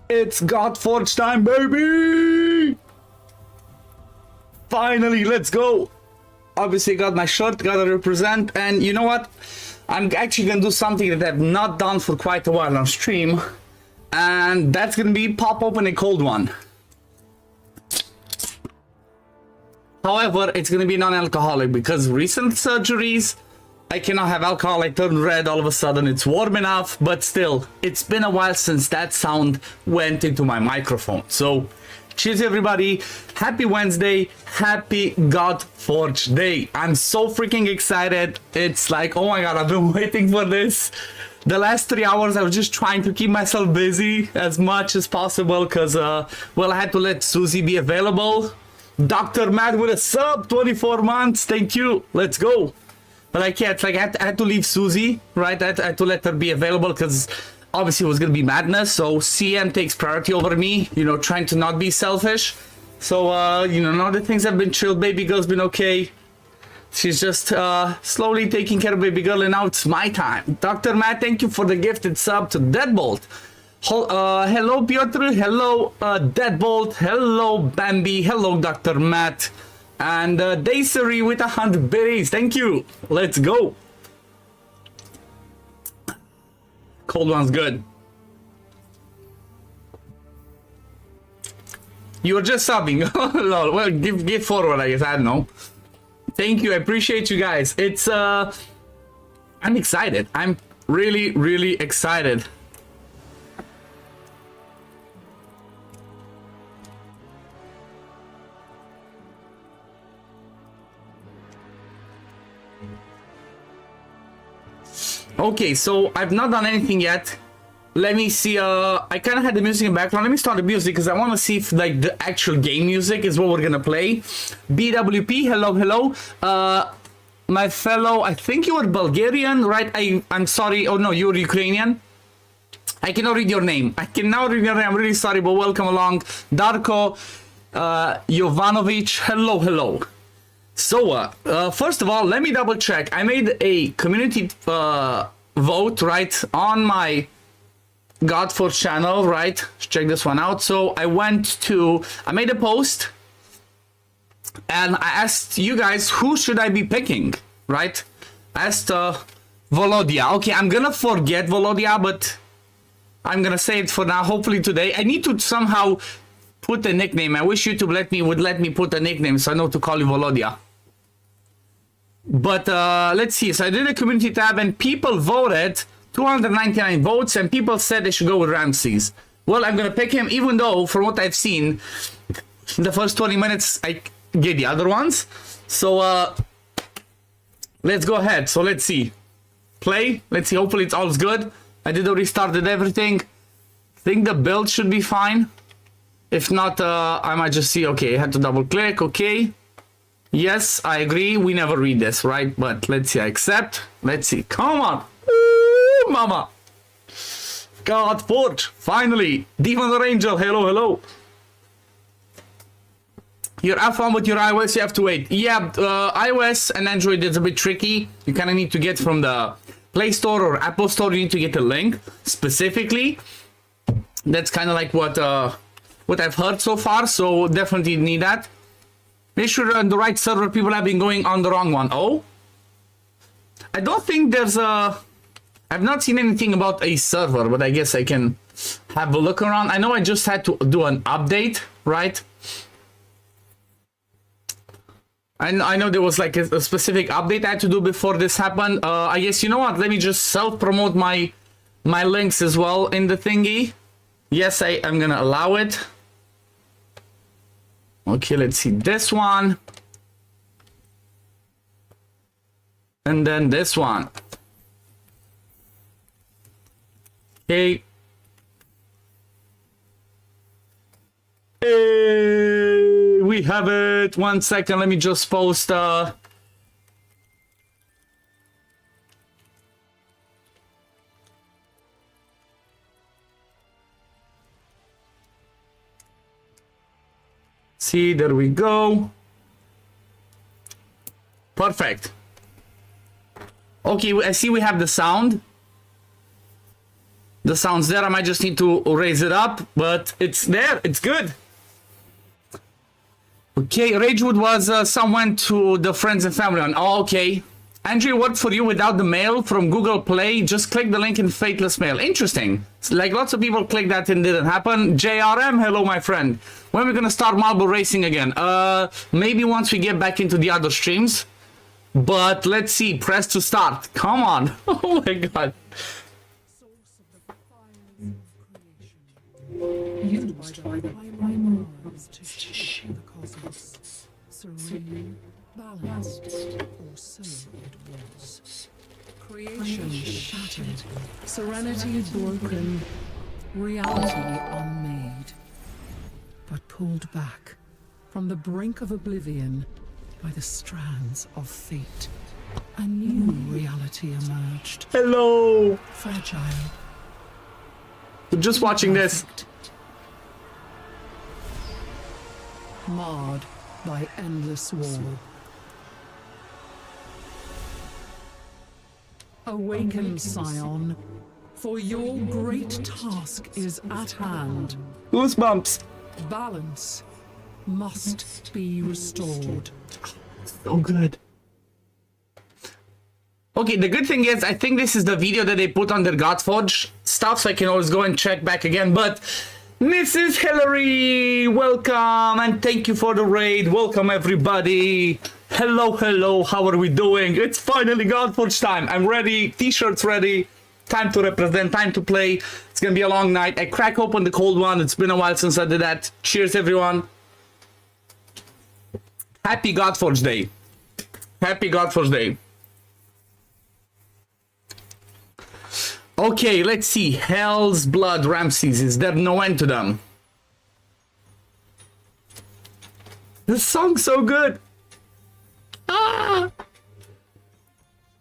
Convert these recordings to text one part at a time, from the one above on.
It's Godforge time, baby! Finally, let's go! Obviously, got my shirt, gotta represent, and you know what? I'm actually gonna do something that I've not done for quite a while on stream, and that's gonna be pop open a cold one. However, it's gonna be non-alcoholic because recent surgeries, I cannot have alcohol. I turn red all of a sudden. It's warm enough, but still, it's been a while since that sound went into my microphone. So, cheers everybody. Happy Wednesday. Happy Godforge Day. I'm so freaking excited. It's like, oh my god, I've been waiting for this. The last 3 hours, I was just trying to keep myself busy as much as possible because, well, I had to let Susie be available. Dr. Matt with a sub, 24 months. Thank you. Let's go. But like, yeah, it's like I had to leave Susie, right? I had to let her be available because obviously it was going to be madness. So CM takes priority over me, you know, trying to not be selfish. So, you know, now that things have been chilled, baby girl's been okay. She's just slowly taking care of baby girl, and now it's my time. Dr. Matt, thank you for the gifted sub to Deadbolt. Hello, Piotr. Hello, Deadbolt. Hello, Bambi. Hello, Dr. Matt. And Daisy with 100 berries. Thank you. Let's go. Cold one's good. You were just subbing. Lol. Well, give forward, I guess. I don't know. Thank you. I appreciate you guys. It's I'm excited. I'm really, really excited. Okay, so I've not done anything yet. Let me see. I kind of had the music in the background. Let me start the music because I want to see if like the actual game music is what we're gonna play. BWP, hello, hello. My fellow, I think you were Bulgarian, right? I'm sorry. Oh no, you're Ukrainian. I cannot read your name. I cannot read your name. I'm really sorry, but welcome along, Darko Jovanovic. Hello, hello. So, first of all, let me double check. I made a community vote, right, on my Godforge channel, right? Check this one out. So, I made a post, and I asked you guys, who should I be picking, right? I asked Volodya. Okay, I'm gonna forget Volodya, but I'm gonna say it for now, hopefully today. I need to somehow put a nickname. I wish YouTube would let me put a nickname so I know to call you Volodya. But let's see. So I did a community tab and people voted 299 votes and people said they should go with Ramses. Well, I'm going to pick him even though from what I've seen in the first 20 minutes I get the other ones. So let's go ahead. So let's see. Play. Let's see. Hopefully it's all good. I did already started everything. Think the build should be fine. If not, I might just see. Okay, I had to double click. Okay. Yes, I agree. We never read this, right? But let's see. I accept. Let's see. Come on. Ooh, mama. Godforge. Finally. Demon or Angel. Hello, hello. Your iPhone with your iOS, you have to wait. Yeah, iOS and Android is a bit tricky. You kind of need to get from the Play Store or Apple Store. You need to get a link specifically. That's kind of like what I've heard so far. So definitely need that. Make sure you're on the right server. People have been going on the wrong one. Oh, I don't think there's a... I've not seen anything about a server, but I guess I can have a look around. I know I just had to do an update, right? I know there was like a specific update I had to do before this happened. I guess, you know what? Let me just self-promote my links as well in the thingy. Yes, I'm gonna allow it. Okay, let's see this one. And then this one. Okay. Hey, we have it. 1 second, let me just post see, there we go. Perfect. Okay, I see we have the sound. The sound's there. I might just need to raise it up, but it's there. It's good. Okay, Ragewood was someone to the friends and family one. Oh, okay. Andrew worked for you without the mail from Google Play. Just click the link in Fateless Mail. Interesting. Like lots of people clicked that and didn't happen. JRM, hello, my friend. When are we gonna start marble racing again? Maybe once we get back into the other streams. But let's see. Press to start. Come on. Oh my god. Used by the primal worlds to shape the cosmos. Serene, balanced, or so it was. Creation shattered, serenity broken, reality unmade. But pulled back from the brink of oblivion by the strands of fate. A new reality emerged. Hello. Fragile. Just watching this. Marred by endless war. Awaken, Scion, for your great task is at hand. Goosebumps. Balance must be restored. So good. Okay, the good thing is, I think this is the video that they put on their Godforge stuff, so I can always go and check back again. But Mrs. Hillary, welcome, and thank you for the raid. Welcome, everybody. Hello, hello, how are we doing? It's finally Godforge time. I'm ready, t-shirts ready. Time to represent, time to play. It's gonna be a long night. I crack open the cold one. It's been a while since I did that. Cheers, everyone. Happy Godforge Day. Happy Godforge Day. Okay, let's see. Hell's Blood Ramses. Is there no end to them? This song's so good. Ah!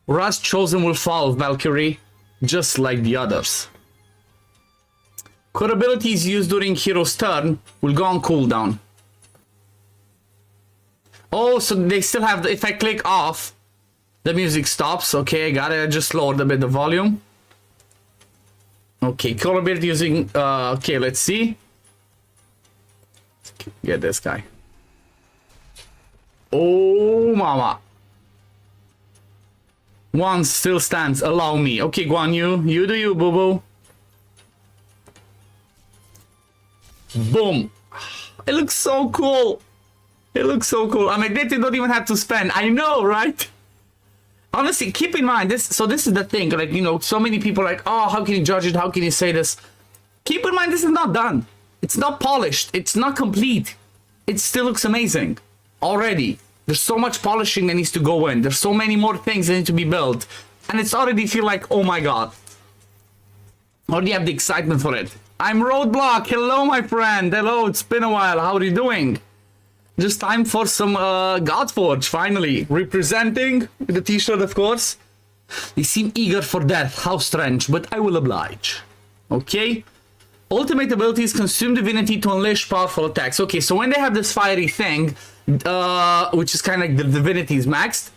Rust Chosen will fall, Valkyrie, just like the others. Core abilities used during hero's turn will go on cooldown. Oh, so they still have the, if I click off, the music stops. Okay, I got it. I just lowered a bit the volume. Okay, core ability using, okay, let's see. Get this guy. Oh, mama. One still stands. Allow me. Okay, Guan Yu. You do you, boo-boo. Boom. It looks so cool. It looks so cool. I mean, they don't even have to spend. I know, right? Honestly, keep in mind this. So this is the thing. Like, you know, so many people are like, oh, how can you judge it? How can you say this? Keep in mind, this is not done. It's not polished. It's not complete. It still looks amazing. Already. There's so much polishing that needs to go in. There's so many more things that need to be built. And it's already feel like, oh my god. Already have the excitement for it. I'm Roadblock. Hello, my friend. Hello, it's been a while. How are you doing? Just time for some Godforge, finally. Representing the t-shirt, of course. They seem eager for death. How strange, but I will oblige. Okay. Ultimate abilities consume divinity to unleash powerful attacks. Okay, so when they have this fiery thing, which is kind of like the divinity's maxed,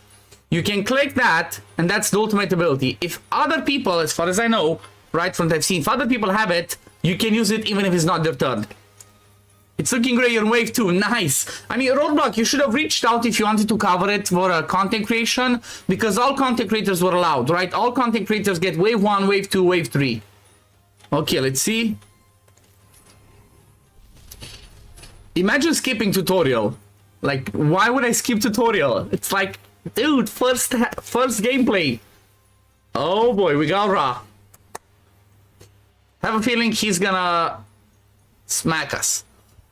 you can click that, and that's the ultimate ability. If other people, as far as I know, right from what I've seen, if other people have it, you can use it even if it's not their turn. It's looking great on wave 2. Nice. I mean, Roadblock, you should have reached out if you wanted to cover it for content creation, because all content creators were allowed, right? All content creators get wave 1, wave 2, wave 3. Okay, let's see. Imagine skipping tutorial. Like, why would I skip tutorial? It's like, dude, first gameplay. Oh boy, we got Ra. Have a feeling he's gonna smack us.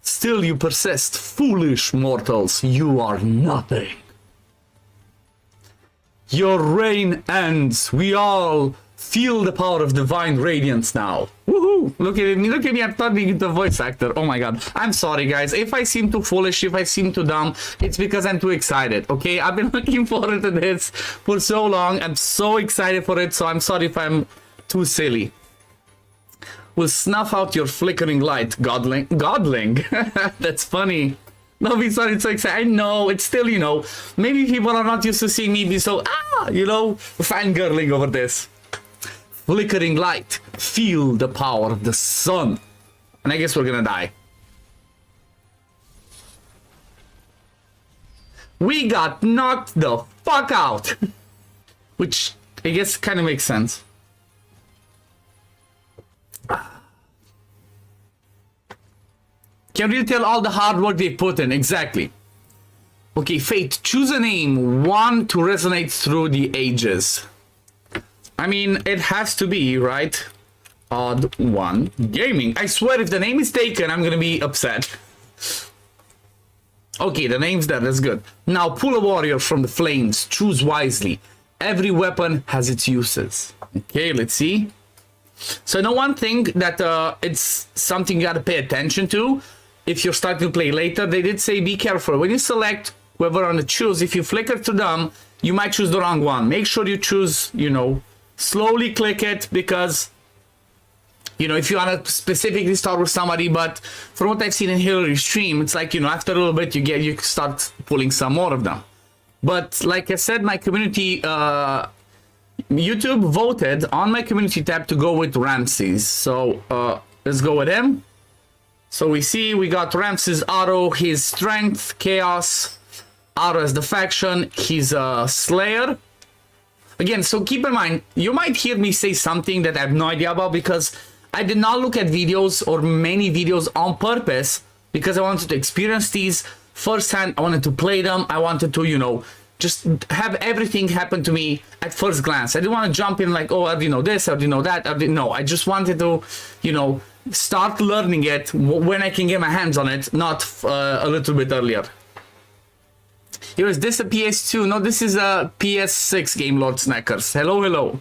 Still you persist, foolish mortals, you are nothing. Your reign ends, we all feel the power of divine radiance now. Woohoo! Look at me, I'm turning into a voice actor. Oh my god. I'm sorry guys, if I seem too foolish, if I seem too dumb, it's because I'm too excited, okay? I've been looking forward to this for so long, I'm so excited for it, so I'm sorry if I'm too silly. Will snuff out your flickering light, godling. Godling? That's funny. No, it's not so exciting. I know, it's still, you know, maybe people are not used to seeing me be so, you know, fangirling over this. Flickering light. feel the power of the sun. And I guess we're gonna die. We got knocked the fuck out. Which I guess kind of makes sense. Can really tell all the hard work they put in. Exactly. Okay, Fate, choose a name. One to resonate through the ages. I mean, it has to be, right? OddOneGaming. I swear if the name is taken, I'm gonna be upset. Okay, the name's there, that's good. Now pull a warrior from the flames. Choose wisely. Every weapon has its uses. Okay, let's see. So I know one thing that it's something you gotta pay attention to. If you're starting to play later, they did say be careful. When you select whoever on the choose, if you flicker to them, you might choose the wrong one. Make sure you choose, you know, slowly click it because, you know, if you want to specifically start with somebody, but from what I've seen in Hillary's stream, it's like, you know, after a little bit, you start pulling some more of them. But like I said, my community, YouTube voted on my community tab to go with Ramses. So let's go with him. So we see we got Ramses Auto, his strength, chaos. Auto as the faction, he's a slayer. Again, so keep in mind, you might hear me say something that I have no idea about because I did not look at videos or many videos on purpose because I wanted to experience these firsthand. I wanted to play them. I wanted to, you know, just have everything happen to me at first glance. I didn't want to jump in like, oh, I didn't know this, I didn't know that. No, I just wanted to, you know, start learning it when I can get my hands on it, not a little bit earlier. Here, is this a PS2? No, this is a PS6 game, Lord Snackers. Hello, hello.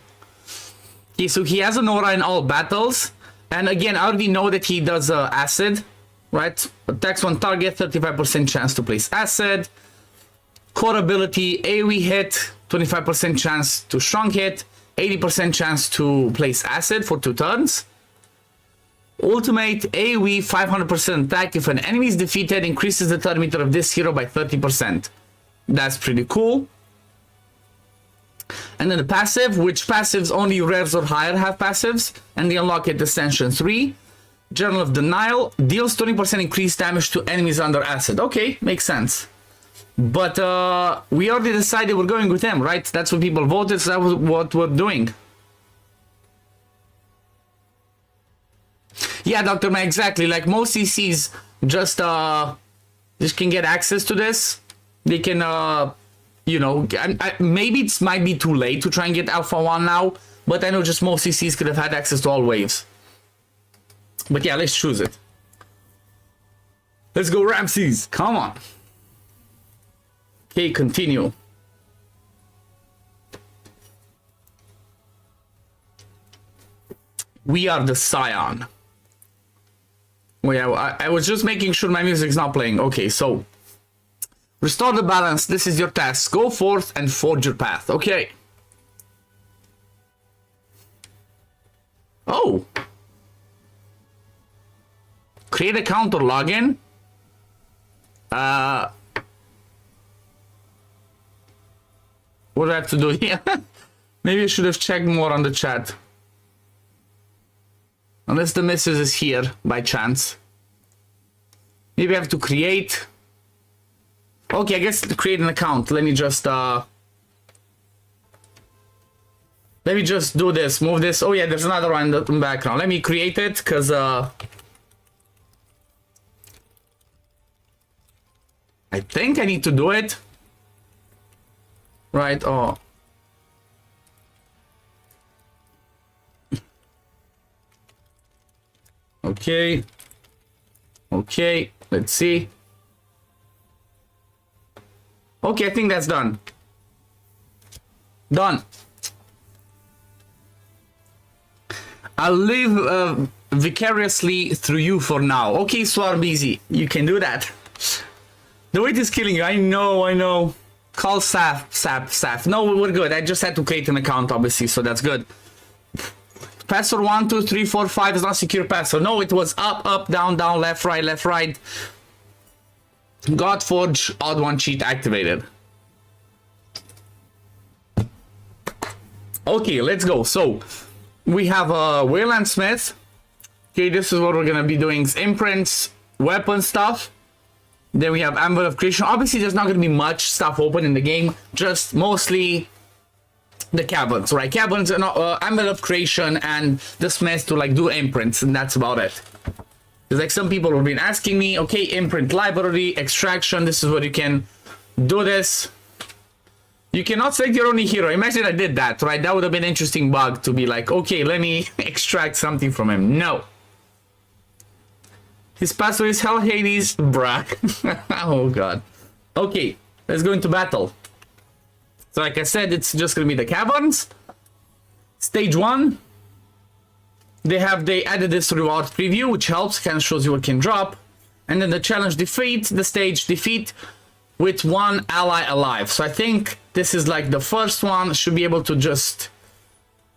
Okay, so he has an aura in all battles. And again, I already know that he does acid, right? Attacks one target, 35% chance to place acid. Core ability, AoE hit, 25% chance to strong hit, 80% chance to place acid for 2 turns. Ultimate, AoE, 500% attack. If an enemy is defeated, increases the turn meter of this hero by 30%. That's pretty cool. And then the passive, which passives only rares or higher have passives, and they unlock at Ascension 3. Journal of Denial, deals 20% increased damage to enemies under acid. Okay, makes sense. But we already decided we're going with him, right? That's what people voted, so that was what we're doing. Yeah, Dr. Man, exactly. Like most CCs just can get access to this. They can, you know, maybe it might be too late to try and get Alpha 1 now, but I know just most CCs could have had access to all waves. But yeah, let's choose it. Let's go Ramses, come on. Okay, continue. We are the Scion. Oh yeah, I was just making sure my music's not playing. Okay, so restore the balance. This is your task. Go forth and forge your path. Okay. Oh. Create account or login. What do I have to do here? Maybe I should have checked more on the chat. Unless the missus is here by chance. Maybe I have to create. Okay, I guess to create an account. Let me just do this. Move this. Oh yeah, there's another one in the background. Let me create it because I think I need to do it. Right, oh. Okay. Okay, let's see. Okay, I think that's done. Done. I'll live vicariously through you for now. Okay, Swarbeezy, you can do that. The wait is killing you. I know. Call Saf. No, we're good. I just had to create an account, obviously, so that's good. Password 1, 2, 3, 4, 5 is not secure password. No, it was up, down, left, right. Godforge odd one cheat activated. Okay, let's go. So, we have a Wayland Smith. Okay, this is what we're gonna be doing: imprints, weapon stuff. Then we have Anvil of Creation. Obviously, there's not gonna be much stuff open in the game, just mostly the caverns, right? Caverns and Anvil of Creation and the Smith to like do imprints, and that's about it. Because like some people have been asking me, okay, imprint library, extraction, this is what you can do this. You cannot select your only hero. Imagine I did that, right? That would have been an interesting bug to be like, okay, let me extract something from him. No. His password is Hell Hades, bruh. Oh god. Okay, let's go into battle. So like I said, it's just gonna be the caverns. Stage 1. They added this reward preview, which helps, kind of shows you what can drop. And then the challenge defeat, the stage defeat with one ally alive. So I think this is like the first one. Should be able to just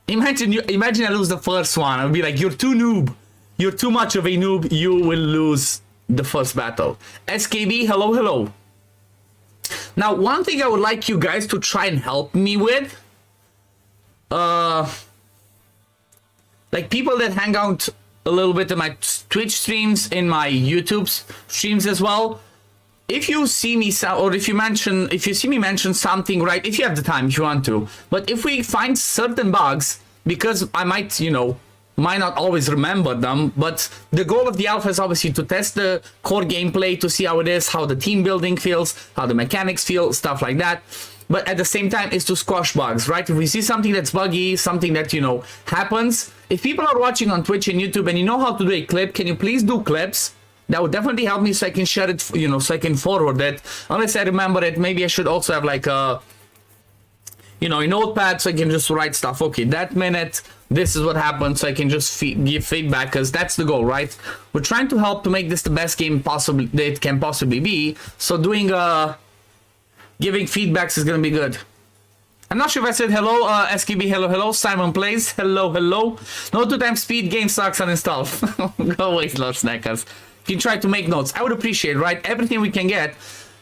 imagine I lose the first one. I'll be like, you're too noob. You're too much of a noob. You will lose the first battle. SKB, hello, hello. Now, one thing I would like you guys to try and help me with, like people that hang out a little bit in my Twitch streams, in my YouTube streams as well. If you see me or if you see me mention something, right? If you have the time, if you want to, but if we find certain bugs, because I might, you know, might not always remember them, but the goal of the alpha is obviously to test the core gameplay, to see how it is, how the team building feels, how the mechanics feel, stuff like that. But at the same time, is to squash bugs, right? If we see something that's buggy, something that, you know, happens, if people are watching on Twitch and YouTube and you know how to do a clip, can you please do clips? That would definitely help me so I can share it, you know, so I can forward it. Unless I remember it, maybe I should also have like a, you know, a notepad so I can just write stuff. Okay, that minute, this is what happened, so I can just give feedback, because that's the goal, right? We're trying to help to make this the best game possibly that it can possibly be. So doing giving feedbacks is gonna be good. I'm not sure if I said hello, SKB, hello, hello. Simon Plays, hello, hello. No 2x speed, game sucks, uninstall. Go away, Lord Snackers. If you try to make notes, I would appreciate, right? Everything we can get.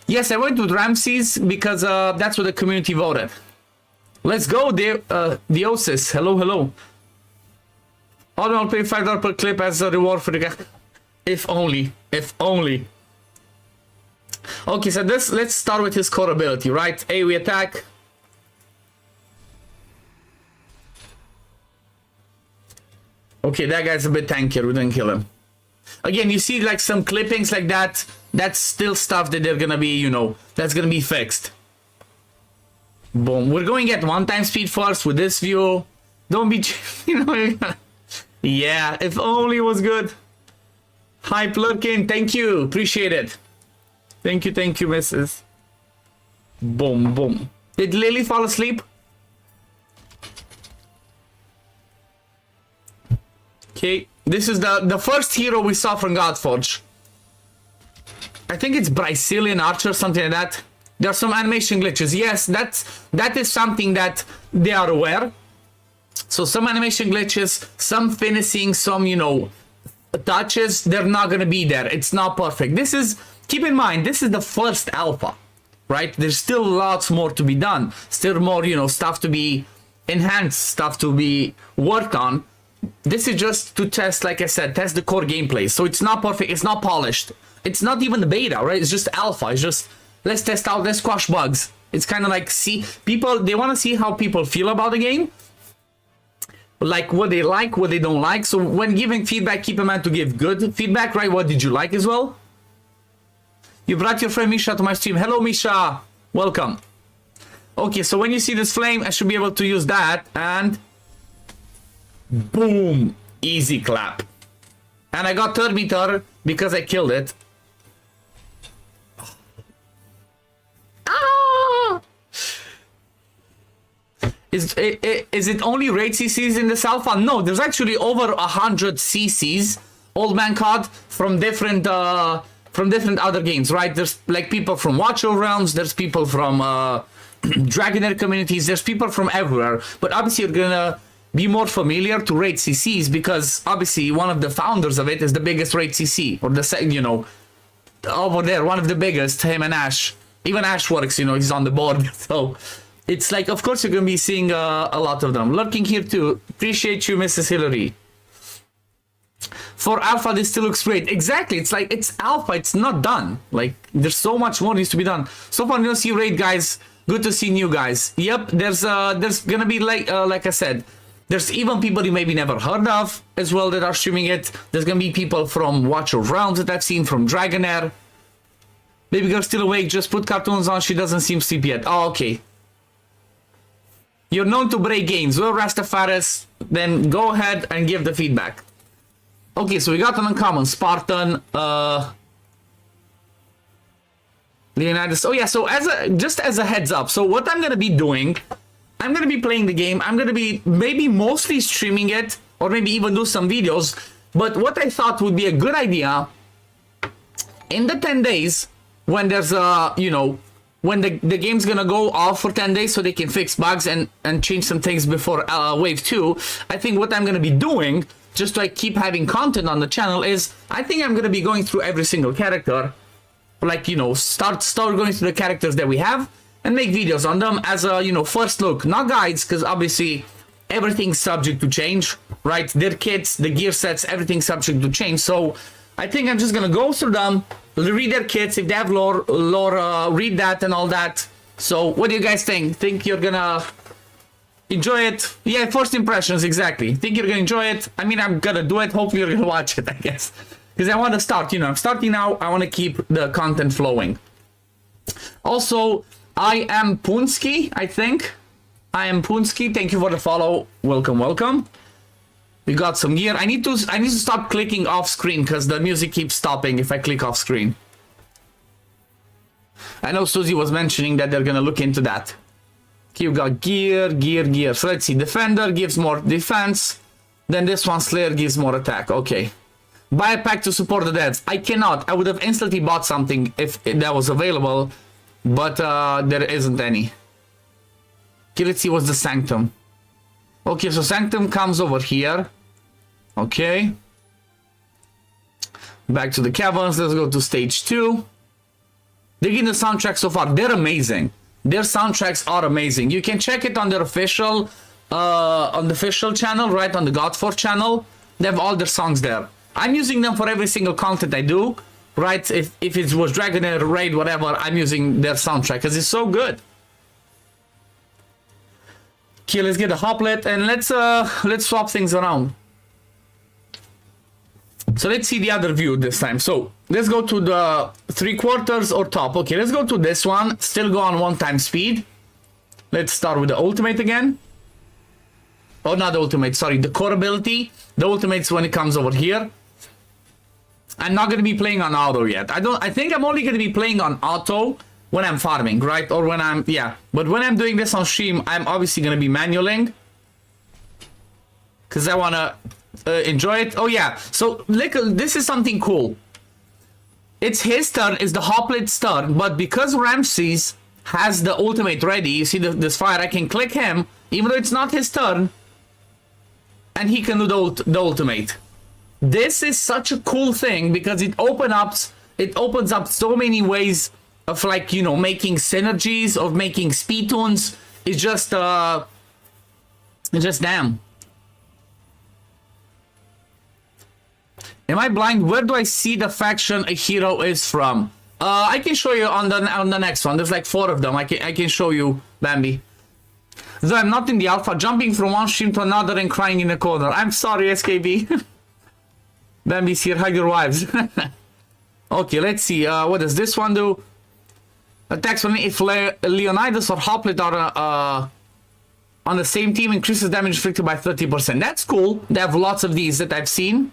Yes, I went with Ramses because that's what the community voted. Let's go, Diosis. Hello, hello. I'll pay $5 per clip as a reward for the guy. If only. If only. Okay, so let's start with his core ability, right? AoE attack. Okay, that guy's a bit tankier. We didn't kill him. Again, you see like some clippings like that. That's still stuff that they're gonna be, you know, that's gonna be fixed. Boom. We're going at 1x speed first with this view. Don't be, you know. Yeah, if only it was good. Hi, Plurkin. Thank you. Appreciate it. Thank you, Mrs. Boom, boom. Did Lily fall asleep? Okay, this is the first hero we saw from Godforge. I think it's Brazilian Archer, something like that. There are some animation glitches. Yes, that is something that they are aware. So some animation glitches, some finishing, some, you know, touches, they're not gonna be there. It's not perfect. This is, keep in mind, this is the first alpha, right? There's still lots more to be done. Still more, you know, stuff to be enhanced, stuff to be worked on. This is just to test, like I said, test the core gameplay. So it's not perfect, it's not polished. It's not even the beta, right? It's just alpha. It's just, let's test out, let's squash bugs. It's kind of like, see, people, they want to see how people feel about the game. Like what they like, what they don't like. So when giving feedback, keep in mind to give good feedback, right? What did you like as well? You brought your friend Misha to my stream. Hello, Misha. Welcome. Okay, so when you see this flame, I should be able to use that and boom, easy clap. And I got third meter because I killed it. Ah! Is it only raid CCs in this alpha? No, there's actually over 100 CCs, old man cod, from different other games, right? There's like people from Watcher Realms, there's people from Dragonair communities, there's people from everywhere. But obviously you're gonna be more familiar to raid CCs because obviously one of the founders of it is the biggest raid CC, or the second, you know, over there, one of the biggest, him and Ash. Even Ash works, you know, he's on the board. So it's like, of course, you're going to be seeing a lot of them. Lurking here too. Appreciate you, Mrs. Hillary. For alpha, this still looks great. Exactly. It's like, it's alpha. It's not done. Like, there's so much more needs to be done. So far, you don't see raid, guys. Good to see new guys. Yep, there's going to be, like I said, there's even people you maybe never heard of as well that are streaming it. There's going to be people from Watch of Realms that I've seen, from Dragonair. Baby girl still awake. Just put cartoons on. She doesn't seem sleepy yet. Oh, okay. You're known to break games. Well, Rastafaris, then go ahead and give the feedback. Okay, so we got an uncommon. Spartan, Leonidas. Oh yeah, so just as a heads up, so what I'm gonna be doing, I'm gonna be playing the game. I'm gonna be maybe mostly streaming it, or maybe even do some videos. But what I thought would be a good idea, in the 10 days, when there's when the game's gonna go off for 10 days so they can fix bugs and change some things before wave 2, I think what I'm gonna be doing, just to keep having content on the channel, is I think I'm gonna be going through every single character, like, start going through the characters that we have and make videos on them as a first look, not guides, because obviously everything's subject to change, right? Their kits, the gear sets, everything's subject to change. So I think I'm just gonna go through them, read their kits, if they have lore, read that and all that. So what do you guys think? Think you're gonna enjoy it? Yeah, first impressions, exactly. Think you're gonna enjoy it? I mean, I'm gonna do it. Hopefully you're gonna watch it, I guess. Because I want to start, I'm starting now. I want to keep the content flowing. Also, I am Punsky, I think. I am Punsky. Thank you for the follow. Welcome, welcome. We got some gear. I need to stop clicking off screen because the music keeps stopping if I click off screen. I know Susie was mentioning that they're gonna look into that. Okay, we got gear. So let's see. Defender gives more defense. Then this one, Slayer, gives more attack. Okay. Buy a pack to support the devs. I cannot. I would have instantly bought something if that was available, but there isn't any. Okay, let's see what's the Sanctum. Okay, so Sanctum comes over here. Okay. Back to the caverns. Let's go to stage 2. Digging the soundtrack so far. They're amazing. Their soundtracks are amazing. You can check it on their official, on the official channel, right? On the Godforge channel. They have all their songs there. I'm using them for every single content I do, right? If it was Dragonair, Raid, whatever, I'm using their soundtrack because it's so good. Okay, let's get a hoplet and let's swap things around. So let's see the other view this time. So let's go to the 3/4 or top. Okay, let's go to this one. Still go on 1x speed. Let's start with the ultimate again. Oh, not the ultimate, sorry, the core ability. The ultimate's when it comes over here. I'm not going to be playing on auto yet. I think I'm only going to be playing on auto when I'm farming, right? Or when I'm, yeah. But when I'm doing this on stream, I'm obviously going to be manualing. Because I want to enjoy it. Oh, yeah. So, look, this is something cool. It's his turn, it's the hoplet's turn. But because Ramses has the ultimate ready, you see this fire, I can click him, even though it's not his turn. And he can do the ultimate. This is such a cool thing because it opens up so many ways of, like, making synergies, of making speed tunes. It's just damn. Am I blind? Where do I see the faction a hero is from? I can show you on the next one. There's like 4 of them. I can show you, Bambi. Though I'm not in the alpha, jumping from one stream to another and crying in a corner. I'm sorry, SKB. Bambi's here, hug your wives. Okay, let's see. What does this one do? Attacks when if Leonidas or Hoplet are on the same team, increases damage inflicted by 30%. That's cool. They have lots of these that I've seen.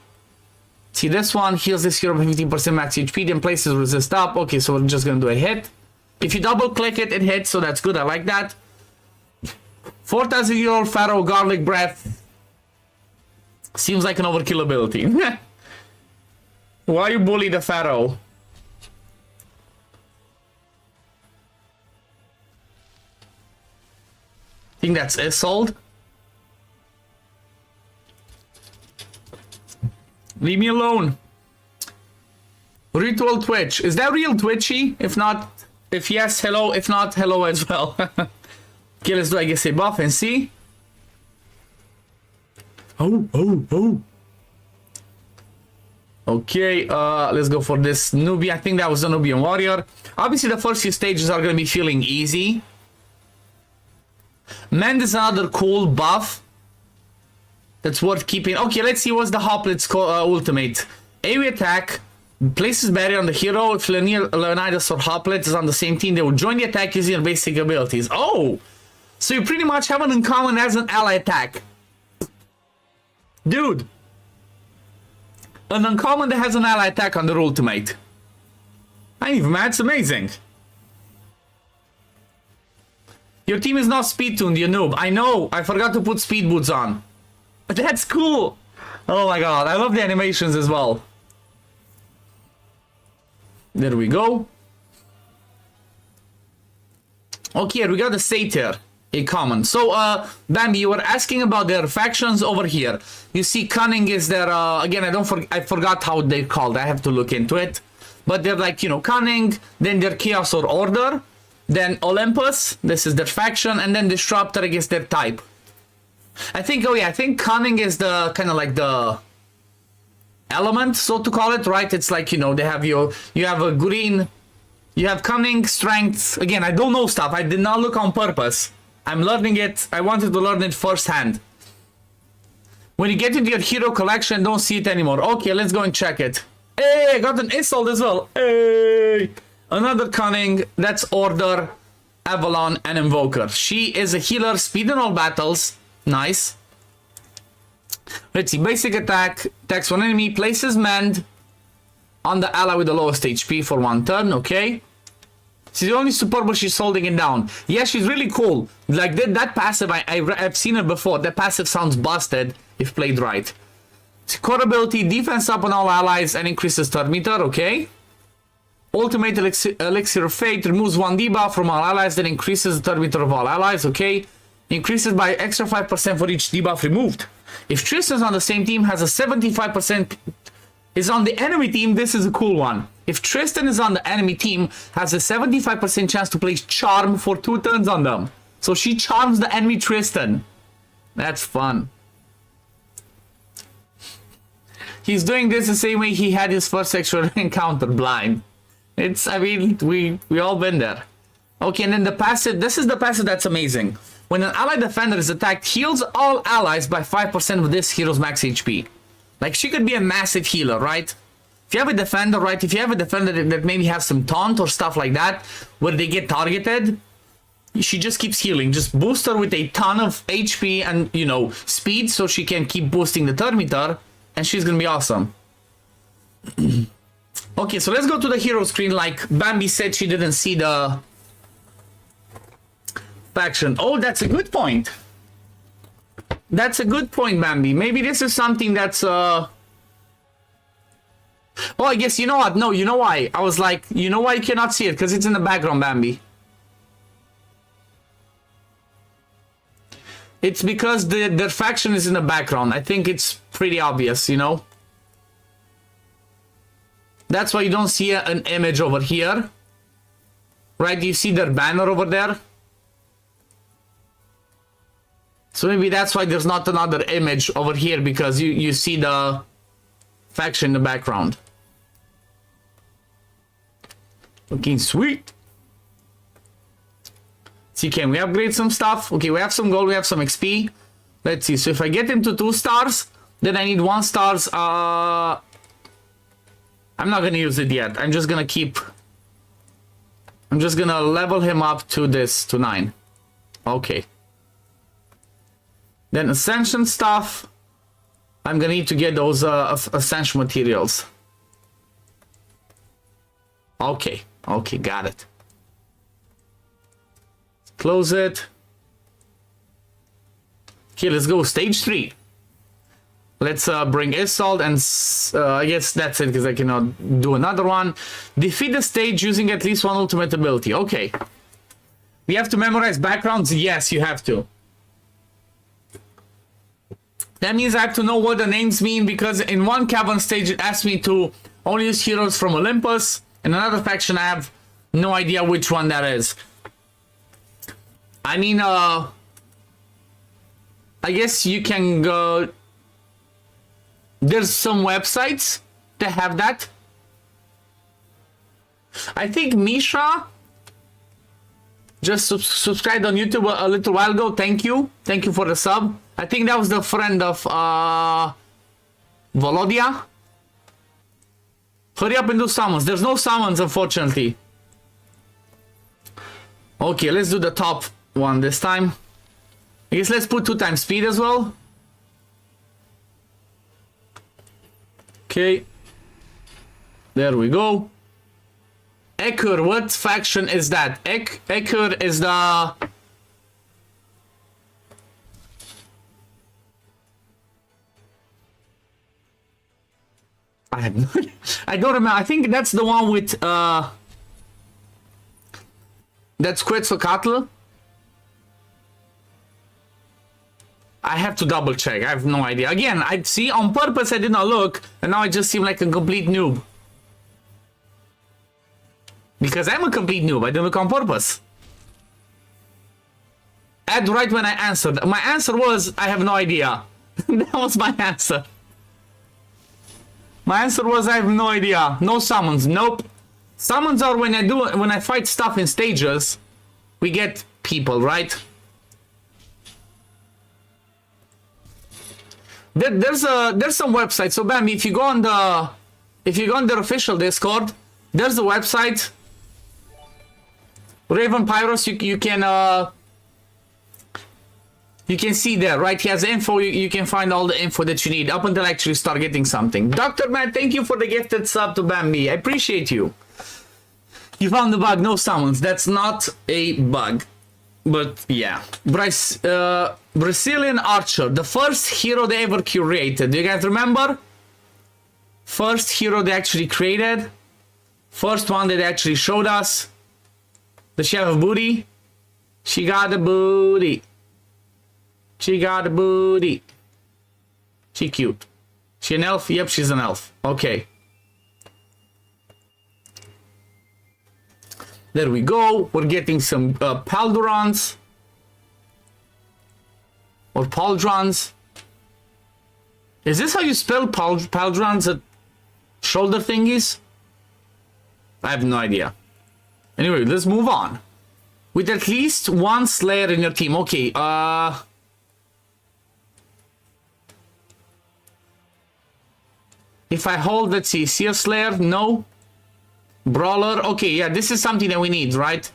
See, this one heals this hero by 15% max HP, then places resist up. Okay, so we're just gonna do a hit. If you double click it, it hits, so that's good. I like that. 4,000-year-old Pharaoh Garlic Breath. Seems like an overkill ability. Why you bully the Pharaoh? I think that's Isolde. Leave me alone. Ritual Twitch. Is that real Twitchy? If not, if yes, hello. If not, hello as well. Okay, let's do, I guess, a buff and see. Oh. Okay, let's go for this newbie. I think that was a Nubian warrior. Obviously, the first few stages are going to be feeling easy. Mend is another cool buff that's worth keeping. Okay, let's see what's the Hoplet's ultimate. AoE attack, places barrier on the hero. If Leonidas or Hoplet is on the same team, they will join the attack using their basic abilities. Oh! So you pretty much have an uncommon as an ally attack. Dude! An uncommon that has an ally attack on their ultimate. I ain't even mad, it's amazing. Your team is not speed tuned, you noob. I know, I forgot to put speed boots on. But that's cool! Oh my god, I love the animations as well. There we go. Okay, we got the satyr. A common. So, Bambi, you were asking about their factions over here. You see, cunning is their, again, I forgot how they're called. I have to look into it. But they're like, you know, cunning, then they're chaos or order, then Olympus, this is their faction, and then disruptor, I guess, their type. I think, oh yeah, I think cunning is the, kind of like the element, so to call it, right? It's like, you know, they have you have a green, you have cunning, strength. Again, I don't know stuff. I did not look on purpose. I'm learning it. I wanted to learn it firsthand. When you get into your hero collection, don't see it anymore. Okay, let's go and check it. Hey, I got an insult as well. Hey, another cunning. That's Order, Avalon, and Invoker. She is a healer, speed in all battles. Nice. Let's see. Basic attack. Attacks one enemy. Places mend on the ally with the lowest HP for 1 turn. Okay. She's the only support, but she's holding it down. Yeah, she's really cool. Like that passive, I've seen it before. That passive sounds busted if played right. Core ability, defense up on all allies and increases turn meter. Okay. Ultimate elixir of fate removes 1 debuff from all allies, then increases the turn meter of all allies. Okay. Increases by extra 5% for each debuff removed. If Tristan's on the same team, has a 75%. Is on the enemy team, this is a cool one. If Tristan is on the enemy team, has a 75% chance to place Charm for 2 turns on them. So she charms the enemy Tristan. That's fun. He's doing this the same way he had his first sexual encounter, blind. It's, I mean, we all been there. Okay, and then the passive, this is the passive that's amazing. When an allied defender is attacked, heals all allies by 5% of this hero's max HP. Like, she could be a massive healer, right? If you have a defender, right? If you have a defender that maybe has some taunt or stuff like that, where they get targeted, she just keeps healing. Just boost her with a ton of HP and, you know, speed so she can keep boosting the turn meter, and she's gonna be awesome. Okay, so let's go to the hero screen. Like Bambi said, she didn't see the faction. Oh, that's a good point. That's a good point, Bambi. Maybe this is something that's, Oh, I guess, you know what? No, you know why? I was like, you know why you cannot see it? Because it's in the background, Bambi. It's because their faction is in the background. I think it's pretty obvious, you know? That's why you don't see an image over here. Right? You see their banner over there? So maybe that's why there's not another image over here, because you see the faction in the background. Looking sweet. See, can we upgrade some stuff? Okay, we have some gold, we have some XP. Let's see, so if I get him to 2 stars, then I need 1 stars. I'm not gonna use it yet. I'm just gonna level him up to this, to 9. Okay. Then ascension stuff. I'm gonna need to get those ascension materials. Okay, okay, got it. Close it. Okay, let's go stage 3. Let's bring Isolde, and I guess that's it, because I cannot do another one. Defeat the stage using at least 1 ultimate ability. Okay. We have to memorize backgrounds? Yes, you have to. That means I have to know what the names mean, because in one cavern stage it asked me to only use heroes from Olympus. In another faction I have no idea which one that is. I mean, I guess you can go... There's some websites that have that. I think Misha just subscribed on YouTube a little while ago. Thank you. Thank you for the sub. I think that was the friend of Volodia. Hurry up and do summons. There's no summons, unfortunately. Okay, let's do the top one this time. I guess let's put 2 times speed as well. Okay. There we go. Ekur, what faction is that? Ekur is the... I have no idea. I don't remember. I think that's the one with that's Quetzalcoatl. I have to double check. I have no idea. Again, I see on purpose I did not look, and now I just seem like a complete noob. Because I'm a complete noob. I didn't look on purpose. Add right when I answered. My answer was I have no idea. That was my answer. My answer was I have no idea. No summons. Nope. Summons are when I fight stuff in stages. We get people, right? There's some website. So Bam, if you go on their official Discord, there's a website. Raven Pyros, you can see there, right? He has info. You can find all the info that you need up until I actually start getting something. Dr. Matt, thank you for the gifted sub to Bambi. I appreciate you. You found the bug, no summons. That's not a bug. But yeah. Brazilian Archer, the first hero they ever curated. Do you guys remember? First hero they actually created. First one that they actually showed us. Does she have a booty? She got a booty. She got a booty. She cute. She an elf? Yep, she's an elf. Okay. There we go. We're getting some Paldurons. Or Pauldrons. Is this how you spell Pauldrons? At shoulder thingies? I have no idea. Anyway, let's move on. With at least one Slayer in your team. Okay, if I hold, let's see, Seer Slayer, no. Brawler, okay, yeah, this is something that we need, right?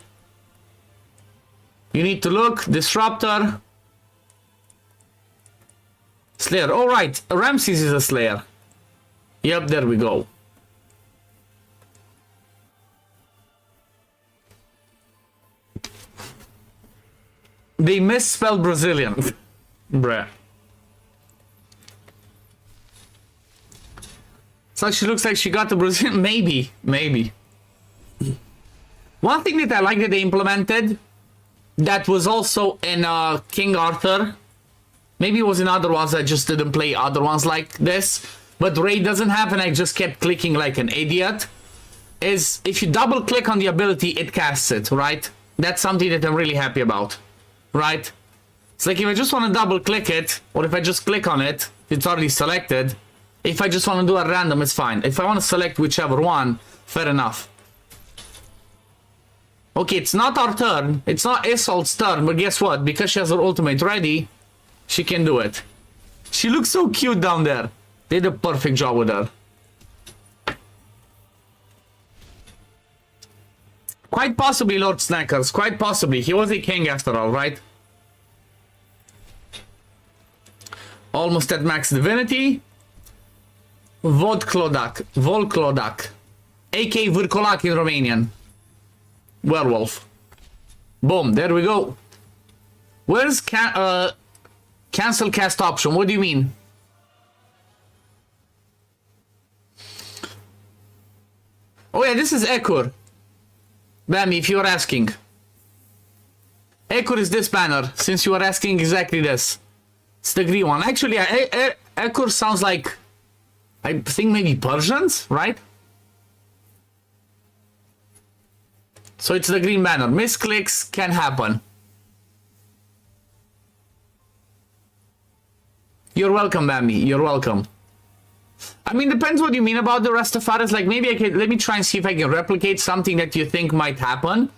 You need to look, Disruptor. Slayer, alright, Ramses is a Slayer. Yep, there we go. They misspelled Brazilian. Bruh. So she looks like she got the Brazilian. Maybe. One thing that I like that they implemented, that was also in King Arthur. Maybe it was in other ones. I just didn't play other ones like this. But Ray doesn't have, and I just kept clicking like an idiot. Is if you double click on the ability, it casts it, right? That's something that I'm really happy about. Right? It's like if I just want to double click it, or if I just click on it, it's already selected. If I just want to do a random, it's fine. If I want to select whichever one, fair enough. Okay, it's not our turn. It's not Isolde's turn, but guess what? Because she has her ultimate ready, she can do it. She looks so cute down there. They did a perfect job with her. Quite possibly, Lord Snackers. Quite possibly. He was a king after all, right? Almost at max divinity. Volclodac. A.K. Vârcolac in Romanian. Werewolf. Boom, there we go. Where's cancel cast option? What do you mean? Oh yeah, this is Ekur. Bammy, if you are asking. Ekur is this banner, since you are asking exactly this. It's the green one. Actually, Ekur sounds like, I think maybe Persians, right? So it's the green banner. Misclicks can happen. You're welcome, Bambi. You're welcome. I mean, depends what you mean about the Rastafaris. Like, maybe I could... Let me try and see if I can replicate something that you think might happen.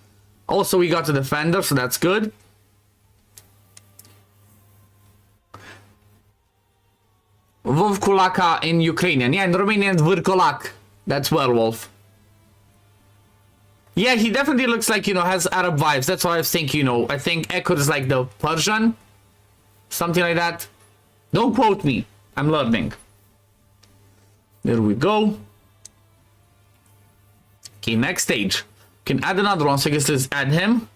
Also, we got a defender, so that's good. Vovkulaka in Ukrainian. Yeah, in Romanian, Vârcolac. That's werewolf. Yeah, he definitely looks like, you know, has Arab vibes. That's what I was thinking, you know. I think Ekur is like the Persian. Something like that. Don't quote me. I'm learning. There we go. Okay, next stage. Can add another one, so I guess let's add him.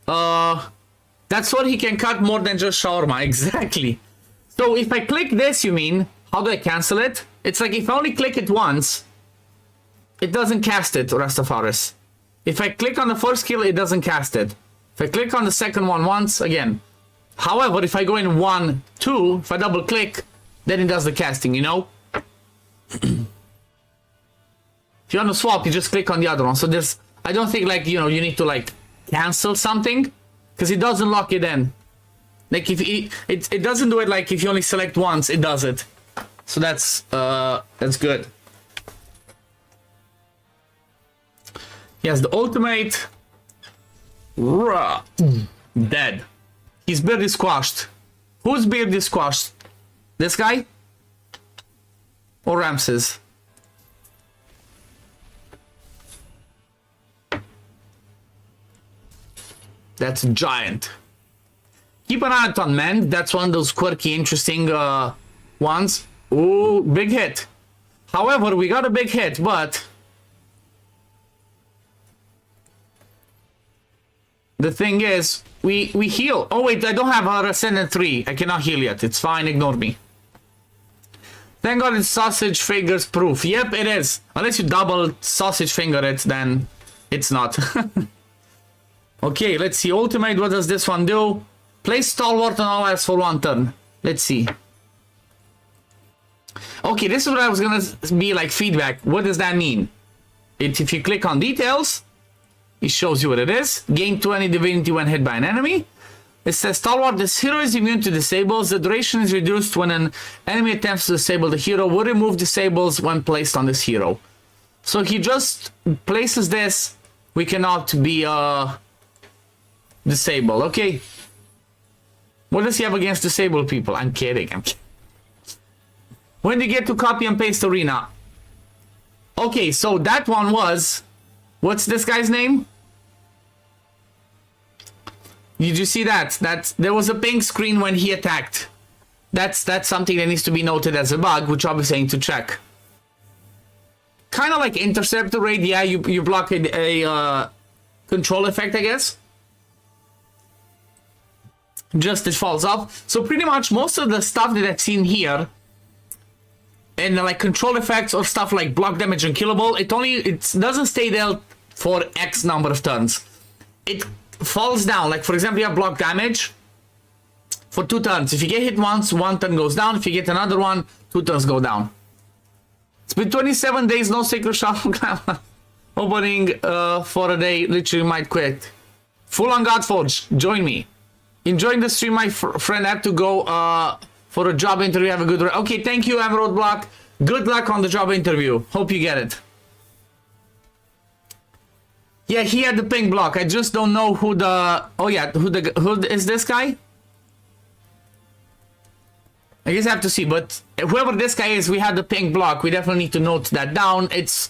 That's what he can cut more than just shawarma. Exactly. So if I click this, you mean, how do I cancel it? It's like if I only click it once, it doesn't cast it, Rastafaris. If I click on the first kill, it doesn't cast it. If I click on the second one once, again. However, if I go in 1, 2, if I double click, then it does the casting, you know? If you want to swap, you just click on the other one. So there's, I don't think like, you know, you need to like cancel something, because it doesn't lock it in. Like if it doesn't do it like if you only select once, it does it. So that's good. He has the ultimate. Dead. His beard is squashed. Whose beard is squashed? This guy? Or Ramses? That's a giant. Keep an eye out on Mend. That's one of those quirky, interesting ones. Ooh, big hit. However, we got a big hit, but the thing is, we heal. Oh wait, I don't have a Ascendant 3. I cannot heal yet. It's fine, ignore me. Thank God it's sausage fingers proof. Yep, it is. Unless you double sausage finger it, then it's not. Okay, let's see. Ultimate, what does this one do? Place Stalwart on all else for 1 turn. Let's see. Okay, this is what I was gonna be like feedback. What does that mean? If you click on details, it shows you what it is. Gain 20 divinity when hit by an enemy. It says Stalwart, this hero is immune to disables. The duration is reduced when an enemy attempts to disable the hero. Will remove disables when placed on this hero. So he just places this. We cannot be disabled. Okay. What does he have against disabled people? I'm kidding. When do you get to copy and paste arena? Okay, so that one was... What's this guy's name? Did you see that? There was a pink screen when he attacked. That's something that needs to be noted as a bug, which I'll be saying to check. Kind of like interceptor raid. Yeah, you block a control effect, I guess. Just it falls off. So pretty much most of the stuff that I've seen here, and like control effects or stuff like block damage and killable, it doesn't stay there for X number of turns. It falls down. Like for example, you have block damage for 2 turns. If you get hit once, 1 turn goes down. If you get another one, 2 turns go down. It's been 27 days, no Sacred Shuffle. Opening for a day, literally might quit. Full on Godforge, join me. Enjoying the stream, my friend. Had to go for a job interview. Have a good... Okay, thank you, Emerald Block. Good luck on the job interview. Hope you get it. Yeah, he had the pink block. I just don't know who the... Oh yeah, who is this guy? I guess I have to see, but whoever this guy is, we had the pink block. We definitely need to note that down. It's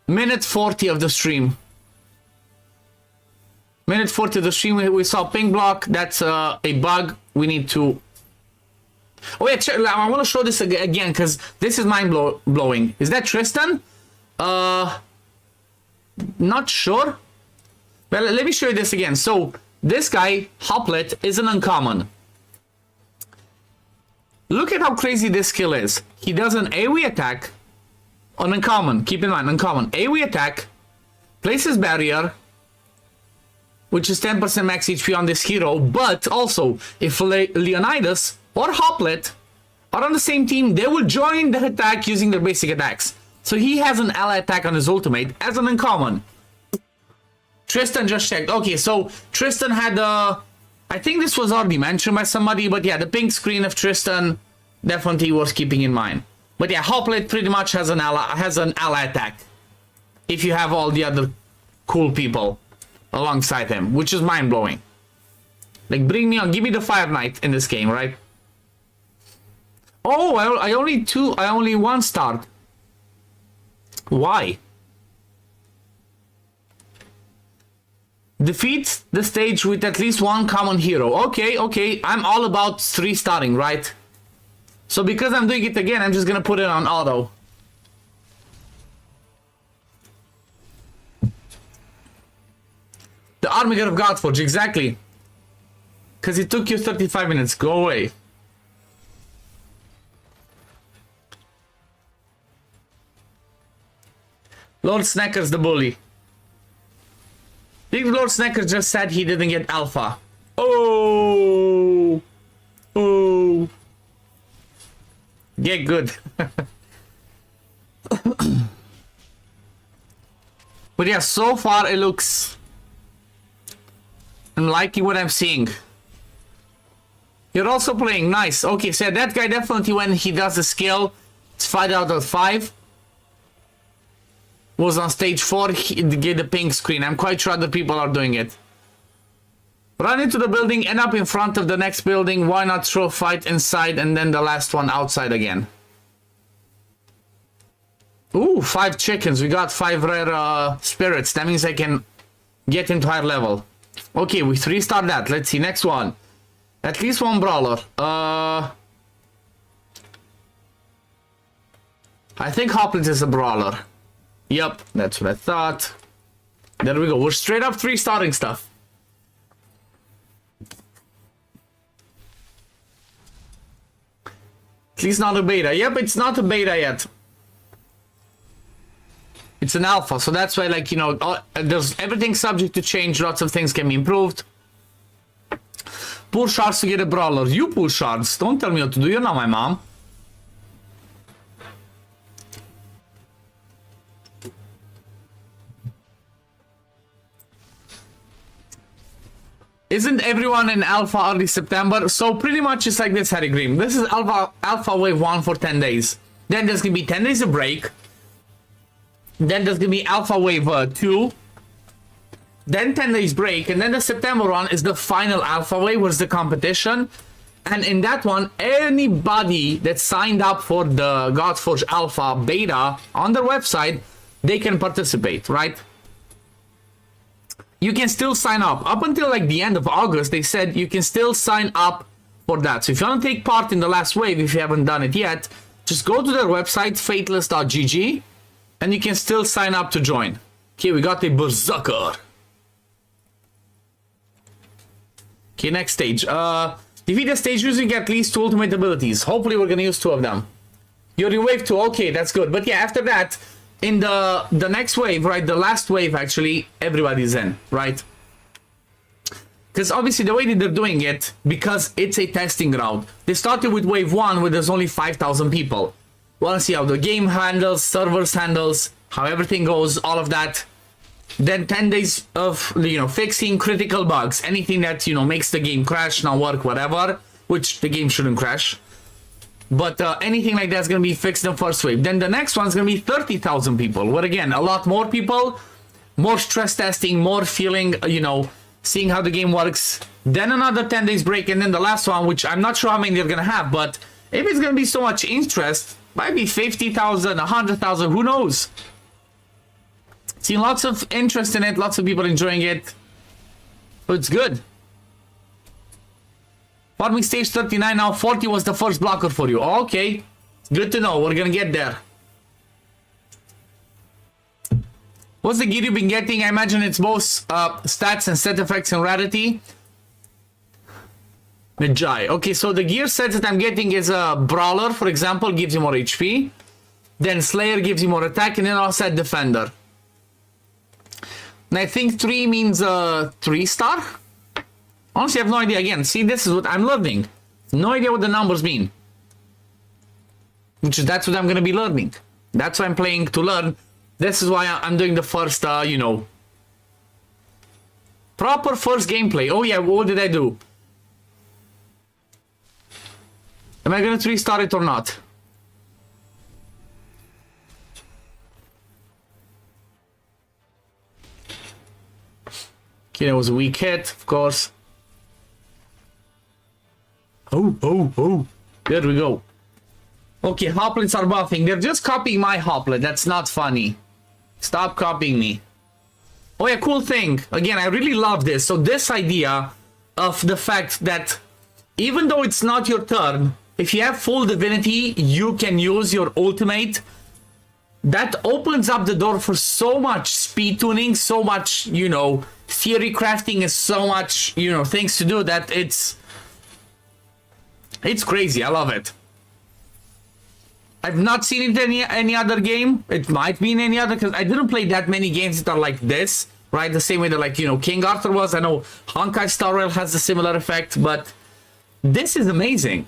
minute 40 of the stream. Minute 40 of the stream, we saw pink block. That's a bug. We need to... Oh yeah, I want to show this again, because this is mind-blowing. Is that Tristan? Not sure. Well, let me show you this again. So, this guy, Hoplet, is an uncommon. Look at how crazy this skill is. He does an AoE attack on uncommon. Keep in mind, uncommon. AoE attack, places barrier, which is 10% max HP on this hero, but also, if Leonidas or Hoplet are on the same team, they will join the attack using their basic attacks. So he has an ally attack on his ultimate as an uncommon. Tristan just checked. Okay, so Tristan had I think this was already mentioned by somebody, but yeah, the pink screen of Tristan definitely worth keeping in mind. But yeah, Hoplite pretty much has an ally attack if you have all the other cool people alongside him, which is mind-blowing. Like, bring me on, give me the Fire Knight in this game, right? Oh, I only one starred. Why? Defeat the stage with at least one common hero. Okay, I'm all about 3 starting, right? So because I'm doing it again, I'm just gonna put it on auto. The Army of Godforge, exactly. Because it took you 35 minutes. Go away. Lord Snacker's the bully. I think Lord Snacker just said he didn't get alpha. Oh. Oh. Get good. But yeah, so far it looks... I'm liking what I'm seeing. You're also playing nice. Okay, so that guy definitely, when he does the skill, it's 5 out of 5. Was on stage 4, he get the pink screen. I'm quite sure other people are doing it. Run into the building, end up in front of the next building. Why not throw a fight inside and then the last one outside again? Ooh, 5 chickens. We got 5 rare spirits. That means I can get into higher level. Okay, we 3-star that. Let's see, next one. At least one brawler. I think Hoplite is a brawler. Yep, that's what I thought. There we go. We're straight up 3-starring stuff. At least not a beta. Yep, it's not a beta yet. It's an alpha, so that's why, like, you know, there's everything subject to change. Lots of things can be improved. Pull shards to get a brawler. You pull shards. Don't tell me what to do. You're not my mom. Isn't everyone in alpha early September? So pretty much it's like this, Harry Green. This is alpha wave 1 for 10 days. Then there's gonna be 10 days of break. Then there's gonna be alpha wave 2. Then 10 days break. And then the September one is the final alpha wave, where's the competition. And in that one, anybody that signed up for the Godforge alpha beta on their website, they can participate, right? You can still sign up. Up until like the end of August, they said you can still sign up for that. So if you want to take part in the last wave, if you haven't done it yet, just go to their website, Fateless.gg, and you can still sign up to join. Okay, we got a berserker. Okay, next stage. Defeat the stage using at least 2 ultimate abilities. Hopefully we're gonna use 2 of them. You're in wave 2, okay, that's good. But yeah, after that, in the next wave, right, the last wave actually, everybody's in, right? Because obviously the way that they're doing it, because it's a testing round, they started with wave 1 where there's only 5,000 people. Want to see how the game handles, servers handles, how everything goes, all of that. Then 10 days of, you know, fixing critical bugs, anything that, you know, makes the game crash, not work, whatever, which the game shouldn't crash. But anything like that's going to be fixed in the first wave. Then the next one's going to be 30,000 people. Where again, a lot more people, more stress testing, more feeling, you know, seeing how the game works. Then another 10 days break. And then the last one, which I'm not sure how many they're going to have. But if it's going to be so much interest, might be 50,000, 100,000, who knows? Seeing lots of interest in it, lots of people enjoying it. So it's good. Farming stage 39 now, 40 was the first blocker for you. Okay, good to know, we're gonna get there. What's the gear you've been getting? I imagine it's both stats and set effects and rarity. Magi. Okay, so the gear set that I'm getting is a Brawler, for example, gives you more HP. Then Slayer gives you more attack, and then I'll set Defender. And I think 3 means 3-star? Honestly, I have no idea. Again, see, this is what I'm learning. No idea what the numbers mean. That's what I'm going to be learning. That's why I'm playing to learn. This is why I'm doing the first, you know, proper first gameplay. Oh yeah, what did I do? Am I gonna 3-star it or not? Okay, that was a weak hit, of course. Oh. There we go. Okay, hoplets are buffing. They're just copying my hoplet. That's not funny. Stop copying me. Oh yeah, cool thing. Again, I really love this. So this idea of the fact that even though it's not your turn, if you have full divinity, you can use your ultimate. That opens up the door for so much speed tuning, so much, you know, theory crafting, is so much, you know, things to do that it's crazy. I love it. I've not seen it in any other game. It might be in any other, because I didn't play that many games that are like this, right? The same way that, like, you know, King Arthur was. I know Honkai Star Rail has a similar effect, but this is amazing,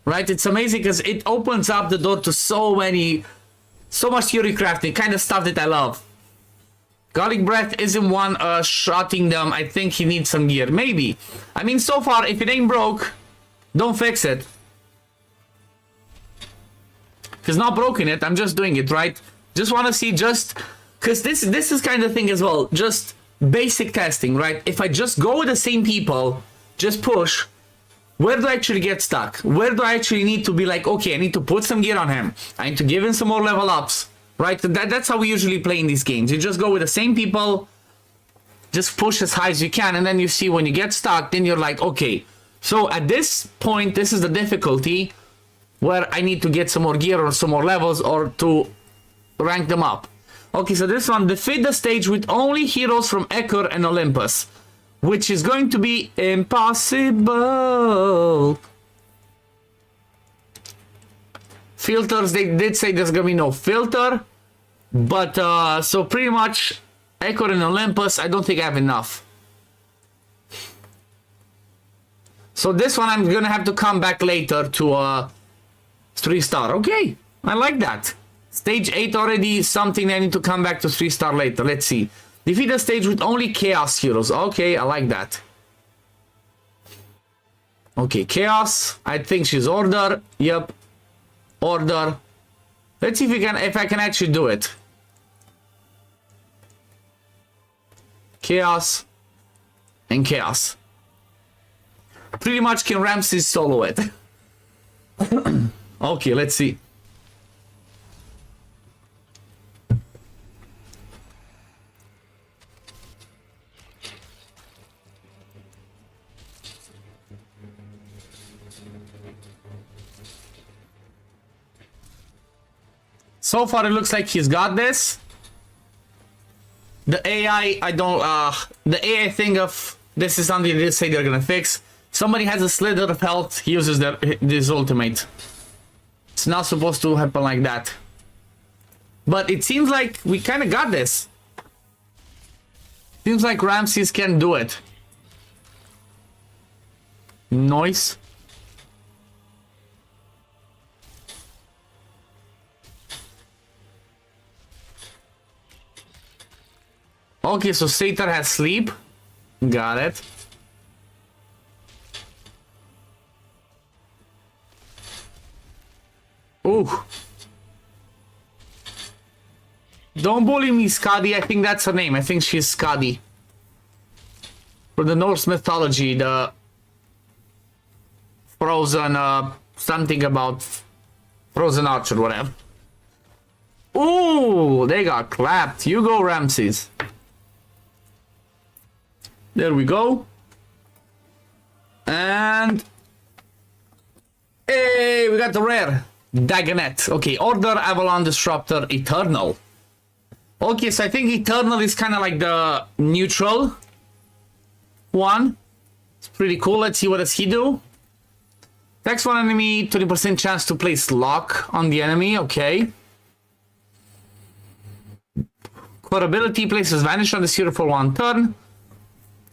right? It's amazing because it opens up the door to so much theory crafting, kind of stuff that I love. Garlic Breath isn't one shotting them. I think he needs some gear. Maybe. I mean, so far, if it ain't broke, don't fix it. If it's not broken it, I'm just doing it, right? Just want to see, just because this is kind of thing as well. Just basic testing, right? If I just go with the same people, just push, where do I actually get stuck? Where do I actually need to be like, okay, I need to put some gear on him. I need to give him some more level ups, right? That's how we usually play in these games. You just go with the same people, just push as high as you can, and then you see when you get stuck, then you're like, okay. So at this point, this is the difficulty where I need to get some more gear or some more levels or to rank them up. Okay, so this one, defeat the stage with only heroes from Ekor and Olympus, which is going to be impossible. Filters, they did say there's gonna be no filter, but so pretty much Ekor and Olympus, I don't think I have enough. So this one I'm gonna have to come back later to 3-star. Okay, I like that. Stage 8 already, something I need to come back to 3-star later. Let's see. Defeat the stage with only Chaos heroes. Okay, I like that. Okay, Chaos. I think she's Order. Yep. Order. Let's see if I can actually do it. Chaos. And Chaos. Pretty much can Ramses solo it. Okay, let's see. So far, it looks like he's got this. The AI, I don't, the AI thing of this is something they say they're gonna fix. Somebody has a slither of health, he uses this ultimate. It's not supposed to happen like that. But it seems like we kind of got this. Seems like Ramses can do it. Noise. Okay, so Satyr has sleep. Got it. Ooh. Don't bully me, Skadi. I think that's her name. I think she's Skadi. For the Norse mythology, the frozen, something about frozen archer, whatever. Ooh, they got clapped. You go, Ramses. There we go. And hey, we got the rare Dagonet. Okay, Order, Avalon, Disruptor, Eternal. Okay, so I think Eternal is kind of like the neutral one. It's pretty cool. Let's see what does he do. Attacks one enemy, 20% chance to place lock on the enemy. Okay. Core ability, places vanish on the hero for 1 turn.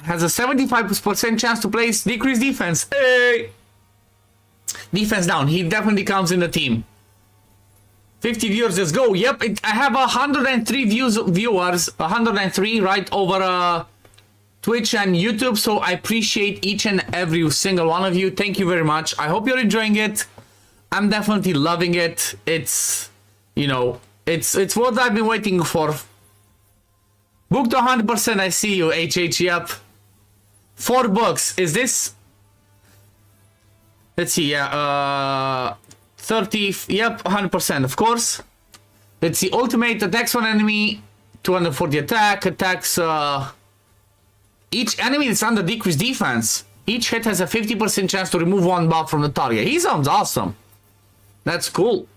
Has a 75% chance to place decreased defense. Hey! Defense down. He definitely counts in the team. 50 viewers, let's go. Yep, I have 103 viewers, 103 right over Twitch and YouTube. So I appreciate each and every single one of you. Thank you very much. I hope you're enjoying it. I'm definitely loving it. It's, you know, it's what I've been waiting for. Booked 100%, I see you, HH, yep. 4 books, is this? Let's see, yeah, 30, yep, 100%, of course. Let's see, ultimate attacks one enemy, 240 attack, attacks, each enemy is under decreased defense. Each hit has a 50% chance to remove 1 buff from the target. He sounds awesome. That's cool.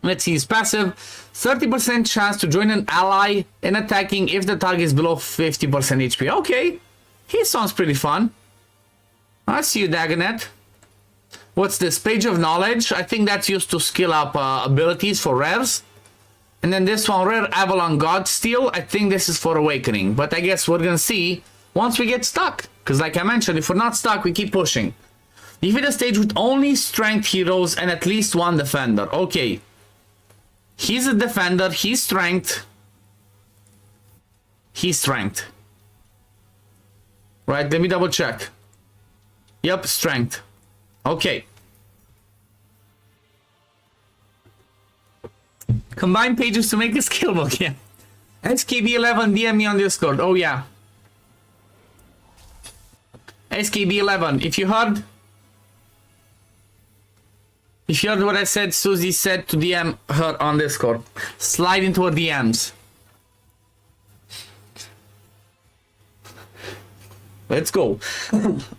Let's see his passive. 30% chance to join an ally in attacking if the target is below 50% HP. Okay. He sounds pretty fun. I see you, Dagonet. What's this? Page of Knowledge. I think that's used to skill up abilities for rares. And then this one, Rare Avalon God Steel. I think this is for Awakening. But I guess we're gonna see once we get stuck. Because like I mentioned, if we're not stuck, we keep pushing. Defeat a stage with only strength heroes and at least 1 defender. Okay. He's a defender. He's strength. He's strength. Right, let me double check. Yep, strength. Okay. Combine pages to make a skill book, yeah. SKB11, DM me on Discord. Oh, yeah. SKB11, if you heard what I said, Susie said to DM her on Discord. Slide into her DMs. Let's go.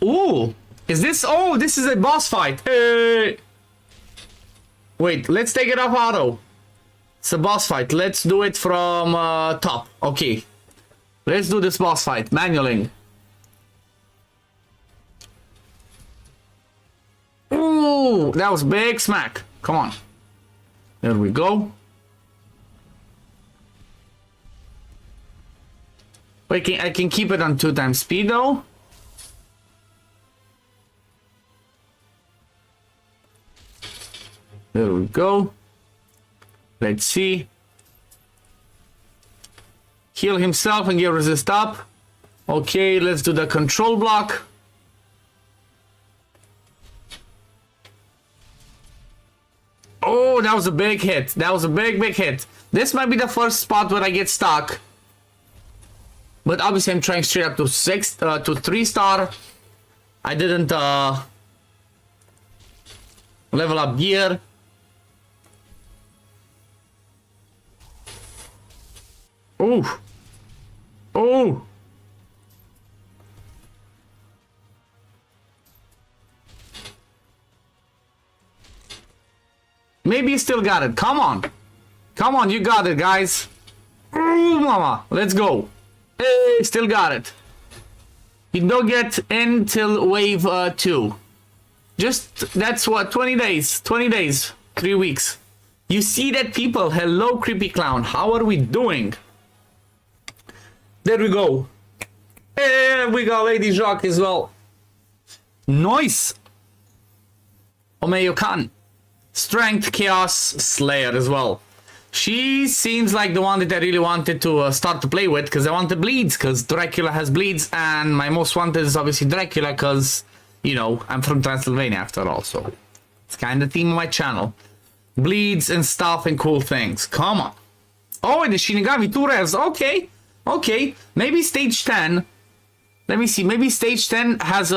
Ooh, is this? Oh, this is a boss fight. Hey. Wait, let's take it off auto. It's a boss fight. Let's do it from top. Okay. Let's do this boss fight. Manualing. Ooh, that was big smack. Come on. There we go. Wait, I can keep it on 2 times speed though. There we go. Let's see. Heal himself and get resist up. Okay, let's do the control block. Oh, that was a big hit. That was a big hit. This might be the first spot where I get stuck. But obviously I'm trying straight up to 3 star. I didn't level up gear. Oh. Oh. Maybe you still got it. Come on. Come on, you got it, guys. Ooh, mama. Let's go. Hey, still got it. You don't get in till wave 2. Just, that's what, 20 days. 20 days. 3 weeks. You see that, people? Hello, Creepy Clown. How are we doing? There we go. And we got Lady Jacques as well. Nice. Omeyo Khan. Strength, Chaos, Slayer as well. She seems like the one that I really wanted to start to play with, because I wanted bleeds, because Dracula has bleeds, and my most wanted is obviously Dracula, because, you know, I'm from Transylvania after all, so it's kind of the theme of my channel. Bleeds and stuff and cool things. Come on. Oh, and the Shinigami, 2 rares. Okay. Okay. Maybe stage 10. Let me see. Maybe stage 10 has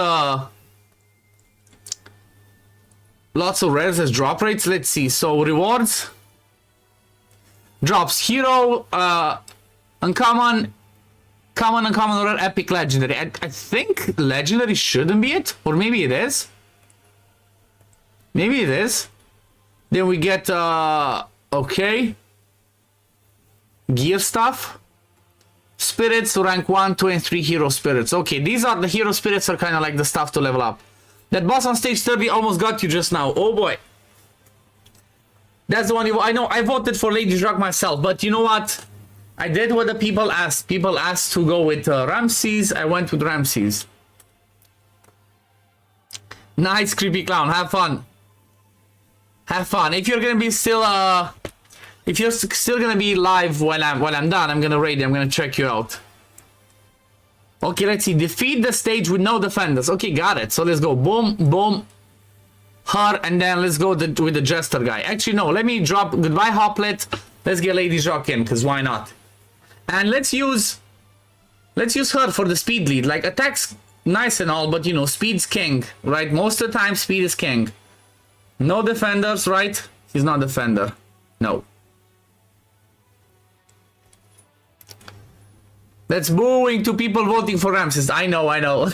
lots of rares as drop rates. Let's see. So rewards. Drops hero, uncommon, common, uncommon, rare, epic, legendary. I think legendary shouldn't be it, or maybe it is. Maybe it is. Then we get okay, gear stuff, spirits, rank 1, 2, and 3 hero spirits. Okay, these are the hero spirits, are kind of like the stuff to level up. That boss on stage 30 almost got you just now. Oh boy. That's the one you... I know, I voted for Lady Jacques myself, but you know what? I did what the people asked. People asked to go with Ramses. I went with Ramses. Nice, Creepy Clown. Have fun. Have fun. If you're gonna be still... if you're still gonna be live while I'm done, I'm gonna raid you. I'm gonna check you out. Okay, let's see. Defeat the stage with no defenders. Okay, got it. So let's go. Boom, boom. her, and then let's go with the Jester guy. Actually, no, let me drop goodbye Hoplet. Let's get Lady Jock in, because why not? And let's use her for the speed lead. Like, attacks nice and all, but you know, speed's king, right? Most of the time, speed is king. No defenders, right? He's not defender. No. That's booing to people voting for Ramses. I know, I know.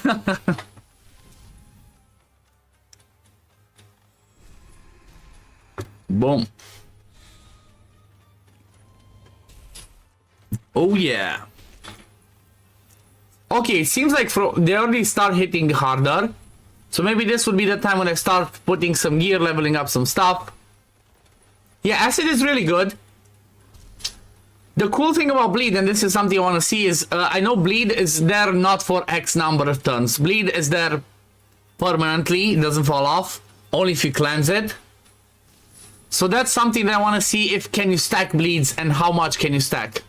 Boom. Oh yeah. Okay, it seems like they already start hitting harder. So maybe this would be the time when I start putting some gear, leveling up some stuff. Yeah, acid is really good. The cool thing about bleed, and this is something I want to see, is I know bleed is there not for X number of turns. Bleed is there permanently, it doesn't fall off, only if you cleanse it. So that's something that I want to see, if can you stack bleeds and how much can you stack.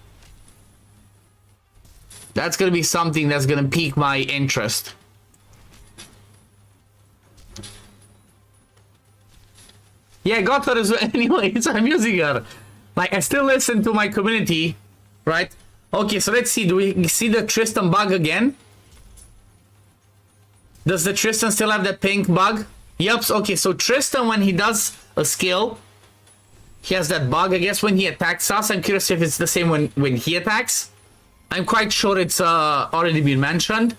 That's going to be something that's going to pique my interest. Yeah, got her as well. Anyways, I'm using her. Like, I still listen to my community, right? Okay, so let's see. Do we see the Tristan bug again? Does the Tristan still have that pink bug? Yep. Okay, so Tristan, when he does a skill, he has that bug, I guess, when he attacks us. I'm curious if it's the same when he attacks. I'm quite sure it's already been mentioned.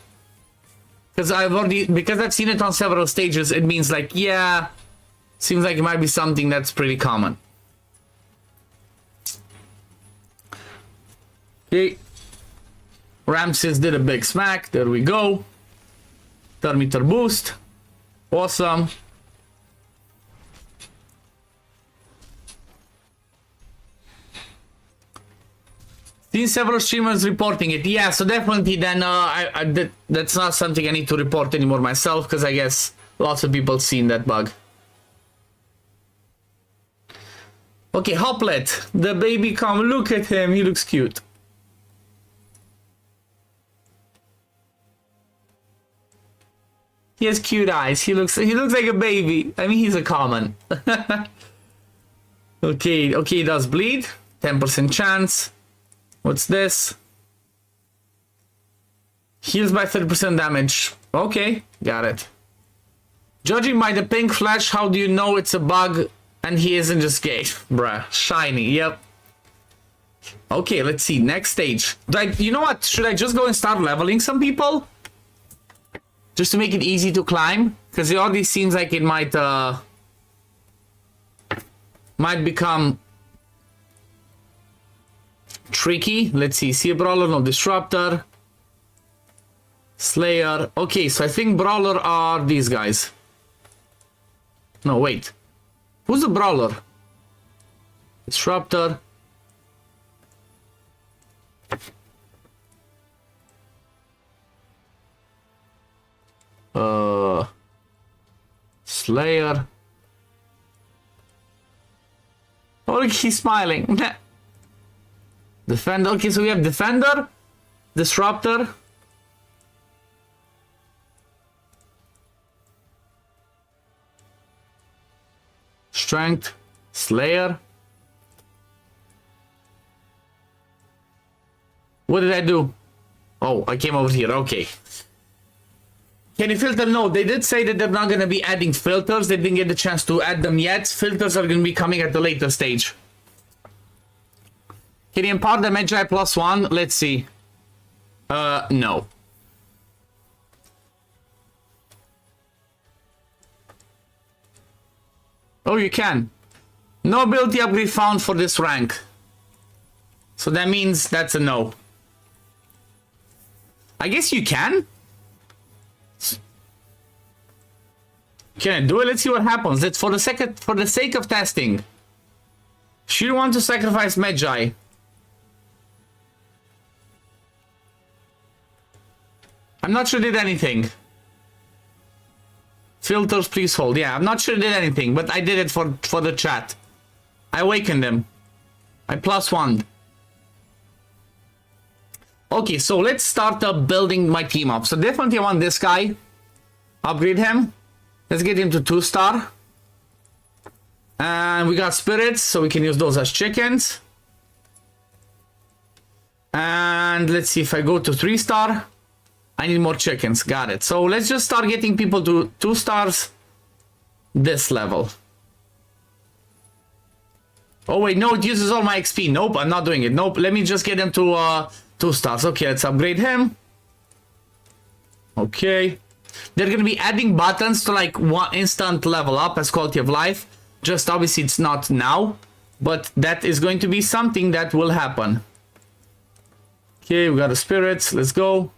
Because I've seen it on several stages, it means like, yeah, seems like it might be something that's pretty common. Okay. Ramses did a big smack. There we go. 30 meter boost. Awesome. Seen several streamers reporting it. Yeah, so definitely then that's not something I need to report anymore myself, because I guess lots of people seen that bug. Okay, Hoplet. The baby come. Look at him. He looks cute. He has cute eyes. He looks like a baby. I mean, he's a common. Okay, he does bleed. 10% chance. What's this? Heals by 30% damage. Okay, got it. Judging by the pink flash, how do you know it's a bug and he isn't just gay? Bruh, shiny, yep. Okay, let's see, next stage. Like, you know what? Should I just go and start leveling some people? Just to make it easy to climb? Because it already seems like it might become tricky. Let's see, Brawler, no Disruptor. Slayer. Okay, so I think Brawler are these guys. No, wait. Who's the Brawler? Disruptor. Slayer. Oh, look, he's smiling. Defender. Okay, so we have Defender, Disruptor. Strength, Slayer. What did I do? Oh, I came over here. Okay. Can you filter? No, they did say that they're not going to be adding filters. They didn't get the chance to add them yet. Filters are going to be coming at the later stage. Can you impart the Magi +1? Let's see. No. Oh, you can. No ability upgrade found for this rank. So that means that's a no. I guess you can. Can I do it? Let's see what happens. It's for the sake of testing. Should you want to sacrifice Magi? I'm not sure it did anything. Filters, please hold. Yeah, I'm not sure it did anything, but I did it for the chat. I awakened them. I +1'd. Okay, so let's start building my team up. So definitely I want this guy. Upgrade him. Let's get him to 2-star. And we got spirits, so we can use those as chickens. And let's see, if I go to 3-star, I need more chickens. Got it. So let's just start getting people to 2 stars this level. Oh wait, no, it uses all my XP. Nope, I'm not doing it. Nope, let me just get them to 2 stars. Okay, let's upgrade him. Okay. They're gonna be adding buttons to like one instant level up as quality of life. Just obviously it's not now, but that is going to be something that will happen. Okay, we got the spirits. Let's go.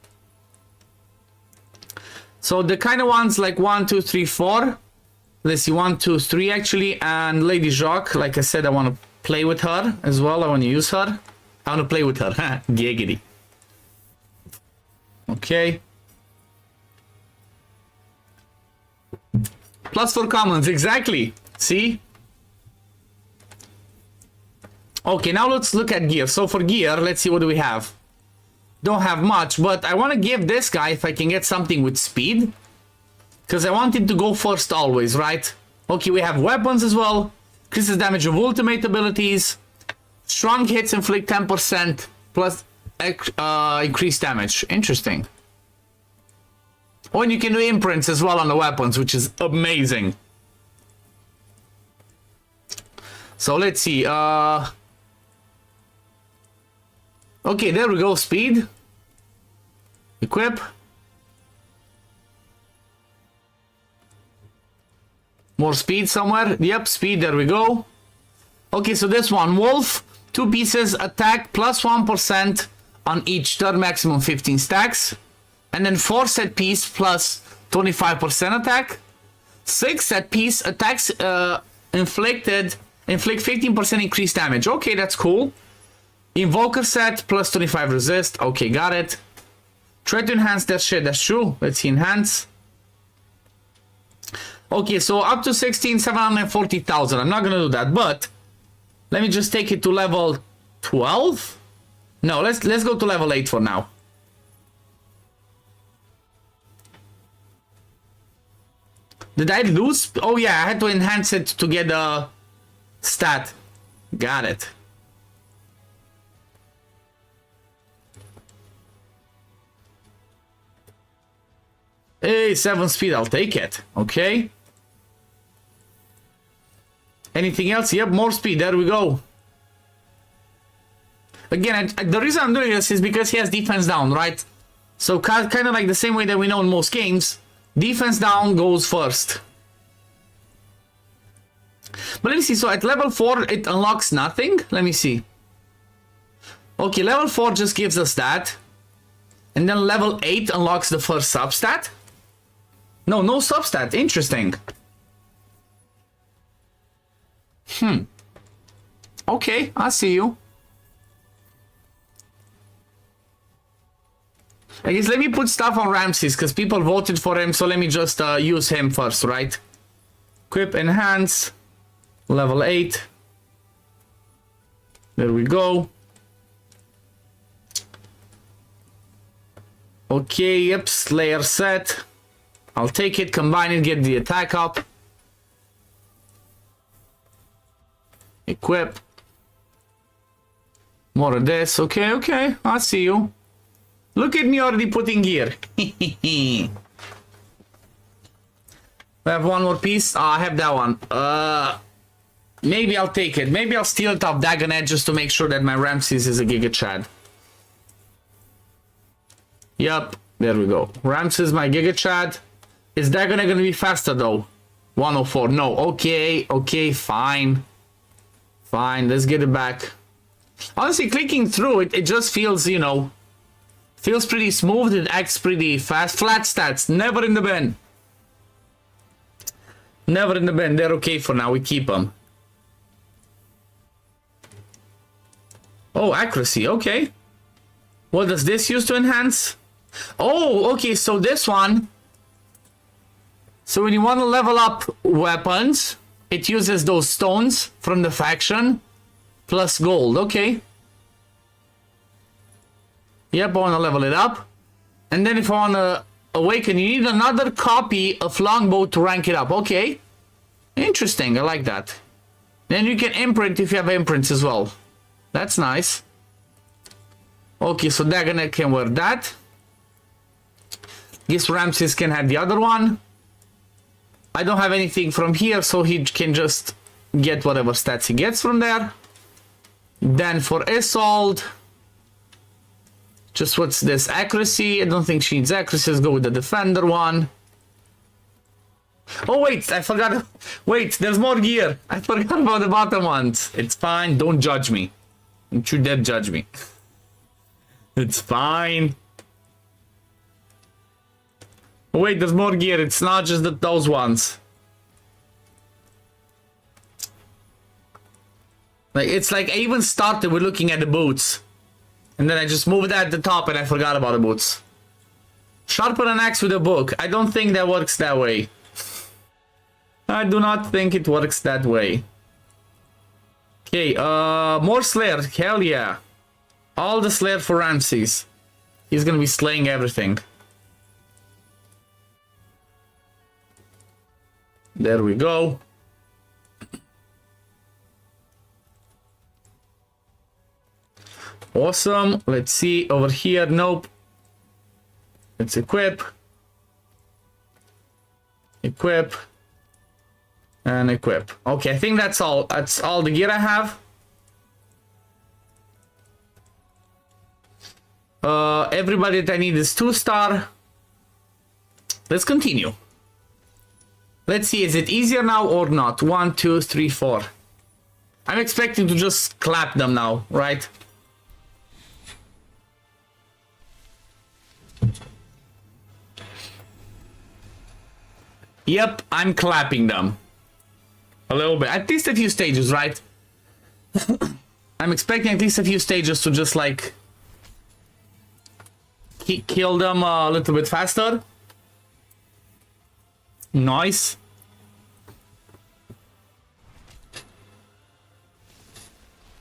So the kind of ones like 1, 2, 3, 4. Let's see, 1, 2, 3 actually. And Lady Jacques, like I said, I want to play with her as well. I want to use her. I want to play with her. Giggity. Okay. Plus 4 commons, exactly. See? Okay, now let's look at gear. So for gear, let's see, what do we have? Don't have much, but I want to give this guy, if I can get something with speed, because I want him to go first always, right? Okay, we have weapons as well. Increases damage of ultimate abilities. Strong hits inflict 10% plus increased damage. Interesting. Oh, and you can do imprints as well on the weapons, which is amazing. So let's see. Okay, there we go. Speed. Equip. More speed somewhere. Yep, speed. There we go. Okay, so this one. Wolf. 2 pieces. Attack plus 1% on each turn. Maximum 15 stacks. And then 4 set piece plus 25% attack. 6 set piece attacks inflict 15% increased damage. Okay, that's cool. Invoker set plus 25 resist. Okay, got it. Try to enhance that shit. That's true. Let's see, enhance. Okay, so up to 740,000. I'm not gonna do that, but let me just take it to level 12. No, let's go to level 8 for now. Did I lose? Oh yeah, I had to enhance it to get a stat. Got it. Hey, 7 speed, I'll take it. Okay. Anything else? Yep, more speed. There we go. Again, the reason I'm doing this is because he has defense down, right? So kind of like the same way that we know in most games. Defense down goes first. But let me see. So at level 4, it unlocks nothing. Let me see. Okay, level 4 just gives us that. And then level 8 unlocks the first substat. No substat. Interesting. Okay, I see you. I guess let me put stuff on Ramses because people voted for him, so let me just use him first, right? Equip, enhance, level 8. There we go. Okay, yep, Slayer set. I'll take it, combine it, get the attack up. Equip. More of this. Okay, I see you. Look at me already putting gear. We have one more piece. Oh, I have that one. Maybe I'll take it. Maybe I'll steal it off Dagonet just to make sure that my Ramses is a Giga Chad. Yup, there we go. Ramses, my Giga Chad. Is Dagonet gonna be faster though? 104. No. Okay, fine. Fine, let's get it back. Honestly, clicking through it, it just feels, you know, feels pretty smooth. It acts pretty fast. Flat stats, never in the bin. Never in the bin. They're okay for now. We keep them. Oh, accuracy. Okay. What does this use to enhance? Oh, okay. So this one. So when you want to level up weapons, it uses those stones from the faction plus gold. Okay. Yep, I want to level it up. And then if I want to awaken, you need another copy of longbow to rank it up. Okay. Interesting. I like that. Then you can imprint if you have imprints as well. That's nice. Okay, so Dagonet can wear that. This Ramses can have the other one. I don't have anything from here, so he can just get whatever stats he gets from there. Then for Isolde, just what's this? Accuracy. I don't think she needs accuracy. Let's go with the defender one. Oh wait, I forgot. Wait, there's more gear. I forgot about the bottom ones. It's fine. Don't judge me. Don't you dare judge me. It's fine. Oh wait, there's more gear. It's not just those ones. Like, it's like I even started with looking at the boots. And then I just moved that at the top and I forgot about the boots. Sharpen an axe with a book. I don't think that works that way. I do not think it works that way. Okay, more Slayer. Hell yeah. All the Slayer for Ramses. He's gonna be slaying everything. There we go. Awesome. Let's see over here. Nope. Let's equip. Equip. And equip. Okay, I think that's all. That's all the gear I have. Everybody that I need is 2-star. Let's continue. Let's see, is it easier now or not? 1, 2, 3, 4. I'm expecting to just clap them now, right? Yep, I'm clapping them. A little bit. At least a few stages, right? I'm expecting at least a few stages to just like kill them a little bit faster. Nice.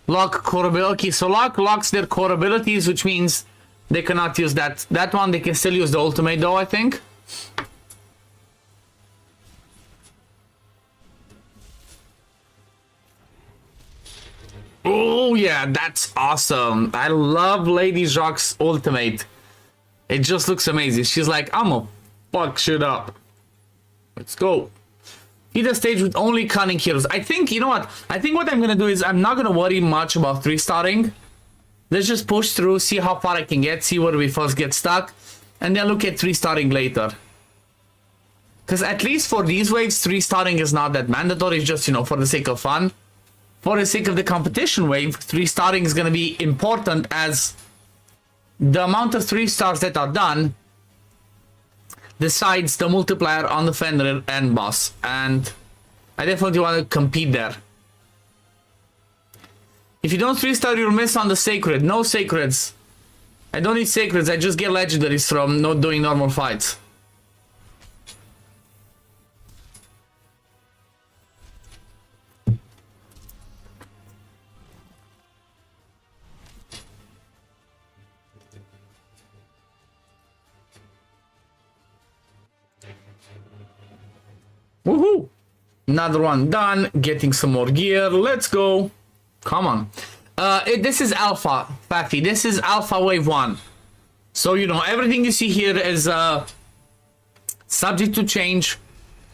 Lock core ability. So locks their core abilities, which means they cannot use that one. They can still use the ultimate though, I think. Oh yeah, that's awesome. I love Lady Jacques' ultimate. It just looks amazing. She's like, I'ma fuck shit up. Let's go. Hit a stage with only cunning heroes. I think, you know what? I think what I'm gonna do is I'm not gonna worry much about 3-starring. Let's just push through, see how far I can get, see where we first get stuck, and then look at 3-starring later. Because at least for these waves, 3-starring is not that mandatory. It's just, you know, for the sake of fun. For the sake of the competition wave, 3-starring is gonna be important, as the amount of 3-stars that are done decides the multiplier on the Fenrir and boss, and I definitely want to compete there. If you don't 3-star, you'll miss on the sacred. No sacreds. I don't need sacreds, I just get legendaries from not doing normal fights. Woohoo! Another one done. Getting some more gear. Let's go. Come on. This is Alpha, Fatty. This is Alpha Wave 1. So, you know, everything you see here is subject to change.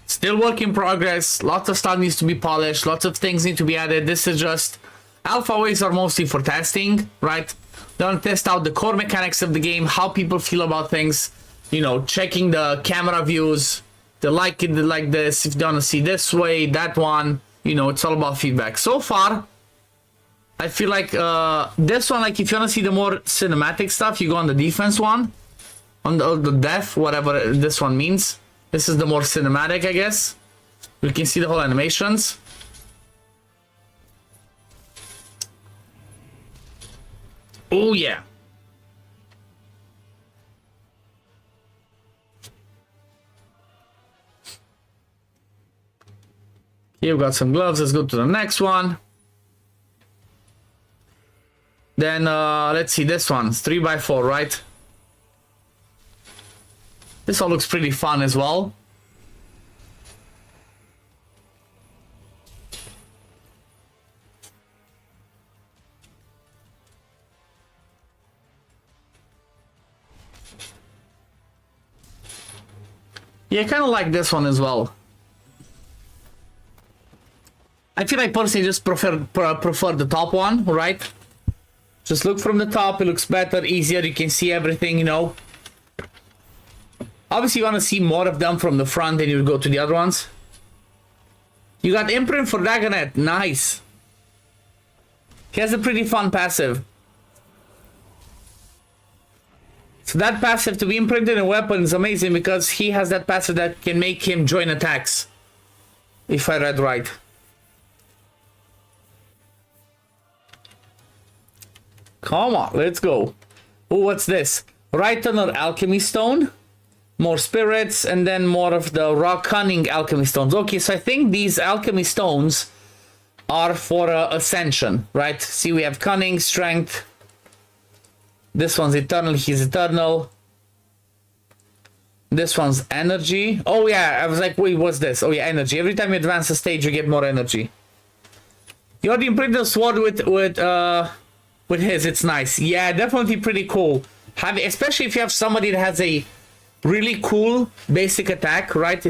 Still work in progress. Lots of stuff needs to be polished. Lots of things need to be added. This is just... Alpha Waves are mostly for testing, right? They want to test out the core mechanics of the game, how people feel about things. You know, checking the camera views. They like it like this, if they want to see this way, that one, you know, it's all about feedback. So far, I feel like this one, like if you want to see the more cinematic stuff, you go on the defense one, on the def, whatever this one means. This is the more cinematic, I guess. We can see the whole animations. Oh yeah. Here we got some gloves. Let's go to the next one. Then let's see this one. It's 3x4, right? This all looks pretty fun as well. Yeah, I kind of like this one as well. I feel like personally just prefer the top one, right? Just look from the top, it looks better, easier, you can see everything, you know. Obviously you want to see more of them from the front, then you go to the other ones. You got imprint for Dagonet, nice. He has a pretty fun passive. So that passive to be imprinted in a weapon is amazing because he has that passive that can make him join attacks. If I read right. Come on, let's go. Oh, what's this? Right tunnel alchemy stone. More spirits and then more of the raw cunning alchemy stones. Okay, so I think these alchemy stones are for ascension, right? See, we have cunning, strength. This one's eternal, he's eternal. This one's energy. Oh yeah, I was like, wait, what's this? Oh yeah, energy. Every time you advance a stage, you get more energy. You already imprinted the sword with his, it's nice. Yeah, definitely pretty cool. Especially if you have somebody that has a really cool basic attack, right?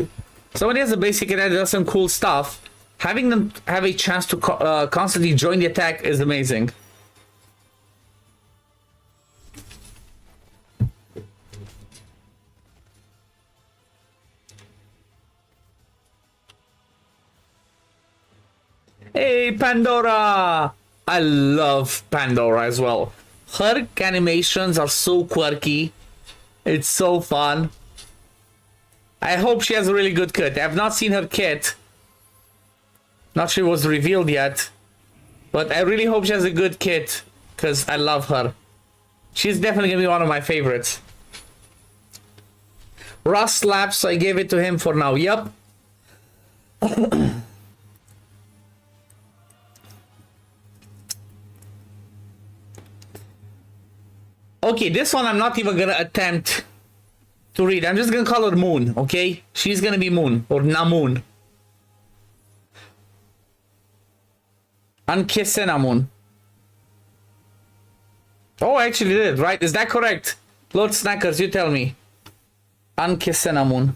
Somebody has a basic attack that does some cool stuff. Having them have a chance to constantly join the attack is amazing. Hey, Pandora! I love Pandora as well. Her animations are so quirky. It's so fun. I hope she has a really good kit. I have not seen her kit. Not sure it was revealed yet. But I really hope she has a good kit. Because I love her. She's definitely going to be one of my favorites. Rust slaps, so I gave it to him for now. Yup. Okay, this one I'm not even gonna attempt to read. I'm just gonna call her Moon, okay? She's gonna be Moon, or Namoon. Ankesenamun. Oh, I actually did, right? Is that correct? Lord Snackers, you tell me. Ankesenamun.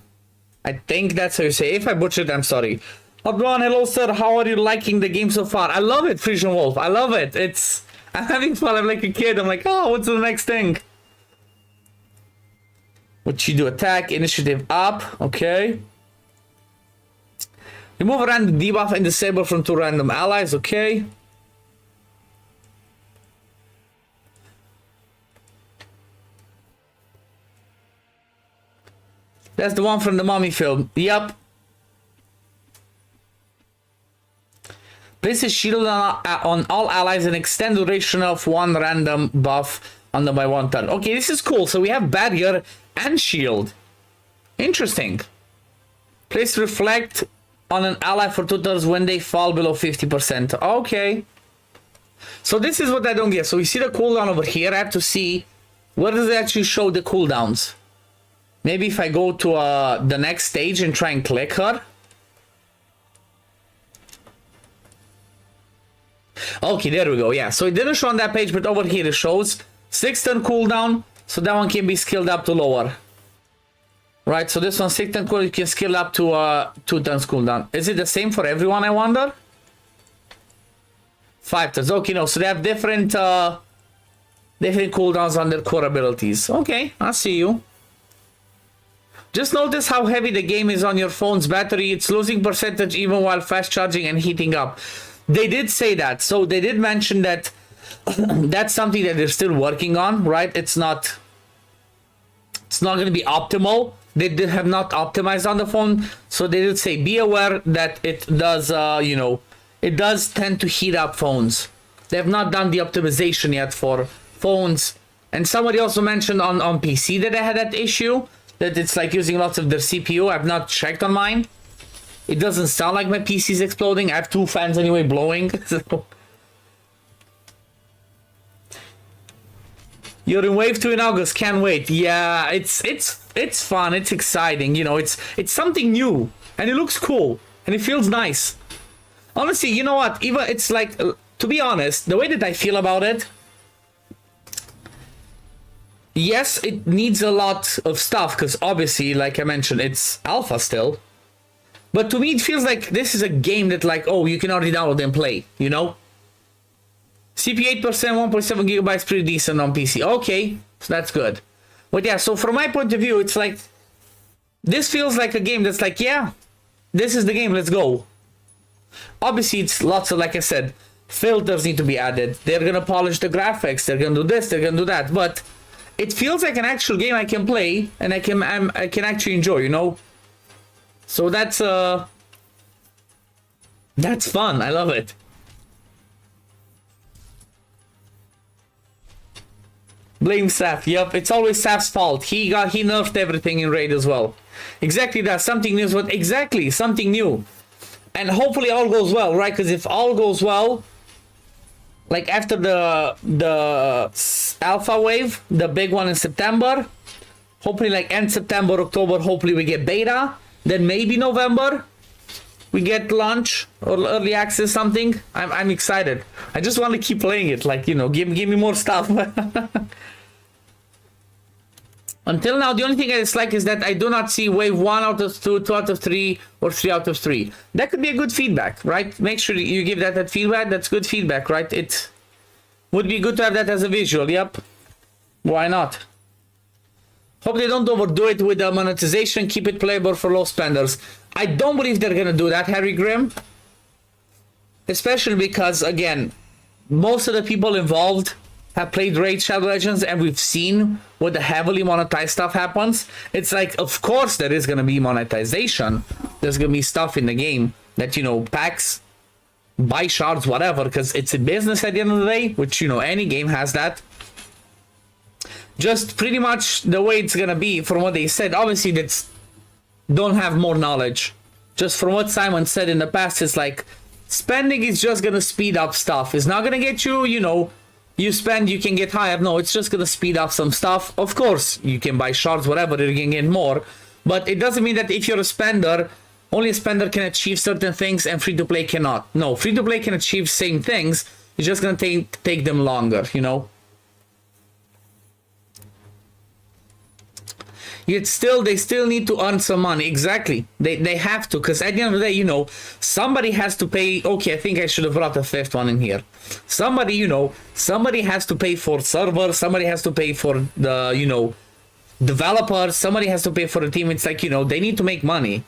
I think that's how you say it. If I butchered, I'm sorry. Oddone, hello sir, how are you liking the game so far? I love it, Frisian Wolf. I love it. I'm having fun. I'm like a kid. I'm like, oh, what's the next thing? What you do? Attack, initiative up. Okay. Remove a random debuff and disable from 2 random allies. Okay. That's the one from the Mummy film. Yup. Place a shield on all allies and extend the duration of 1 random buff on them by 1 turn. Okay, this is cool. So we have barrier and shield. Interesting. Place reflect on an ally for 2 turns when they fall below 50%. Okay. So this is what I don't get. So we see the cooldown over here. I have to see where does it actually show the cooldowns. Maybe if I go to the next stage and try and click her. Okay, there we go. Yeah, so it didn't show on that page, but over here it shows 6 turn cooldown. So that one can be skilled up to lower. Right, so this one 6 turn cooldown, you can skill up to 2 turns cooldown. Is it the same for everyone, I wonder? 5 turns. Okay, no, so they have different cooldowns on their core abilities. Okay, I see you. Just notice how heavy the game is on your phone's battery. It's losing percentage even while fast charging and heating up. They did say that. So they did mention that that's something that they're still working on, right? It's not going to be optimal. They did have not optimized on the phone. So they did say be aware that it does, it does tend to heat up phones. They have not done the optimization yet for phones. And somebody also mentioned on PC that they had that issue. That it's like using lots of their CPU. I've not checked on mine. It doesn't sound like my PC is exploding. I have 2 fans anyway blowing. So. You're in wave 2 in August. Can't wait. Yeah, it's fun. It's exciting. You know, it's something new and it looks cool and it feels nice. Honestly, you know what? Even it's like, to be honest, the way that I feel about it. yes, it needs a lot of stuff because obviously, like I mentioned, it's alpha still. But to me, it feels like this is a game that, like, oh, you can already download and play, you know? CPU 8%, 1.7 gigabytes, pretty decent on PC. Okay, so that's good. But yeah, so from my point of view, it's like, this feels like a game that's like, yeah, this is the game, let's go. Obviously, it's lots of, like I said, filters need to be added. They're gonna polish the graphics, they're gonna do this, they're gonna do that. But it feels like an actual game I can play, and I can actually enjoy, you know? So that's fun, I love it. Blame Saf. Yep, it's always Saf's fault. He nerfed everything in Raid as well. Exactly that. Something new is what exactly something new. And hopefully all goes well, right? Because if all goes well, like after the alpha wave, the big one in September, hopefully like end September, October, hopefully we get beta. Then maybe November we get launch or early access something. I'm excited. I just want to keep playing it. Like, you know, give me more stuff. Until now, the only thing I dislike is that I do not see wave 1 out of 2, 2 out of 3, or 3 out of 3. That could be a good feedback, right? Make sure you give that feedback. That's good feedback, right? It would be good to have that as a visual. Yep. Why not? Hope they don't overdo it with the monetization. Keep it playable for low spenders. I don't believe they're gonna do that, Harry Grimm. Especially because, again, most of the people involved have played Raid Shadow Legends, and we've seen what the heavily monetized stuff happens. It's like, of course there is gonna be monetization. There's gonna be stuff in the game that, you know, packs, buy shards, whatever, because it's a business at the end of the day, which, you know, any game has that. Just pretty much the way it's gonna be from what they said. Obviously, that's don't have more knowledge. Just from what Simon said in the past, it's like spending is just gonna speed up stuff. It's not gonna get you, you know, you spend, you can get higher. No, it's just gonna speed up some stuff. Of course, you can buy shards, whatever, you can get more. But it doesn't mean that if you're a spender, only a spender can achieve certain things and free-to-play cannot. No, free-to-play can achieve same things. It's just gonna take them longer, you know? Yet still, they still need to earn some money. Exactly. They have to, because at the end of the day, you know, somebody has to pay. Okay, I think I should have brought a fifth one in here. Somebody, you know, somebody has to pay for servers. Somebody has to pay for the, you know, developers. Somebody has to pay for the team. It's like, you know, they need to make money.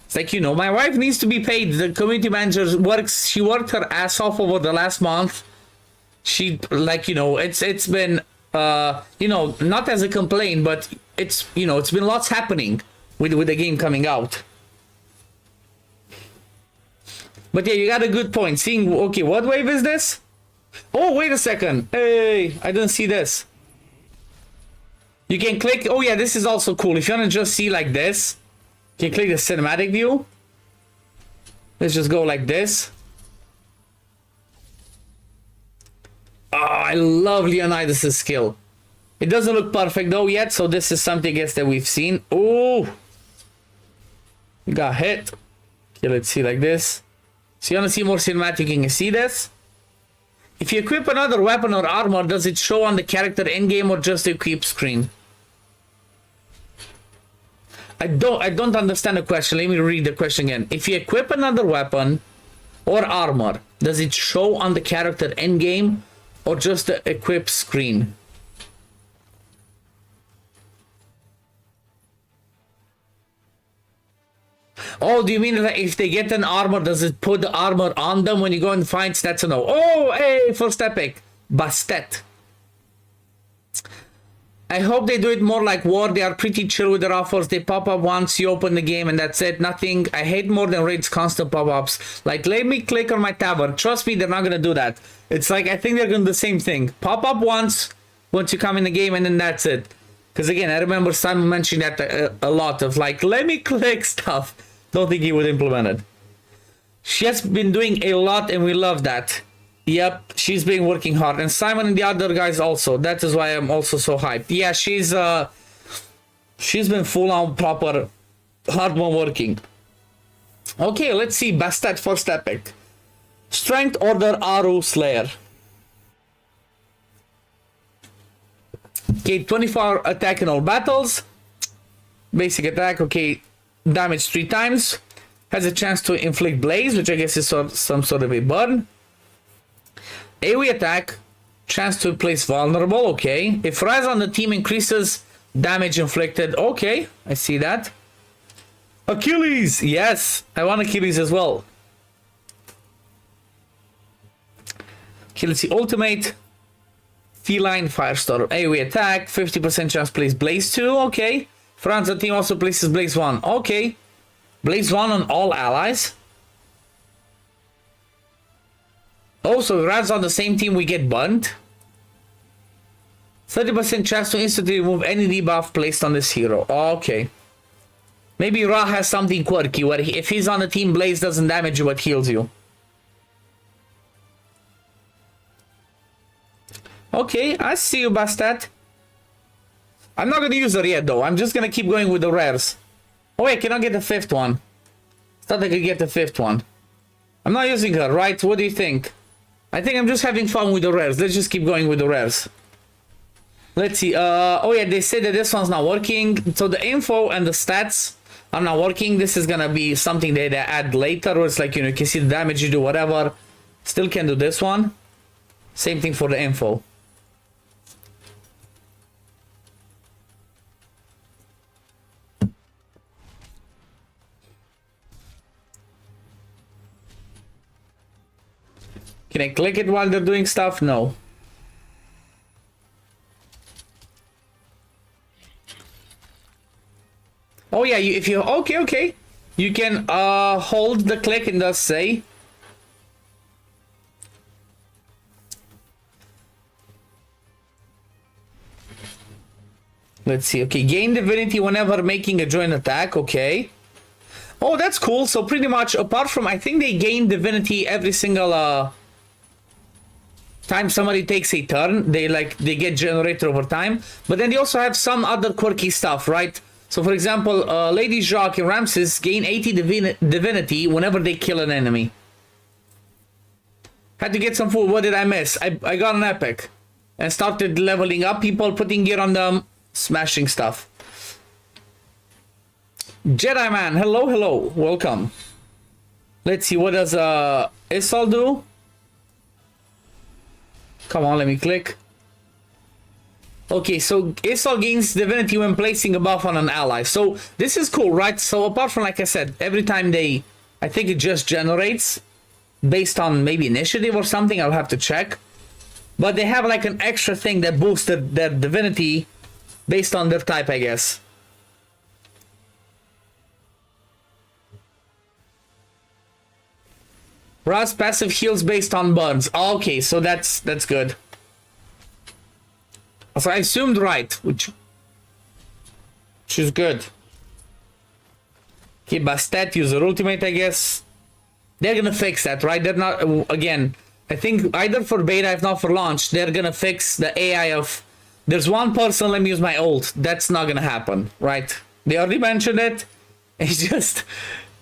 It's like, you know, my wife needs to be paid. The community manager she worked her ass off over the last month. She, like, you know, it's been, you know, not as a complaint, but it's, you know, it's been lots happening with the game coming out. But yeah, you got a good point. Seeing, okay, what wave is this? Oh, wait a second. Hey, I didn't see this. You can click. Oh yeah, this is also cool. If you want to just see like this, you can click the cinematic view. Let's just go like this. Oh, I love Leonidas' skill. It doesn't look perfect though yet, so this is something, I guess, that we've seen. Oh, you got hit. Okay, let's see like this. So you want to see more cinematic, you can see this. If you equip another weapon or armor, does it show on the character in-game or just the equip screen? I don't understand the question. Let me read the question again. If you equip another weapon or armor, does it show on the character in-game or just the equip screen? Oh, do you mean that if they get an armor, does it put the armor on them when you go and fight? That's a no. Oh, hey, first epic. Bastet. I hope they do it more like War. They are pretty chill with their offers. They pop up once you open the game and that's it. Nothing. I hate more than Raid's constant pop-ups. Like, let me click on my tavern. Trust me, they're not going to do that. It's like, I think they're going to do the same thing. Pop up once you come in the game and then that's it. Because again, I remember Simon mentioning that a lot of like, let me click stuff. Don't think he would implement it. She has been doing a lot and we love that. Yep, she's been working hard. And Simon and the other guys also. That is why I'm also so hyped. Yeah, she's been full on proper hard one working. Okay, let's see. Bastet first epic. Strength Order Aru Slayer. Okay, 24 attack in all battles. Basic attack, okay, damage 3 times. Has a chance to inflict blaze, which I guess is some sort of a burn. AoE attack, chance to place vulnerable, okay. If rise on the team increases damage inflicted, okay, I see that. Achilles, yes, I want Achilles as well. Okay, let's see, ultimate. Feline Firestorm, AoE attack, 50% chance place Blaze 2, okay. France, the team also places Blaze 1, okay. Blaze 1 on all allies. Also, runs on the same team, we get burned. 30% chance to instantly remove any debuff placed on this hero, okay. Maybe Ra has something quirky where if he's on the team, Blaze doesn't damage you but heals you. Okay, I see you, Bastat. I'm not gonna use her yet though. I'm just gonna keep going with the rares. Oh wait, can I get the 5th one? Thought I could get the 5th one. I'm not using her, right? What do you think? I think I'm just having fun with the rares. Let's just keep going with the rares. Let's see. Oh yeah, they said that this one's not working. So the info and the stats are not working. This is gonna be something they add later, where it's like, you know, you can see the damage you do, whatever. Still can do this one. Same thing for the info. Can I click it while they're doing stuff? No. Oh yeah, if you okay, you can hold the click and just say. Let's see. Okay, gain divinity whenever making a joint attack. Okay. Oh, that's cool. So pretty much, apart from, I think they gain divinity every single time somebody takes a turn, they get generated over time. But then they also have some other quirky stuff, right? So for example, Lady Jacques and Ramses gain 80 divinity whenever they kill an enemy. Had to get some food. What did I miss? I got an epic and started leveling up people, putting gear on them, smashing stuff. Jedi Man, hello, welcome. Let's see, what does Isol do? Come on, let me click. Okay, so Isol gains divinity when placing a buff on an ally. So this is cool, right? So apart from, like I said, every time I think it just generates based on maybe initiative or something. I'll have to check. But they have like an extra thing that boosts their divinity based on their type, I guess. Ra's passive heals based on burns. Okay, so that's good. So I assumed right, which is good. Okay, Bastet user ultimate, I guess. They're gonna fix that, right? They're not, again, I think either for beta, if not for launch, they're gonna fix the AI of, there's one person, let me use my ult. That's not gonna happen, right? They already mentioned it. It's just,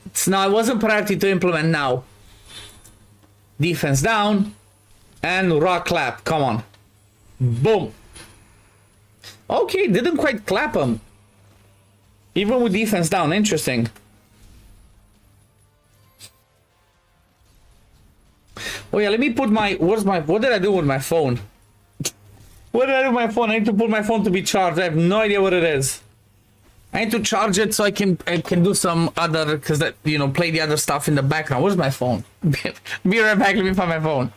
it wasn't priority to implement now. Defense down and rock clap. Come on. Boom. Okay, didn't quite clap him. Even with defense down. Interesting. Oh yeah, let me put my, what did I do with my phone? What did I do with my phone? I need to put my phone to be charged. I have no idea what it is. I need to charge it so I can do some other, because that, you know, play the other stuff in the background. Where's my phone? Be right back. Let me find my phone.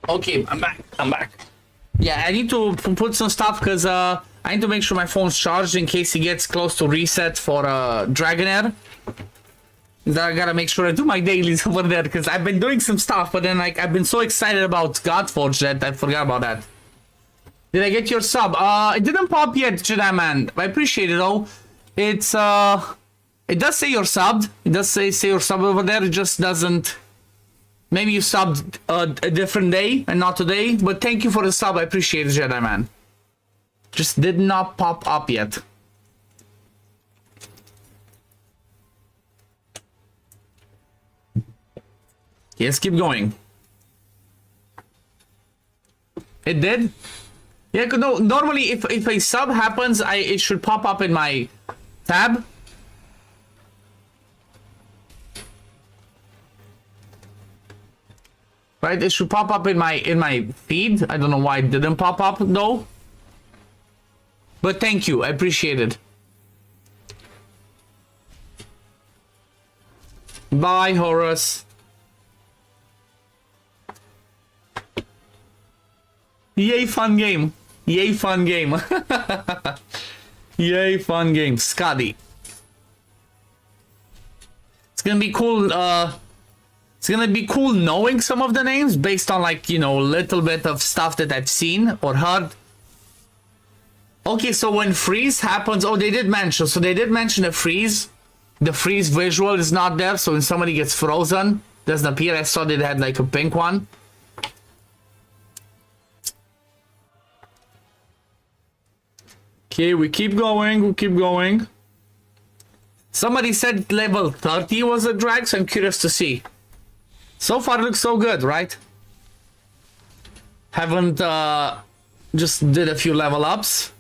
Okay, I'm back. Yeah, I need to put some stuff because I need to make sure my phone's charged in case it gets close to reset for Dragonair. I gotta make sure I do my dailies over there because I've been doing some stuff, but then like I've been so excited about Godforge that I forgot about that. Did I get your sub? It didn't pop yet, Jedi Man. I appreciate it though. It's it does say you're subbed. It does say you're subbed over there. It just doesn't. Maybe you subbed a different day and not today. But thank you for the sub. I appreciate it, Jedi Man. Just did not pop up yet. Yes, keep going. It did? Yeah, no, normally if a sub happens, it should pop up in my tab. Right, it should pop up in my feed. I don't know why it didn't pop up though. But thank you, I appreciate it. Bye, Horus. Yay, fun game. Yay, fun game. Yay, fun game. Scotty. It's gonna be cool, it's gonna be cool knowing some of the names based on, like, you know, a little bit of stuff that I've seen or heard. Okay, so when freeze happens, oh, they did mention, so they did mention a freeze. The freeze visual is not there, so when somebody gets frozen, doesn't appear. I saw they had like a pink one. Okay, we keep going, we keep going. Somebody said level 30 was a drag, so I'm curious to see. So far it looks so good, right? Haven't, just did a few level ups.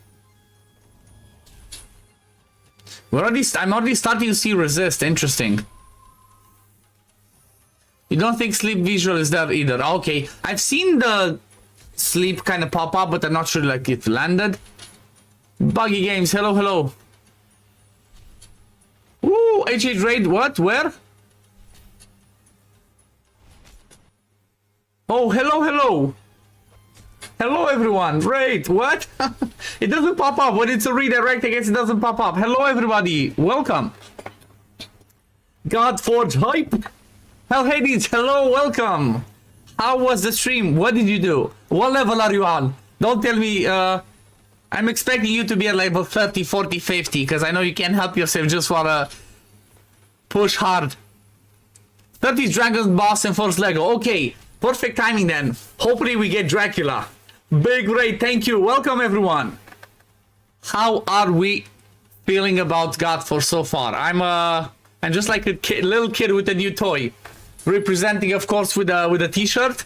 I'm already starting to see resist, interesting. You don't think sleep visual is there either? Okay, I've seen the sleep kind of pop up, but I'm not sure like it landed. Buggy Games, hello, hello. Ooh, H8 raid, what? Where? Oh, hello, hello. Hello, everyone. Raid, what? It doesn't pop up. When it's a redirect, I guess it doesn't pop up. Hello, everybody. Welcome. Godforge hype. Hell, Hades, hello, welcome. How was the stream? What did you do? What level are you on? Don't tell me, I'm expecting you to be at level 30, 40, 50, because I know you can't help yourself, just wanna push hard. 30 Dragon Boss and first Lego. Okay, perfect timing then. Hopefully we get Dracula. Big raid, thank you. Welcome everyone. How are we feeling about Godforge so far? I'm just like a little kid with a new toy. Representing, of course, with a t-shirt.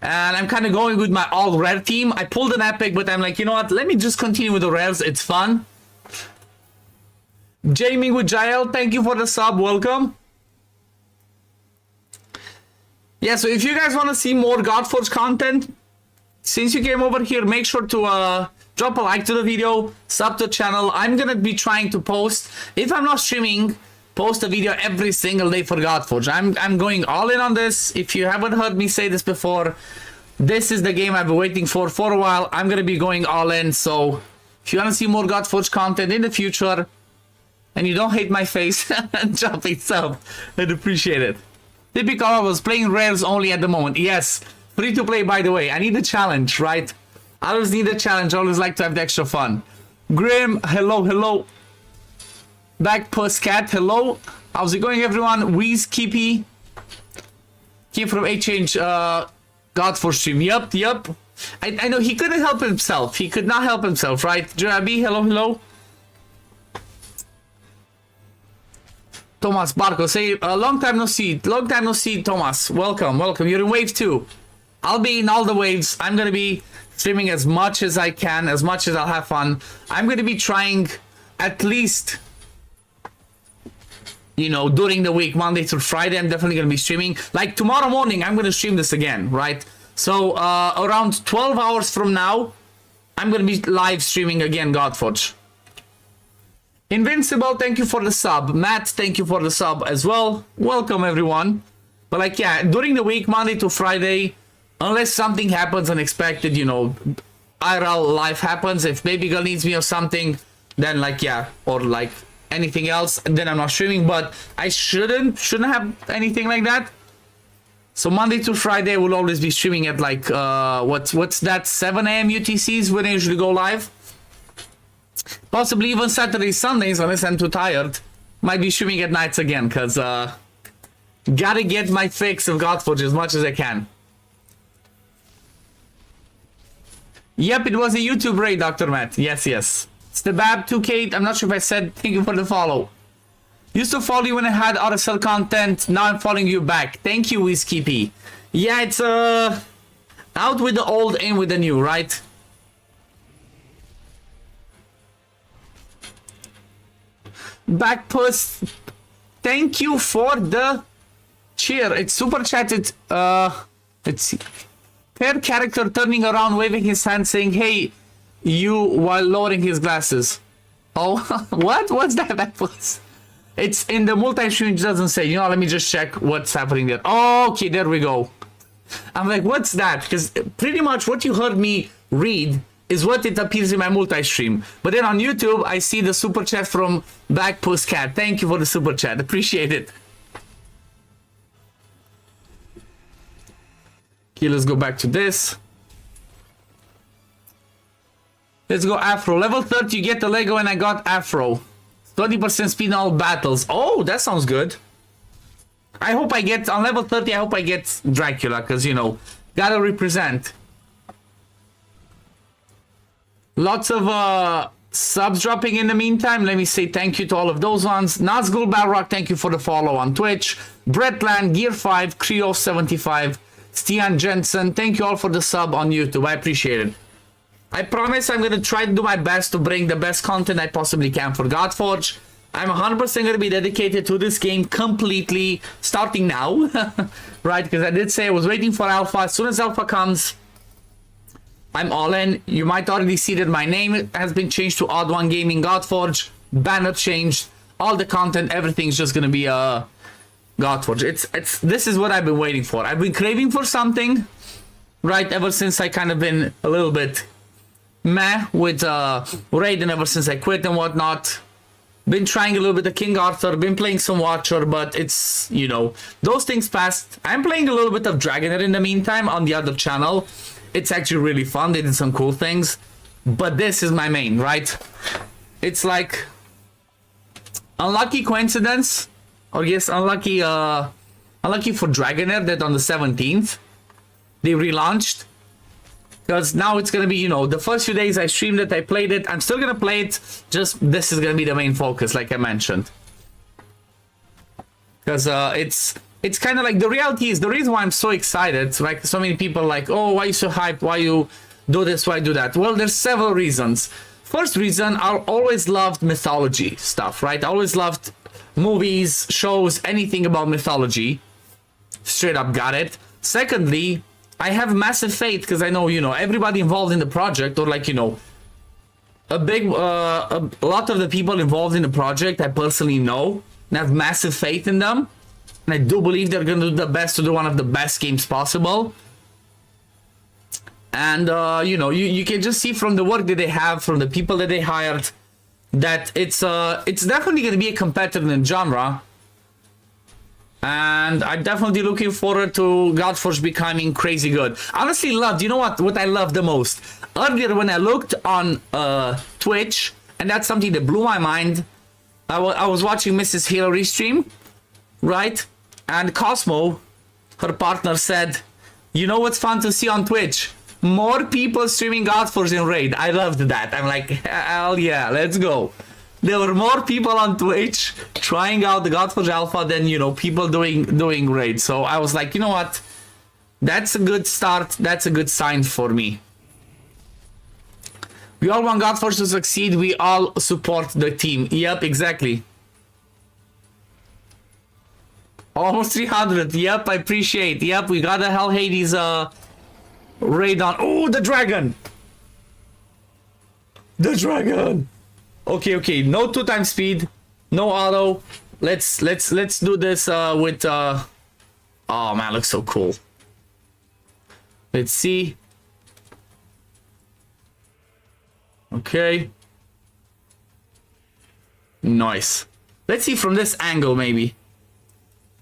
And I'm kind of going with my all rare team. I pulled an epic, but I'm like, you know what? Let me just continue with the rares. It's fun. Jaming with Jael, thank you for the sub. Welcome. Yeah, so if you guys want to see more Godforge content, since you came over here, make sure to drop a like to the video, sub to the channel. I'm gonna be trying to post, if I'm not streaming, post a video every single day for Godforge. I'm going all in on this. If you haven't heard me say this before, this is the game I've been waiting for a while. I'm gonna be going all in. So if you want to see more Godforge content in the future, and you don't hate my face, drop a sub. I'd appreciate it. Typical, I was playing rares only at the moment. Yes, free to play, by the way. I need a challenge, right? I always need a challenge. I always like to have the extra fun. Grim, hello, hello. Back Puss Cat, hello. How's it going, everyone? Wheeze Keepy. Came from HH Godforge stream. Yup. I know he couldn't help himself. He could not help himself, right? Jirabi, hello, hello. Thomas Barco, say long time no see. Long time no see, Thomas. Welcome. You're in wave 2. I'll be in all the waves. I'm gonna be streaming as much as I can, as much as I'll have fun. I'm gonna be trying at least, you know, during the week, Monday through Friday, I'm definitely gonna be streaming. Like tomorrow morning, I'm gonna stream this again, right? So around 12 hours from now, I'm gonna be live streaming again Godforge. Invincible, thank you for the sub. Matt, thank you for the sub as well. Welcome everyone. But like, yeah, during the week, Monday to Friday, unless something happens unexpected, you know, IRL life happens. If baby girl needs me or something, then like, yeah, or like anything else, then I'm not streaming. But I shouldn't have anything like that. So Monday to Friday will always be streaming at like what's that, 7 a.m. UTCs when I usually go live. Possibly even Saturday, Sundays unless I'm too tired. Might be streaming at nights again because gotta get my fix of Godforge as much as I can. Yep, it was a YouTube raid, Dr. Matt. Yes, yes. Stabab 2K, I'm not sure if I said thank you for the follow. Used to follow you when I had RSL content, now I'm following you back. Thank you, Whiskey P. Yeah, it's out with the old, in with the new, right? Backpuss, thank you for the cheer. It's super chat. It's let's see. Pair character turning around, waving his hand, saying, "Hey, you," while lowering his glasses. Oh, what? What's that? Backpuss? It's in the multi-stream. It doesn't say. You know, let me just check what's happening there. Oh, okay, there we go. I'm like, what's that? Because pretty much what you heard me read is what it appears in my multi-stream. But then on YouTube, I see the super chat from Backpuss Cat. Thank you for the super chat. Appreciate it. Okay, let's go back to this. Let's go Afro. Level 30, you get the Lego, and I got Afro. 20% speed in all battles. Oh, that sounds good. I hope I get, on level 30, I hope I get Dracula, because, you know, gotta represent. Lots of subs dropping in the meantime. Let me say thank you to all of those ones. Nazgul Balrock, thank you for the follow on Twitch. Bretland, Gear 5, Creo 75, Stian Jensen, thank you all for the sub on YouTube. I appreciate it. I promise I'm going to try to do my best to bring the best content I possibly can for Godforge. I'm 100% going to be dedicated to this game completely, starting now. Right, because I did say I was waiting for Alpha. As soon as Alpha comes, I'm all in. You might already see that my name has been changed to OddOneGaming Godforge. Banner changed. All the content, everything's just going to be Godforge. This is what I've been waiting for. I've been craving for something, right, ever since I kind of been a little bit meh with Raiden, ever since I quit and whatnot. Been trying a little bit of King Arthur, been playing some Watcher, but it's, you know, those things passed. I'm playing a little bit of Dragonair in the meantime on the other channel. It's actually really fun. They did some cool things, but this is my main, right? It's like unlucky coincidence, or yes, unlucky for Dragonair that on the 17th they relaunched. Because now it's going to be, you know, the first few days I streamed it, I played it, I'm still going to play it, just this is going to be the main focus, like I mentioned. Because it's kind of like, the reality is, the reason why I'm so excited, like so many people like, oh, why are you so hyped, why you do this, why do that? Well, there's several reasons. First reason, I always loved mythology stuff, right? I always loved movies, shows, anything about mythology. Straight up got it. Secondly, I have massive faith because I know, you know, everybody involved in the project, or like, you know, a lot of the people involved in the project I personally know and have massive faith in them. And I do believe they're going to do the best to do one of the best games possible. And, you know, you can just see from the work that they have, from the people that they hired, that it's definitely going to be a competitive in genre. And I'm definitely looking forward to Godforge becoming crazy good. Honestly, loved, you know what I love the most? Earlier when I looked on Twitch, and that's something that blew my mind, I was watching Mrs. Hillary stream, right? And Cosmo, her partner, said, you know what's fun to see on Twitch? More people streaming Godforge in Raid. I loved that. I'm like, hell yeah, let's go. There were more people on Twitch trying out the Godforge Alpha than, you know, people doing Raid. So I was like, you know what? That's a good start. That's a good sign for me. We all want Godforge to succeed. We all support the team. Yep, exactly. Almost 300. Yep, I appreciate. Yep, we got a Hell Hades raid on. Oh, the dragon. The dragon. Okay, no 2x speed, no auto. Let's do this with oh man, looks so cool. Let's see. Okay. Nice. Let's see from this angle maybe.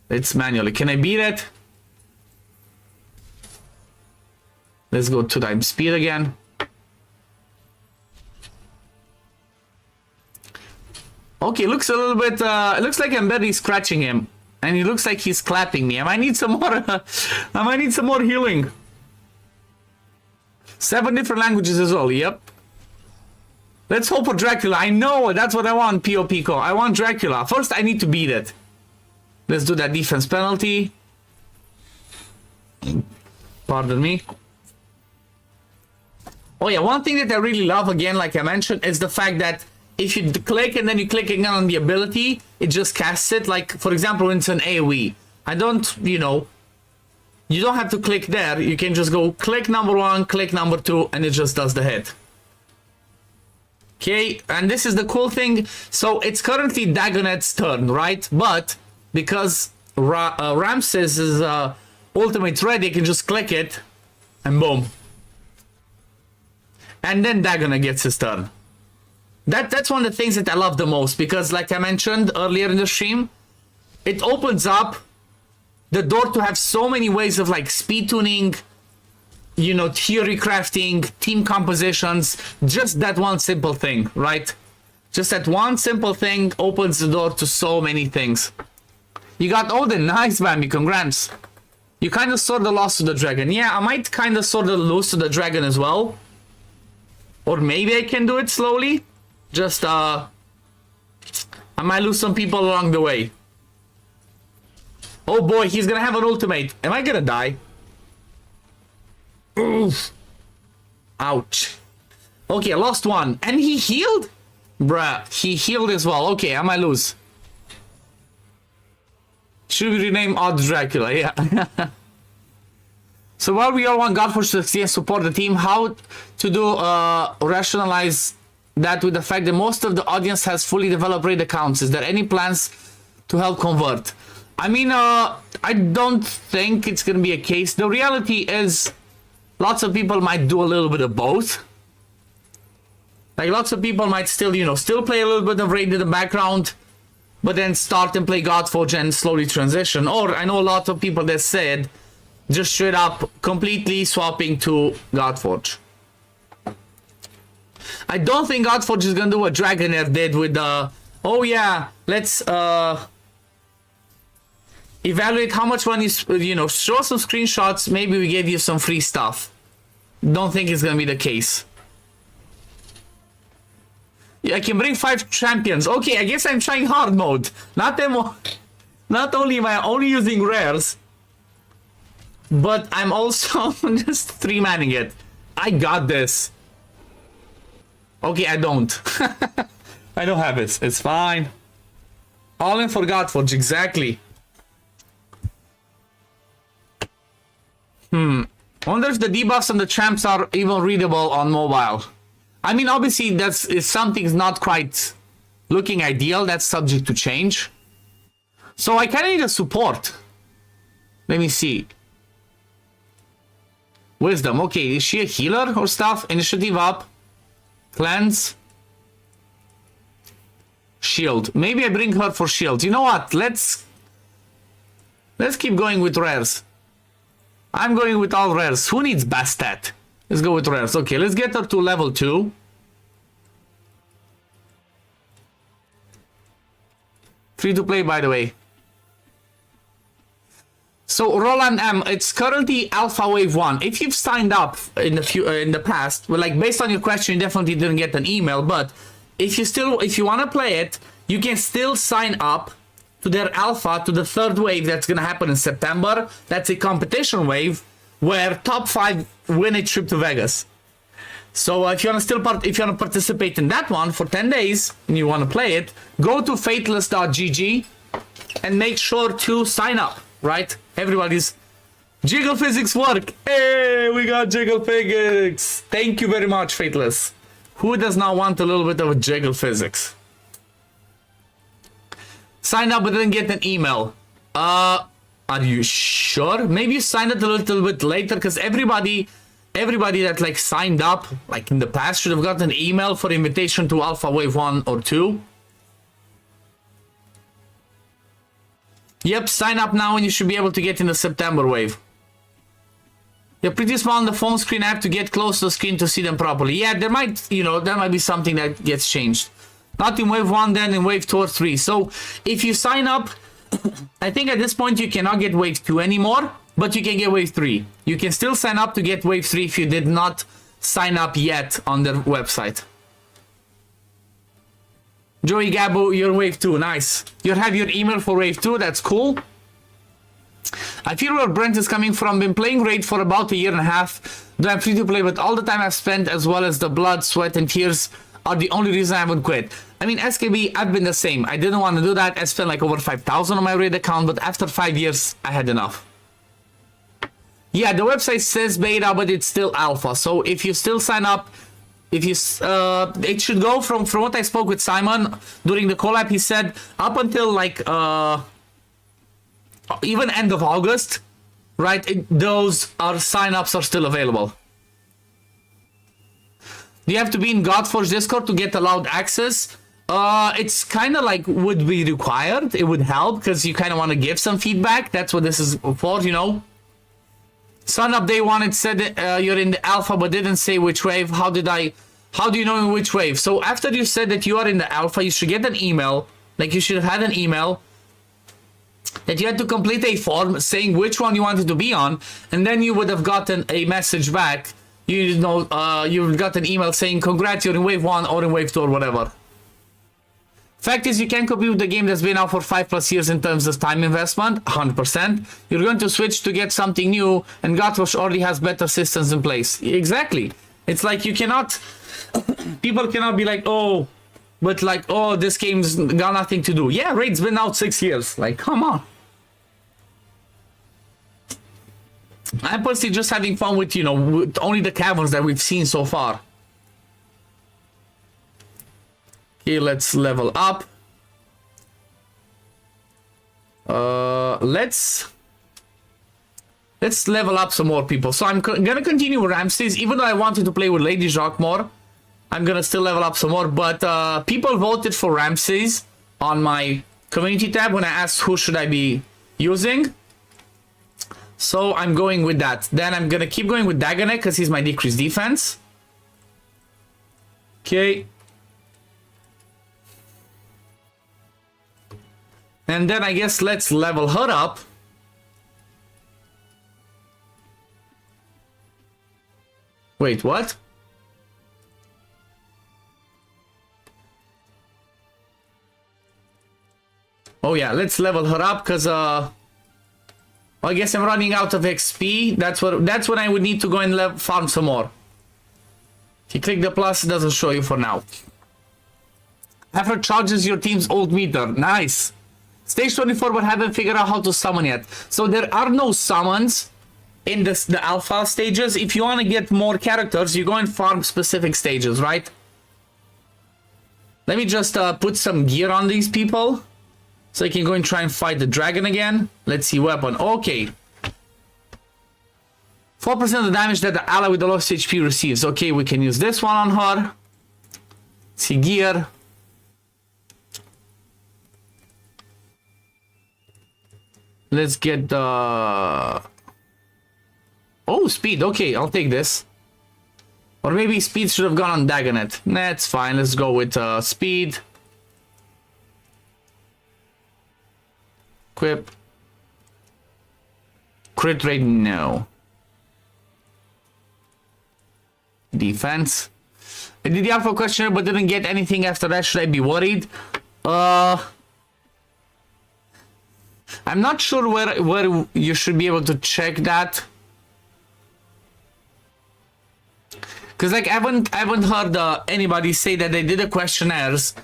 Let's manually. Can I beat it? Let's go 2 times speed again. Okay, looks a little bit, it looks like I'm barely scratching him. And he looks like he's clapping me. I might need some more, I might need some more healing. 7 different languages as well, yep. Let's hope for Dracula. I know, that's what I want, POP. I want Dracula. First, I need to beat it. Let's do that defense penalty. Pardon me. Oh yeah, one thing that I really love, again, like I mentioned, is the fact that if you click and then you click again on the ability, it just casts it. Like, for example, when it's an AoE. I don't, you know, you don't have to click there. You can just go click number 1, click number 2, and it just does the hit. Okay, and this is the cool thing. So it's currently Dagonet's turn, right? But because Ramses' ultimate's ready, you can just click it, and boom. And then Dagonet gets his turn. That's one of the things that I love the most, because like I mentioned earlier in the stream, it opens up the door to have so many ways of like speed tuning, you know, theory crafting, team compositions, just that one simple thing, right? Just that one simple thing opens the door to so many things. You got Odin, nice Bambi, congrats. You kind of sort of lost to the dragon. Yeah, I might kind of sort of lose to the dragon as well. Or maybe I can do it slowly. Just, I might lose some people along the way. Oh boy, he's gonna have an ultimate. Am I gonna die? Oof. Ouch. Okay, I lost one. And he healed? Bruh, he healed as well. Okay, I might lose. Should we rename Odd Dracula? Yeah. So while we all want Godforge to succeed and support the team, how to do rationalize that with the fact that most of the audience has fully developed raid accounts? Is there any plans to help convert? I mean, I don't think it's gonna be a case. The reality is, lots of people might do a little bit of both. Like, lots of people might still, you know, still play a little bit of raid in the background, but then start and play Godforge and slowly transition. Or I know a lot of people that said just straight up completely swapping to Godforge. I don't think Godforge is gonna do what Dragonair did with the, oh yeah, let's evaluate how much money, you know, show some screenshots, maybe we gave you some free stuff. Don't think it's gonna be the case. Yeah, I can bring 5 champions. Okay, I guess I'm trying hard mode. Not only am I only using rares, but I'm also just 3-manning it. I got this. Okay, I don't. I don't have it. It's fine. All in for Godforge, exactly. Wonder if the debuffs on the champs are even readable on mobile. I mean, obviously, if something's not quite looking ideal, that's subject to change. So I kind of need a support. Let me see. Wisdom. Okay, is she a healer or stuff? Initiative up. Cleanse. Shield. Maybe I bring her for shield. You know what? Let's keep going with rares. I'm going with all rares. Who needs Bastet? Let's go with rares. Okay, let's get her to level 2. Free to play, by the way. So Roland M, it's currently Alpha Wave 1. If you've signed up in the past, well, like based on your question, you definitely didn't get an email. But if you want to play it, you can still sign up to their alpha, to the 3rd wave that's gonna happen in September. That's a competition wave where top 5 win a trip to Vegas. So if you want to participate in that one for 10 days and you want to play it, go to Fateless.gg and make sure to sign up. Right? Everybody's jiggle physics work. Hey, we got jiggle physics. Thank you very much, Fateless. Who does not want a little bit of a jiggle physics? Sign up but didn't get an email. Are you sure? Maybe you signed up a little bit later, because everybody that like signed up like in the past should have gotten an email for invitation to Alpha Wave 1 or 2. Yep, sign up now and you should be able to get in the September wave. You're pretty small on the phone screen. I have to get close to the screen to see them properly. Yeah, there might, you know, there might be something that gets changed. Not in wave 1, then in wave 2 or 3. So if you sign up, I think at this point you cannot get wave 2 anymore, but you can get wave 3. You can still sign up to get wave 3 if you did not sign up yet on their website. Joey Gabo, you're wave 2. Nice. You have your email for wave 2. That's cool. I feel where Brent is coming from. Been playing Raid for about a year and a half. Though I'm free to play, but all the time I've spent, as well as the blood, sweat, and tears, are the only reason I haven't quit. I mean, SKB, I've been the same. I didn't want to do that. I spent like over 5,000 on my Raid account, but after 5 years, I had enough. Yeah, the website says beta, but it's still alpha. So if you still sign up, if you it should go from what I spoke with Simon during the collab. He said up until like even end of August, right? Those are sign-ups are still available. Do you have to be in Godforge Discord to get allowed access? It's kind of like would be required. It would help because you kind of want to give some feedback. That's what this is for, you know. Sign up day 1. It said you're in the alpha, but didn't say which wave. How do you know in which wave? So after you said that you are in the alpha, you should get an email. Like you should have had an email that you had to complete a form saying which one you wanted to be on, and then you would have gotten a message back. You know, you got an email saying congrats, you're in wave 1 or in wave 2 or whatever. Fact is, you can compete with the game that's been out for 5+ years in terms of time investment, 100%. You're going to switch to get something new, and Godforge already has better systems in place. Exactly. It's like you cannot, people cannot be like, oh, but like, oh, this game's got nothing to do. Yeah, Raid's been out 6 years. Like, come on. I'm personally just having fun with, you know, with only the caverns that we've seen so far. Okay, let's level up. Let's level up some more people. So I'm gonna continue with Ramses, even though I wanted to play with Lady Jacques more. I'm gonna still level up some more, but people voted for Ramses on my community tab when I asked who should I be using. So I'm going with that. Then I'm gonna keep going with Dagonet because he's my decreased defense. Okay. And then I guess let's level her up. Wait, what? Oh yeah, let's level her up because I guess I'm running out of XP. That's when I would need to go and farm some more. If you click the plus, it doesn't show you for now. Effort charges your team's old meter. Nice. Stage 24, but haven't figured out how to summon yet. So there are no summons in the alpha stages. If you want to get more characters, you go and farm specific stages, right? Let me just put some gear on these people. So I can go and try and fight the dragon again. Let's see, weapon. Okay. 4% of the damage that the ally with the lowest HP receives. Okay, we can use this one on her. Let's see, gear. Let's get the... Oh, speed. Okay, I'll take this. Or maybe speed should have gone on Dagonet. Nah, it's fine. Let's go with speed. Equip. Crit rate, no. Defense. I did the alpha questionnaire but didn't get anything after that. Should I be worried? I'm not sure where you should be able to check that. Cause like I haven't heard anybody say that they did the questionnaires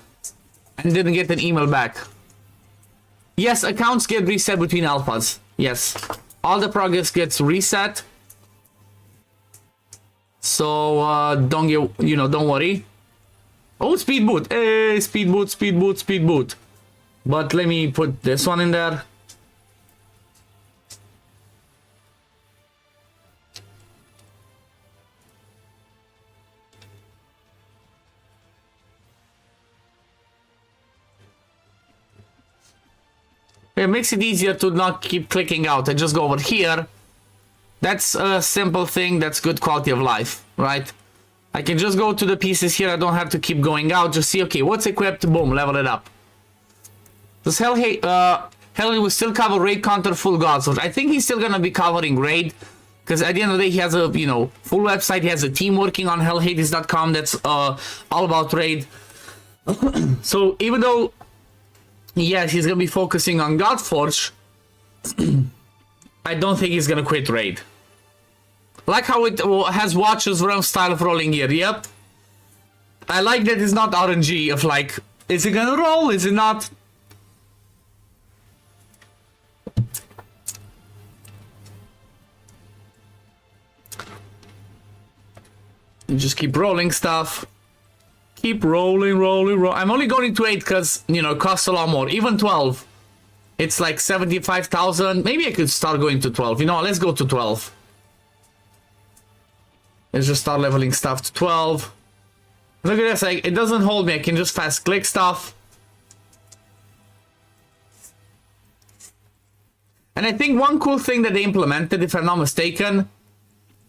and didn't get an email back. Yes, accounts get reset between alphas. Yes, all the progress gets reset. So don't worry. Oh, speed boot. Hey, speed boot, speed boot, speed boot. But let me put this one in there. It makes it easier to not keep clicking out. I just go over here. That's a simple thing. That's good quality of life, right? I can just go to the pieces here. I don't have to keep going out. Just see, okay, what's equipped? Boom, level it up. Does Hellhate will still cover raid counter full Godforge? I think he's still gonna be covering raid, because at the end of the day, he has a full website. He has a team working on hellhades.com that's all about raid. So even though, yes, he's gonna be focusing on Godforge, I don't think he's gonna quit raid. Like how it has Watcher's Realm style of rolling here. Yep. I like that it's not RNG of like, is it gonna roll? Is it not? You just keep rolling stuff. Keep rolling. I'm only going to 8 because, it costs a lot more. Even 12. It's like 75,000. Maybe I could start going to 12. Let's go to 12. Let's just start leveling stuff to 12. Look at this. Like, it doesn't hold me. I can just fast click stuff. And I think one cool thing that they implemented, if I'm not mistaken,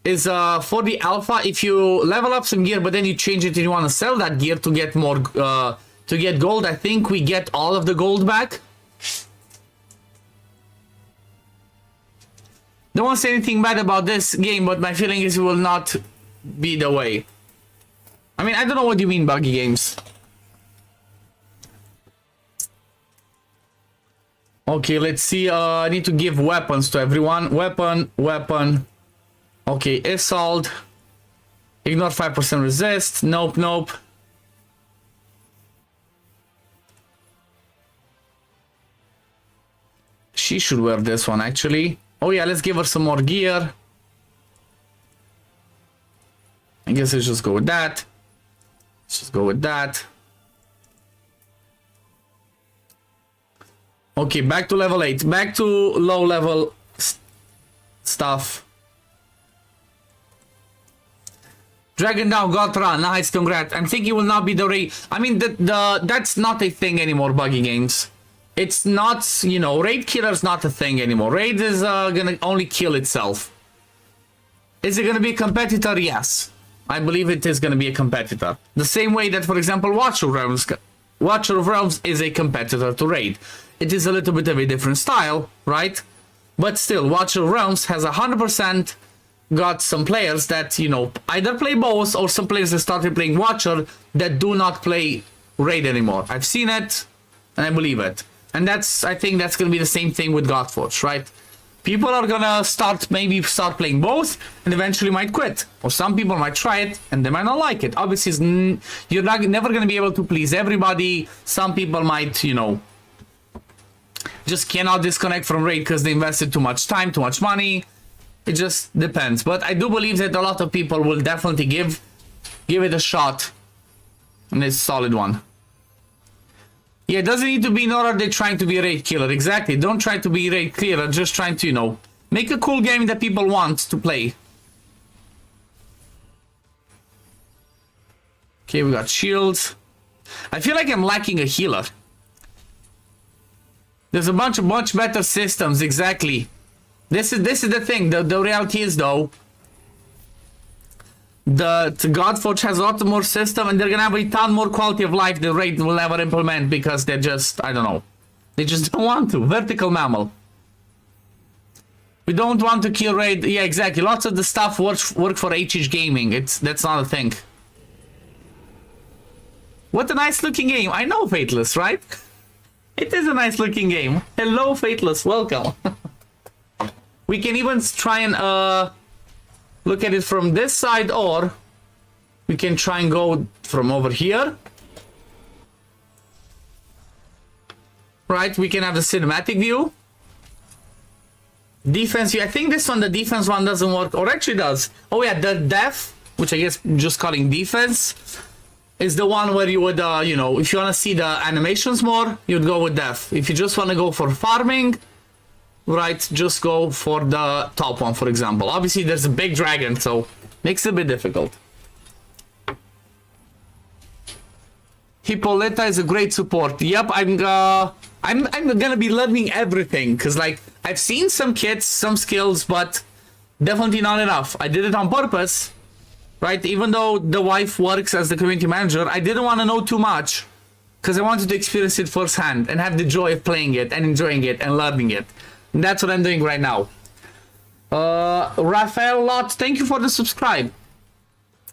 is for the alpha, if you level up some gear but then you change it and you want to sell that gear to get more to get gold, I think we get all of the gold back. Don't want to say anything bad about this game, but my feeling is it will not be the way. I mean, I don't know what you mean, buggy games. Okay, let's see. I need to give weapons to everyone. Weapon. Okay, assault. Ignore 5% resist. Nope. She should wear this one, actually. Oh yeah, let's give her some more gear. I guess let's just go with that. Okay, back to level 8. Back to low level stuff. Dragon down, Gotra, nice, congrats. I'm thinking it will not be the raid. I mean, that's not a thing anymore, buggy games. It's not, raid killer's not a thing anymore. Raid is gonna only kill itself. Is it gonna be a competitor? Yes. I believe it is gonna be a competitor. The same way that, for example, Watcher of Realms is a competitor to raid. It is a little bit of a different style, right? But still, Watcher of Realms has 100% got some players that, either play both, or some players that started playing Watcher that do not play raid anymore. I've seen it, and I believe it. And I think that's going to be the same thing with Godforge, right? People are going to start playing both, and eventually might quit. Or some people might try it, and they might not like it. Obviously, you're never going to be able to please everybody. Some people might, just cannot disconnect from raid because they invested too much time, too much money. It just depends. But I do believe that a lot of people will definitely give it a shot. And it's a solid one. Yeah, it doesn't need to be, nor are they trying to be a raid killer. Exactly. Don't try to be raid killer. Just trying to, make a cool game that people want to play. Okay, we got shields. I feel like I'm lacking a healer. There's a bunch of much better systems. Exactly. This is the thing. The reality is, though, the Godforge has a lot more system, and they're gonna have a ton more quality of life the raid will never implement because they're just, I don't know, they just don't want to. Vertical mammal. We don't want to kill raid. Yeah, exactly. Lots of the stuff work for HH Gaming. That's not a thing. What a nice looking game. I know, Fateless, right? It is a nice looking game. Hello, Fateless. Welcome. We can even try and look at it from this side, or we can try and go from over here. Right, we can have the cinematic view. Defense view. I think this one, the defense one, doesn't work, or actually does. Oh yeah, the def, which I guess just calling defense, is the one where you would, if you want to see the animations more, you'd go with def. If you just want to go for farming, right, just go for the top one, for example. Obviously, there's a big dragon, so makes it a bit difficult. Hippolyta is a great support. Yep, I'm gonna be learning everything, because, like, I've seen some kits, some skills, but Definitely not enough. I did it on purpose, right? Even though the wife works as the community manager, I didn't want to know too much because I wanted to experience it firsthand and have the joy of playing it and enjoying it and learning it. And that's what I'm doing right now. Raphael Lot, thank you for the subscribe.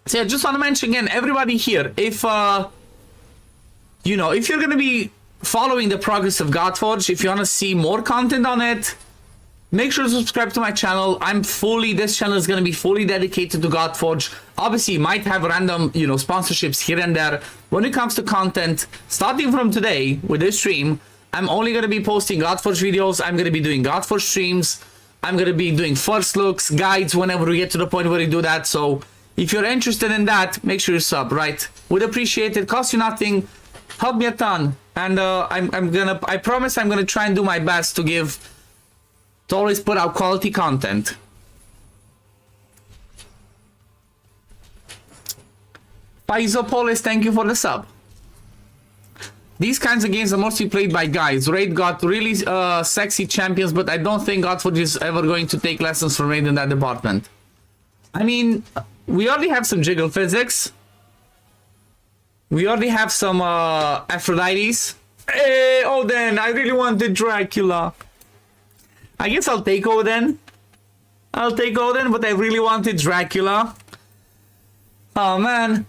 So I just want to mention again, everybody here, if you know, if you're gonna be following the progress of Godforge, if you want to see more content on it, make sure to subscribe to my channel. This channel is gonna be fully dedicated to Godforge. Obviously, you might have random, you know, sponsorships here and there. When it comes to content, starting from today with this stream, I'm only gonna be posting Godforge videos. I'm gonna be doing Godforge streams. I'm gonna be doing first looks, guides whenever we get to the point where we do that. So if you're interested in that, make sure you sub, right? Would appreciate it. Cost you nothing. Help me a ton. And I promise I'm gonna try and do my best to always put out quality content. Paizopolis, thank you for the sub. These kinds of games are mostly played by guys. Raid got really sexy champions, but I don't think Godforge is ever going to take lessons from Raid in that department. I mean, we already have some jiggle physics. We already have some Aphrodites. Hey, Odin, I really wanted Dracula. I guess I'll take Odin. But I really wanted Dracula. Oh, man.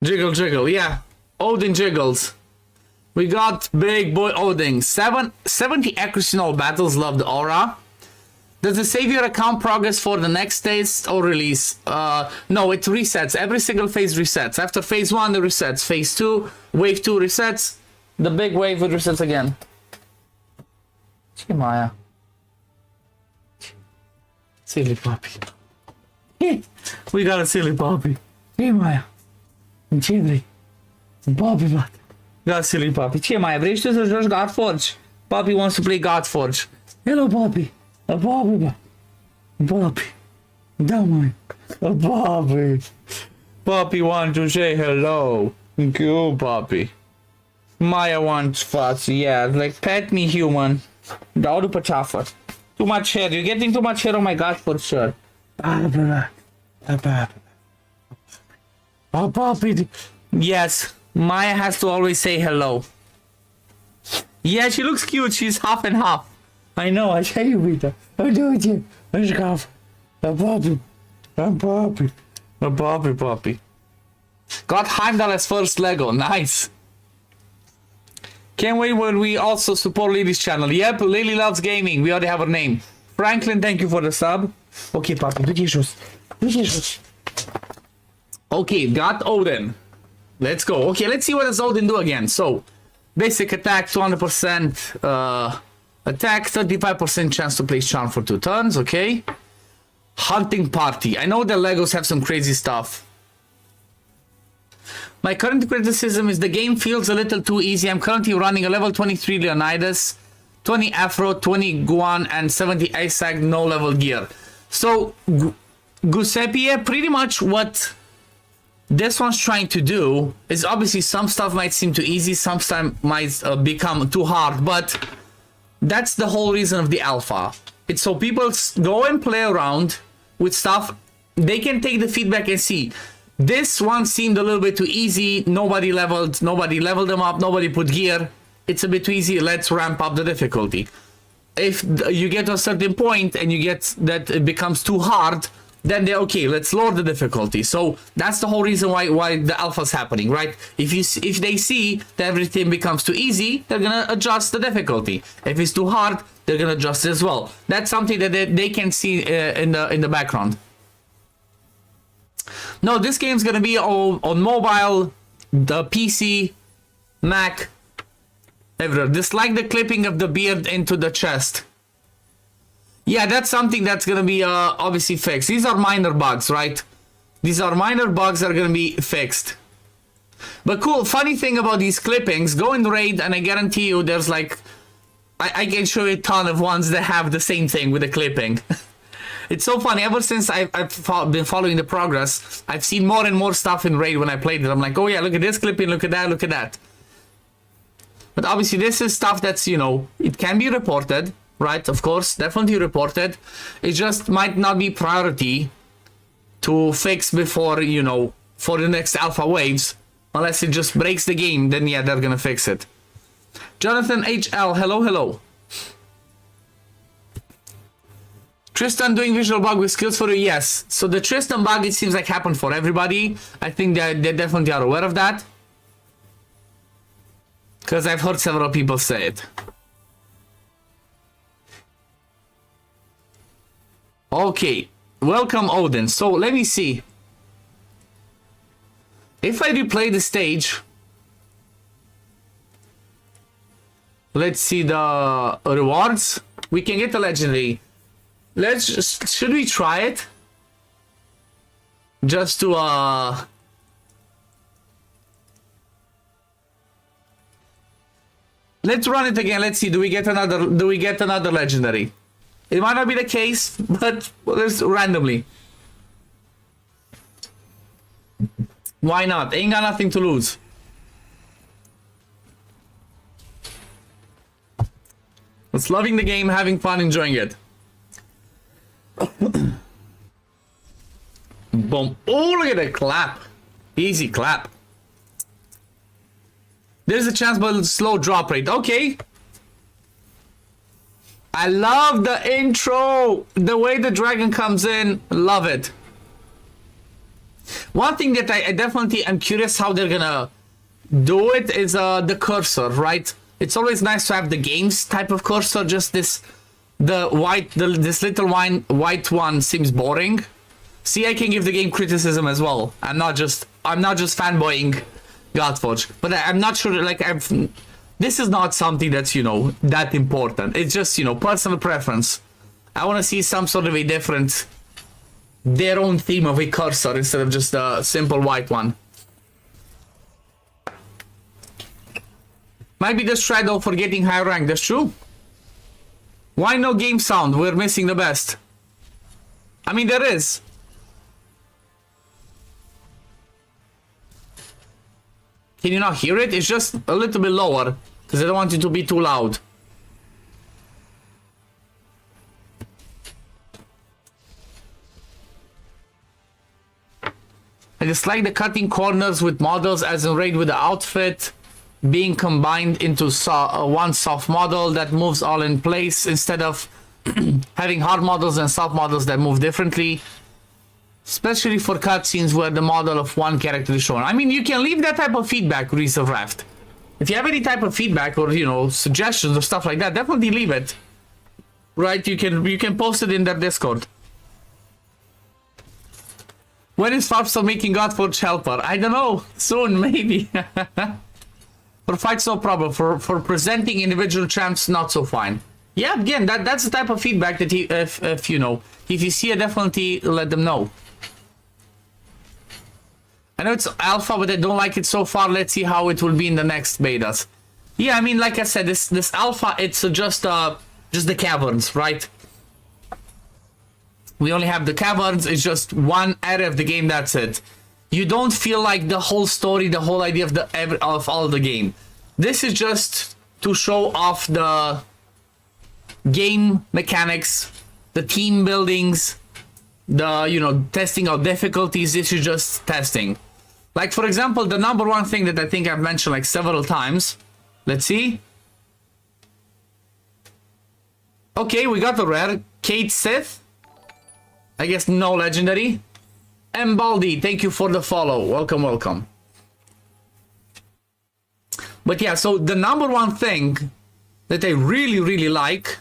Jiggle, yeah. Odin jiggles. We got big boy Odin. 70 accuracy in all battles, love the aura. Does it save your account progress for the next test or release? No, it resets. Every single phase resets. After phase 1, it resets. Phase 2, wave 2 resets. The big wave, it resets again. Maya. Silly puppy. We got a silly puppy. Maya. Ce Puppy, but. Got a silly puppy. Ce mai vrei tu să joci Godforge? Puppy wants to play Godforge. Hello, puppy. A puppy, bă. Puppy. Da, mai. A puppy. Puppy wants to say hello. Good puppy. Maya wants fuss. Yeah, like pet me, human. Dau după ceafă. Too much hair. You're getting too much hair on my Godforge shirt. A puppy. Yes. Maya has to always say hello. Yeah, she looks cute. She's half and half. I know. I tell you, Peter. I do it. Let's go. A puppy. A puppy. A puppy. Got Heimdall's first Lego. Nice. Can't wait when we also support Lily's channel. Yep, Lily loves gaming. We already have her name. Franklin, thank you for the sub. Okay, puppy. Du-te jos. Okay, got Odin. Let's go. Okay, let's see what does Odin do again. So, basic attack, 200% attack, 35% chance to place charm for 2 turns. Okay. Hunting party. I know the Legos have some crazy stuff. My current criticism is the game feels a little too easy. I'm currently running a level 23 Leonidas, 20 Afro, 20 Guan, and 70 Isaac no level gear. So, Giuseppe, pretty much what this one's trying to do is obviously some stuff might seem too easy, some stuff might become too hard, but that's the whole reason of the alpha. It's so people go and play around with stuff. They can take the feedback and see. This one seemed a little bit too easy. Nobody leveled them up. Nobody put gear. It's a bit too easy. Let's ramp up the difficulty. If you get to a certain point and you get that it becomes too hard, then they're okay. Let's lower the difficulty. So that's the whole reason why the alpha's happening, right? If they see that everything becomes too easy, they're gonna adjust the difficulty. If it's too hard, they're gonna adjust it as well. That's something that they can see in the background. No, this game's gonna be on mobile, the PC, Mac, everywhere. Dislike the clipping of the beard into the chest. Yeah, that's something that's gonna be obviously fixed. These are minor bugs, right? These are minor bugs that are gonna be fixed. But cool, funny thing about these clippings, go in raid and I guarantee you there's like, I can show you a ton of ones that have the same thing with the clipping. It's so funny. Ever since I've been following the progress, I've seen more and more stuff in Raid when I played it. I'm like, oh yeah, look at this clipping, look at that, look at that. But obviously this is stuff that's, you know, it can be reported, right? Of course, definitely reported. It just might not be priority to fix before, you know, for the next alpha waves. Unless it just breaks the game, then yeah, they're gonna fix it. Jonathan HL, hello, hello. Tristan doing visual bug with skills for you? Yes. So the Tristan bug, it seems like happened for everybody. I think they definitely are aware of that. Because I've heard several people say it. Okay. Welcome, Odin. So let me see. If I replay the stage... Let's see the rewards. We can get a legendary. Let's just, should we try it? Just to let's run it again. Let's see. Do we get another legendary? It might not be the case, but let's randomly. Why not? Ain't got nothing to lose. It's loving the game, having fun, enjoying it. Boom. Oh, look at that clap. Easy clap. There's a chance, but slow drop rate. Okay. I love the intro. The way the dragon comes in. Love it. One thing that I definitely am curious how they're gonna do it is the cursor, right? It's always nice to have the games type of cursor. Just this, this little white one seems boring. See, I can give the game criticism as well. I'm not just fanboying Godforge, but I'm not sure. Like this is not something that's, you know, that important. It's just, you know, personal preference. I want to see some sort of a different, their own theme of a cursor instead of just a simple white one. Might be the straddle for getting high rank, that's true. Why no game sound? We're missing the best. I mean, there is. Can you not hear it? It's just a little bit lower, because I don't want it to be too loud. I just like the cutting corners with models as in Raid with the outfit being combined into one soft model that moves all in place instead of having hard models and soft models that move differently, especially for cutscenes where the model of one character is shown. I mean, you can leave that type of feedback, Reese of Raft. If you have any type of feedback or, you know, suggestions or stuff like that, definitely leave it. Right? You can post it in their Discord. When is Fabso making Godforge helper? I don't know. Soon, maybe. For fights, no problem. For presenting individual champs, not so fine. Yeah, again, that's the type of feedback that if you know, if you see it, definitely let them know. I know it's alpha, but I don't like it so far. Let's see how it will be in the next betas. Yeah, I mean, like I said, this alpha, it's just the caverns, right? We only have the caverns. It's just one area of the game. That's it. You don't feel like the whole story, the whole idea of all the game. This is just to show off the game mechanics, the team buildings, the, you know, testing out difficulties. This is just testing. Like, for example, the number one thing that I think I've mentioned like several times. Let's see. Okay, we got the rare. Kate Sith. I guess no legendary. Baldi, thank you for the follow. Welcome, welcome. But yeah, so the number one thing that I really, really like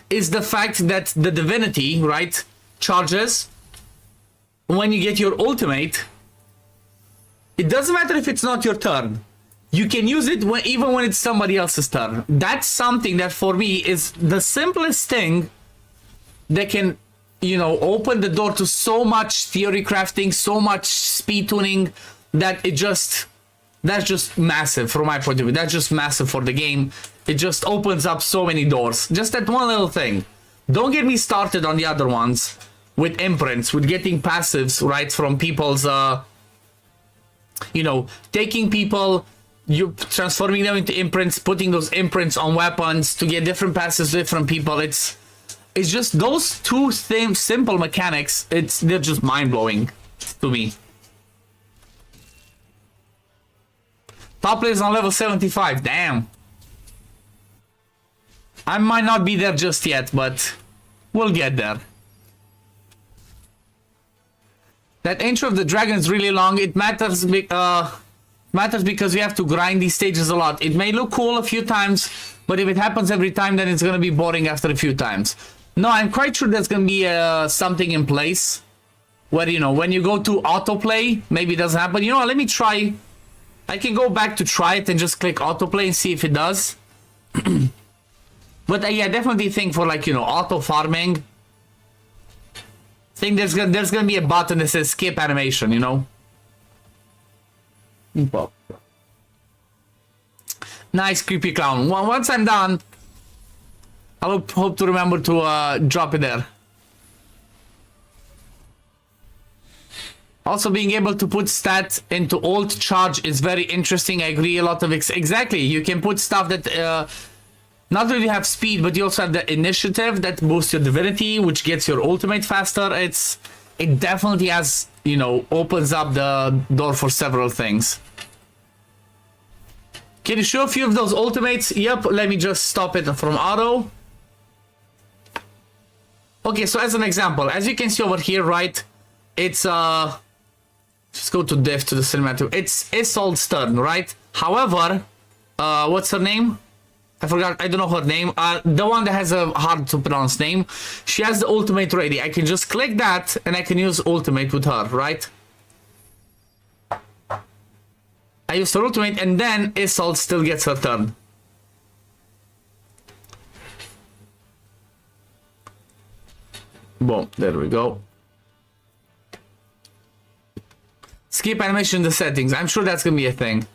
is the fact that the divinity, right, charges when you get your ultimate. It doesn't matter if it's not your turn. You can use it even when it's somebody else's turn. That's something that for me is the simplest thing that can, you know, open the door to so much theory crafting, so much speed tuning, that that's just massive from my point of view. That's just massive for the game. It just opens up so many doors. Just that one little thing. Don't get me started on the other ones with imprints, with getting passives, right, from people's, you know, taking people, you transforming them into imprints, putting those imprints on weapons to get different passives, different people. It's just those two same simple mechanics. They're just mind-blowing to me. Top players on level 75. Damn. I might not be there just yet, but we'll get there. That intro of the dragon is really long. It matters because we have to grind these stages a lot. It may look cool a few times, but if it happens every time, then it's going to be boring after a few times. No, I'm quite sure there's going to be something in place where, you know, when you go to autoplay, maybe it doesn't happen. You know what, let me try. I can go back to try it and just click autoplay and see if it does. But yeah, definitely think for, like, you know, auto farming. I think there's gonna be a button that says skip animation, you know. Nice creepy clown. Once I'm done, I'll hope to remember to drop it there. Also, being able to put stats into alt charge is very interesting. I agree. A lot of exactly. You can put stuff that not only have speed, but you also have the initiative that boosts your divinity, which gets your ultimate faster. It definitely has, you know, opens up the door for several things. Can you show a few of those ultimates? Yep. Let me just stop it from auto. Okay, so as an example, as you can see over here, right? It's just go to diff to the cinematic. It's Isolde Stern, right? However, what's her name? I forgot. I don't know her name. The one that has a hard to pronounce name. She has the ultimate ready. I can just click that and I can use ultimate with her, right? I use her ultimate and then Isolde still gets her turn. Boom. There we go. Skip animation in the settings. I'm sure that's gonna be a thing.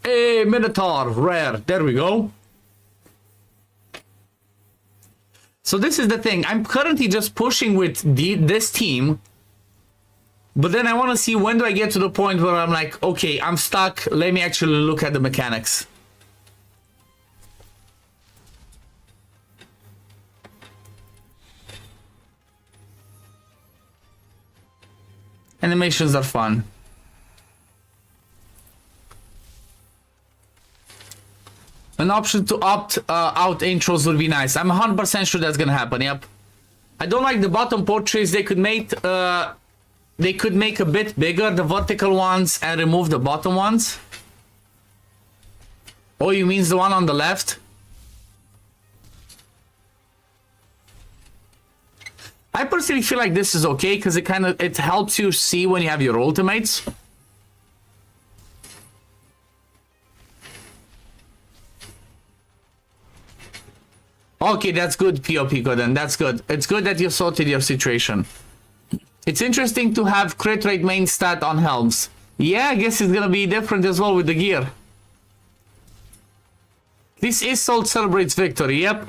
Hey, Minotaur, rare. There we go. So this is the thing. I'm currently just pushing with this team. But then I want to see when do I get to the point where I'm like, okay, I'm stuck. Let me actually look at the mechanics. Animations are fun. An option to opt out intros would be nice. I'm 100% sure that's gonna happen. Yep. I don't like the bottom portraits. They could make a bit bigger, the vertical ones, and remove the bottom ones. Oh, you mean the one on the left? I personally feel like this is okay because it helps you see when you have your ultimates. Okay, that's good, Pico, then. That's good. It's good that you sorted your situation. It's interesting to have crit rate main stat on helms. Yeah, I guess it's gonna be different as well with the gear. This Isolde celebrates victory, yep.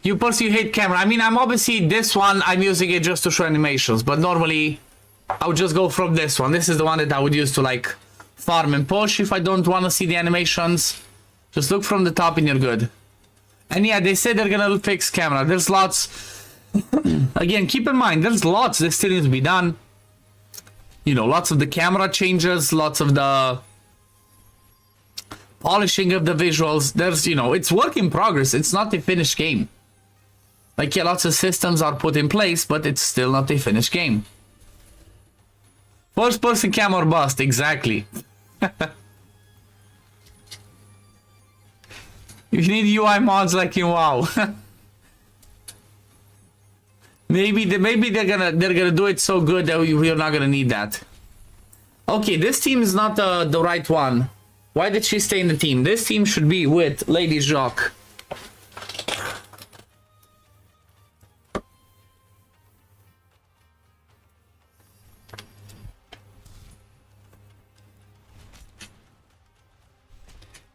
You personally hate camera. I mean, I'm obviously this one, I'm using it just to show animations, but normally I would just go from this one. This is the one that I would use to like farm and push if I don't want to see the animations. Just look from the top and you're good. And yeah, they say they're gonna fix camera. There's lots. Again, keep in mind, there's lots that still need to be done. You know, lots of the camera changes, lots of the polishing of the visuals. There's, you know, it's work in progress. It's not a finished game. Like, yeah, lots of systems are put in place, but it's still not a finished game. First person cam or bust, exactly. You need UI mods like in WoW. maybe they're gonna do it so good that we're not gonna need that. Okay, this team is not the right one. Why did she stay in the team? This team should be with Lady Jacques.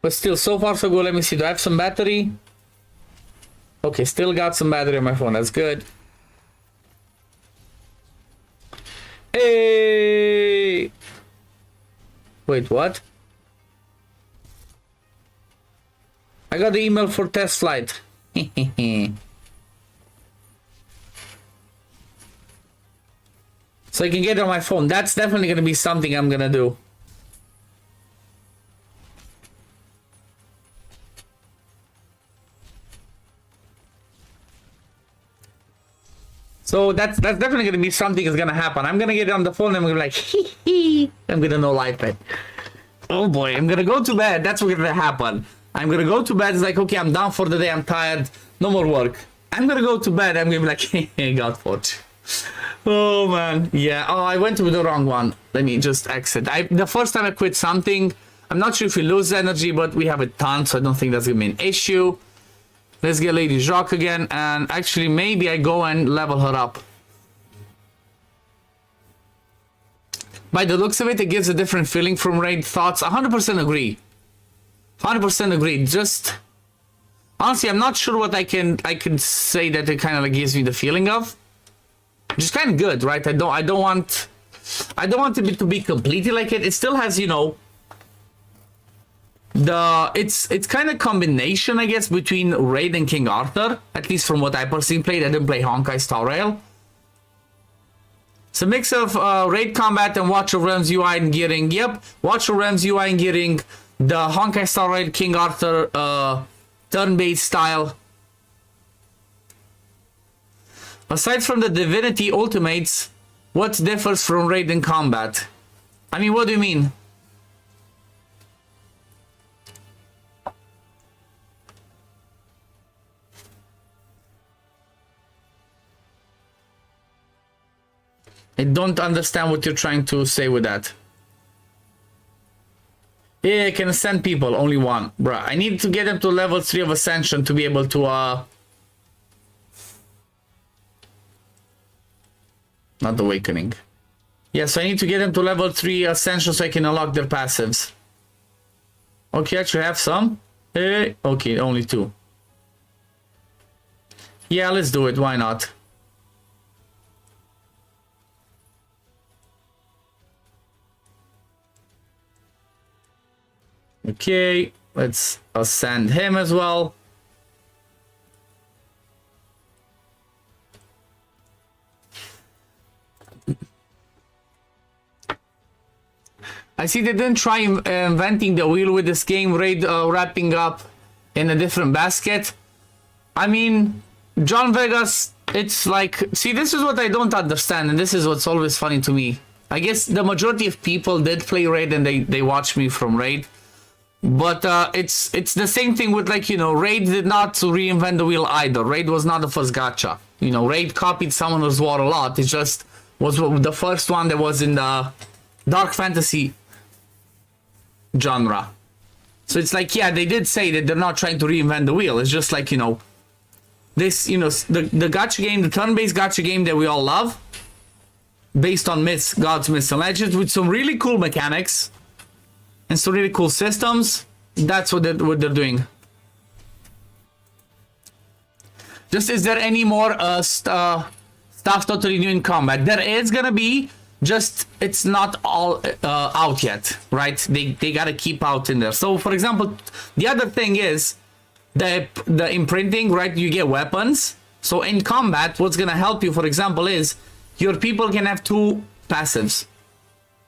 But still, so far so good. Let me see. Do I have some battery? Okay, still got some battery on my phone. That's good. Hey! Wait, what? I got the email for test flight. So I can get it on my phone. That's definitely gonna be something I'm gonna do. So that's definitely gonna be something that's gonna happen. I'm gonna get it on the phone and I'm gonna be like, hee hee. I'm gonna know life it. Oh boy, I'm gonna go to bed. That's what's gonna happen. I'm gonna go to bed. It's like, okay, I'm done for the day. I'm tired. No more work. I'm gonna go to bed. I'm gonna be like, hey, Godforge. Oh man, yeah. Oh, I went to the wrong one. Let me just exit. The first time I quit something, I'm not sure if we lose energy, but we have a ton, so I don't think that's gonna be an issue. Let's get Lady Jacques again, and actually maybe I go and level her up. By the looks of it, it gives a different feeling from raid. Thoughts? 100% agree. 100% agree. Just honestly, I'm not sure what I can say that it kind of like gives me the feeling of. Which is kind of good, right? I don't want it to be completely like it. It still has, you know, it's kind of combination, I guess, between Raid and King Arthur, at least from what I personally played. I didn't play Honkai Star Rail. It's a mix of Raid combat and Watch of Realms UI and gearing. Yep, Watch of Realms UI and gearing, the Honkai Star Rail King Arthur turn-based style. Aside from the Divinity Ultimates, what differs from Raid and combat? I mean, what do you mean? I don't understand what you're trying to say with that. Yeah, I can ascend people, only one. Bruh, I need to get them to level 3 of Ascension to be able to, not Awakening. Yes, I need to get them to level 3 Ascension so I can unlock their passives. Okay, actually I have some. Hey, okay, only 2. Yeah, let's do it, why not? Okay, let's ascend him as well. I see they didn't try inventing the wheel with this game. Raid wrapping up in a different basket. I mean, John Vegas, it's like, see, this is what I don't understand, and this is what's always funny to me. I guess the majority of people did play Raid and they watch me from Raid. But it's the same thing with, like, you know, Raid did not reinvent the wheel either. Raid was not the first gacha. You know, Raid copied Summoner's War a lot. It just was the first one that was in the dark fantasy genre. So it's like, yeah, they did say that they're not trying to reinvent the wheel. It's just like, you know, this, you know, the gacha game, the turn-based gacha game that we all love, based on myths, gods, myths, and legends, with some really cool mechanics and some really cool systems. That's what they're doing. Just, is there any more stuff totally new in combat? There is gonna be, just it's not all out yet, right? They gotta keep out in there. So for example, the other thing is the imprinting, right? You get weapons. So in combat, what's gonna help you, for example, is your people can have 2 passives.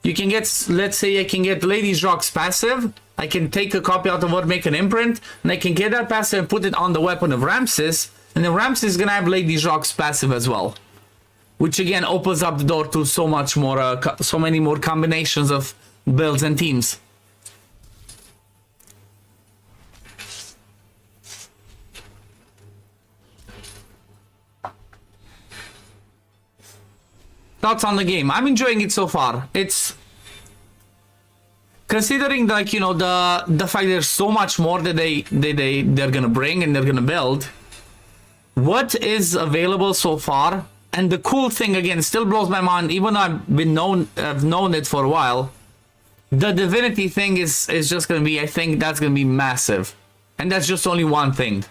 You can get, let's say I can get Lady Jacques' passive. I can take a copy out of what, make an imprint, and I can get that passive and put it on the weapon of Ramses, and then Ramses is gonna have Lady Jacques' passive as well, which again opens up the door to so much more, so many more combinations of builds and teams. Thoughts on the game? I'm enjoying it so far. It's considering like, you know, the fact there's so much more that they're gonna bring and they're gonna build, what is available so far, and the cool thing again still blows my mind, even though I've known it for a while, the divinity thing is just gonna be, I think that's gonna be massive, and that's just only one thing.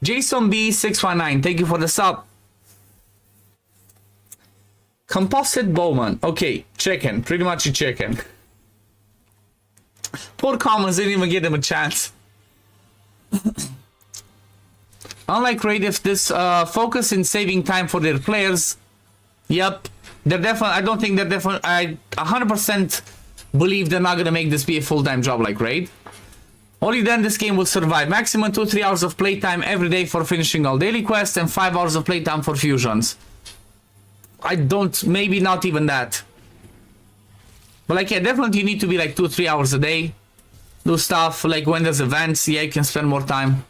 Jason B619, thank you for the sub. Composite Bowman, okay, chicken, pretty much a chicken. Poor Commons didn't even give them a chance. Unlike Raid, if this focus in saving time for their players, yep, they're definitely, I don't think they're definitely, I 100% believe they're not gonna make this be a full-time job like Raid. Only then this game will survive. Maximum 2-3 hours of playtime every day for finishing all daily quests and 5 hours of playtime for fusions. I don't, maybe not even that. But like, yeah, definitely you need to be like 2-3 hours a day. Do stuff, like when there's events, yeah, you can spend more time.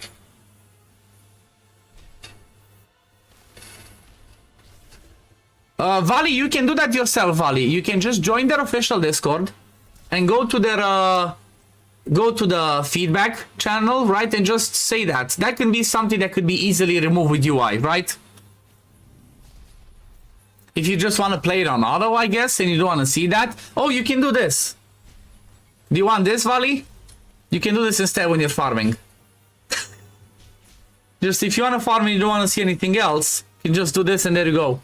Vali, you can do that yourself, Vali. You can just join their official Discord and go to their, go to the feedback channel, right? And just say that. That can be something that could be easily removed with UI, right? If you just want to play it on auto, I guess, and you don't want to see that. Oh, you can do this. Do you want this, Vali? You can do this instead when you're farming. Just if you want to farm and you don't want to see anything else, you just do this and there you go.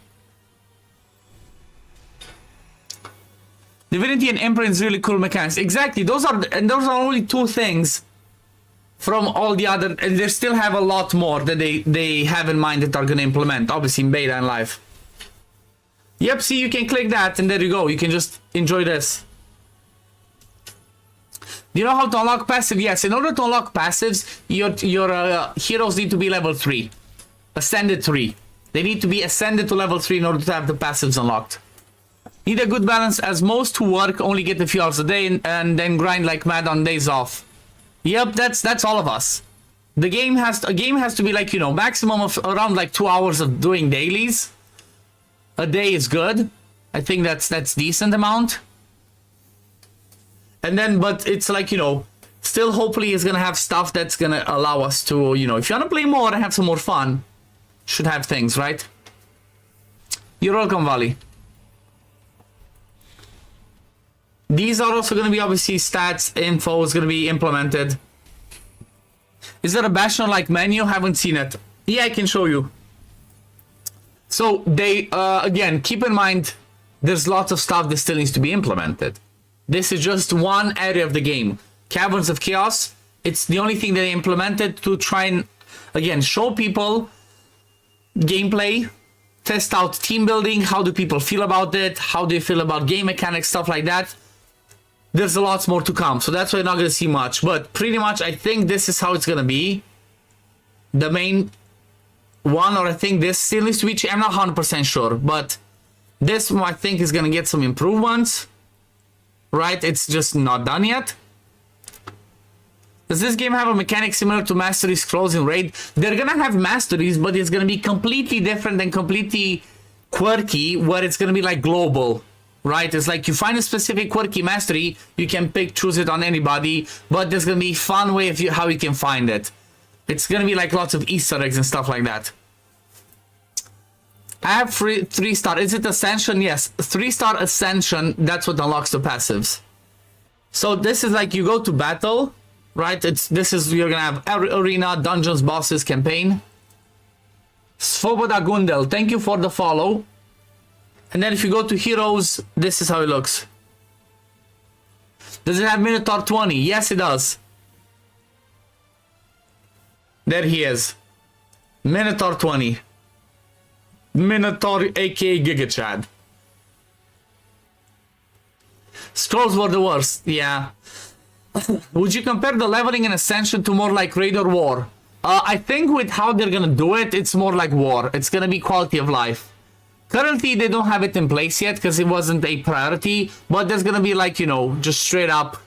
Divinity and Emperor is really cool mechanics. Exactly, those are only two things from all the other, and they still have a lot more that they have in mind that are going to implement, obviously in beta and live. Yep, see, you can click that and there you go. You can just enjoy this. Do you know how to unlock passive? Yes, in order to unlock passives, your heroes need to be level 3. Ascended 3. They need to be ascended to level 3 in order to have the passives unlocked. Need a good balance, as most who work only get a few hours a day and then grind like mad on days off. Yep, that's all of us. A game has to be like, you know, maximum of around like 2 hours of doing dailies. A day is good. I think that's decent amount. And then, but it's like, you know, still hopefully it's gonna have stuff that's gonna allow us to, you know, if you wanna play more and have some more fun, should have things, right? You're welcome, Vali. These are also gonna be obviously stats, info is gonna be implemented. Is there a Bastion-like menu? Haven't seen it. Yeah, I can show you. So they, again, keep in mind, there's lots of stuff that still needs to be implemented. This is just one area of the game. Caverns of Chaos, it's the only thing that they implemented to try and, again, show people gameplay, test out team building, how do people feel about it, how do you feel about game mechanics, stuff like that. There's a lot more to come, so that's why you're not going to see much. But pretty much, I think this is how it's going to be. The main one, or I think this still needs to be changed. I'm not 100% sure, but this one I think is going to get some improvements. Right? It's just not done yet. Does this game have a mechanic similar to Mastery Scrolls in Raid? They're going to have masteries, but it's going to be completely different and completely quirky, where it's going to be like global. Right? It's like you find a specific quirky mastery, you can choose it on anybody, but there's going to be a fun way of how you can find it. It's going to be like lots of Easter eggs and stuff like that. I have 3-star. Is it Ascension? Yes. 3-star Ascension, that's what unlocks the passives. So this is like you go to battle, right? You're going to have arena, dungeons, bosses, campaign. Svoboda Gundel, thank you for the follow. And then if you go to heroes, this is how it looks. Does it have Minotaur 20? Yes, it does. There he is. Minotaur 20. Minotaur aka Giga Chad. Scrolls were the worst, yeah. Would you compare the leveling in Ascension to more like Raid or War? I think with how they're gonna do it, it's more like War. It's gonna be quality of life. Currently, they don't have it in place yet because it wasn't a priority, but there's gonna be like, you know, just straight up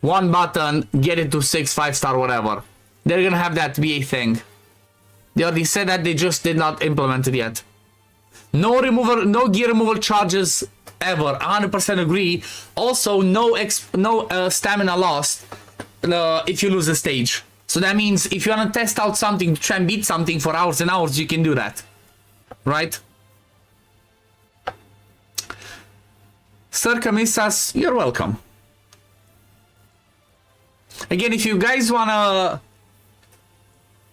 one button, get it to 6, 5-star, whatever. They're gonna have that be a thing. They already said that, they just did not implement it yet. No gear removal charges ever. 100% agree. Also, no stamina lost if you lose a stage. So that means if you want to test out something, try and beat something for hours and hours, you can do that. Right? Sir Camisas, you're welcome. Again, if you guys wanna...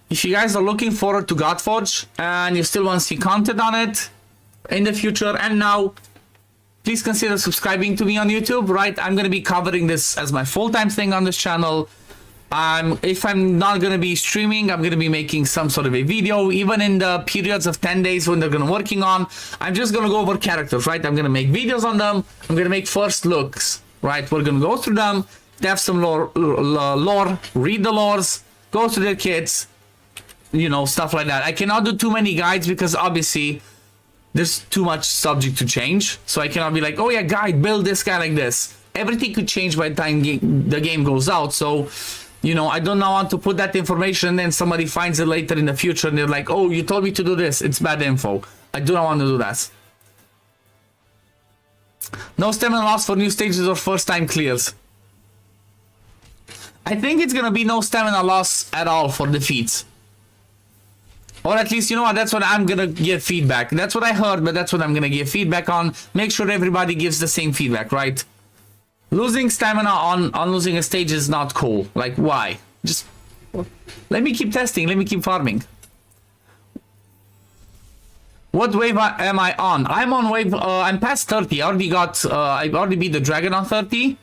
If you guys are looking forward to Godforge and you still want to see content on it in the future and now, please consider subscribing to me on YouTube, right? I'm going to be covering this as my full-time thing on this channel. If I'm not going to be streaming, I'm going to be making some sort of a video, even in the periods of 10 days when they're going to working on. I'm just going to go over characters, right? I'm going to make videos on them. I'm going to make first looks, right? We're going to go through them, have some lore, read the lores, go to their kits, you know, stuff like that. I cannot do too many guides because obviously there's too much subject to change. So I cannot be like, oh yeah, guide, build this guy like this. Everything could change by the time the game goes out. So, you know, I don't want to put that information and then somebody finds it later in the future and they're like, oh, you told me to do this. It's bad info. I do not want to do that. No stamina loss for new stages or first time clears. I think it's going to be no stamina loss at all for defeats. Or at least, you know what, that's what I'm going to give feedback. That's what I heard, but that's what I'm going to give feedback on. Make sure everybody gives the same feedback, right? Losing stamina on losing a stage is not cool. Like, why? Just let me keep testing. Let me keep farming. What wave am I on? I'm on wave, I'm past 30. I already beat the dragon on 30. I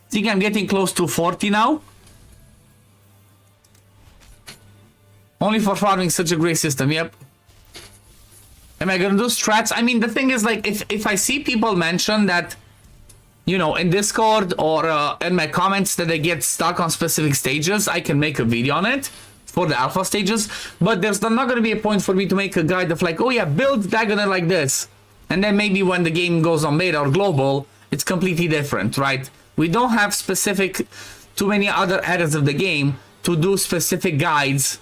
think I'm getting close to 40 now. Only for farming, such a great system. Yep. Am I gonna do strats? I mean, the thing is, like, if I see people mention that, you know, in Discord or in my comments that they get stuck on specific stages, I can make a video on it for the alpha stages. But there's not gonna be a point for me to make a guide of like, oh yeah, build diagonal like this, and then maybe when the game goes on beta or global, it's completely different, right? We don't have too many other areas of the game to do specific guides.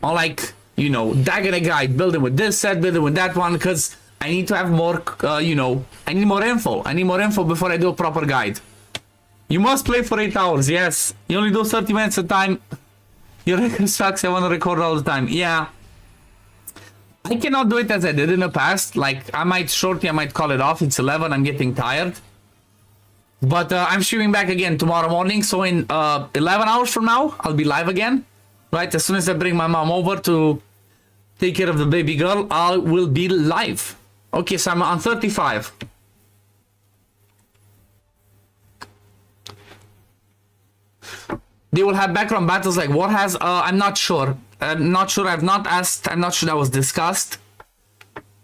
Or like, you know, diagonal guide, building with this set, building with that one, because I need to have more, you know, I need more info. I need more info before I do a proper guide. You must play for 8 hours, yes. You only do 30 minutes a time. Your record sucks, I want to record all the time. Yeah. I cannot do it as I did in the past. Like, I might call it off. It's 11, I'm getting tired. But I'm streaming back again tomorrow morning, so in 11 hours from now, I'll be live again. Right, as soon as I bring my mom over to take care of the baby girl, I will be live. Okay, so I'm on 35. They will have background battles like what has, I'm not sure. I'm not sure, I've not asked, I'm not sure that was discussed.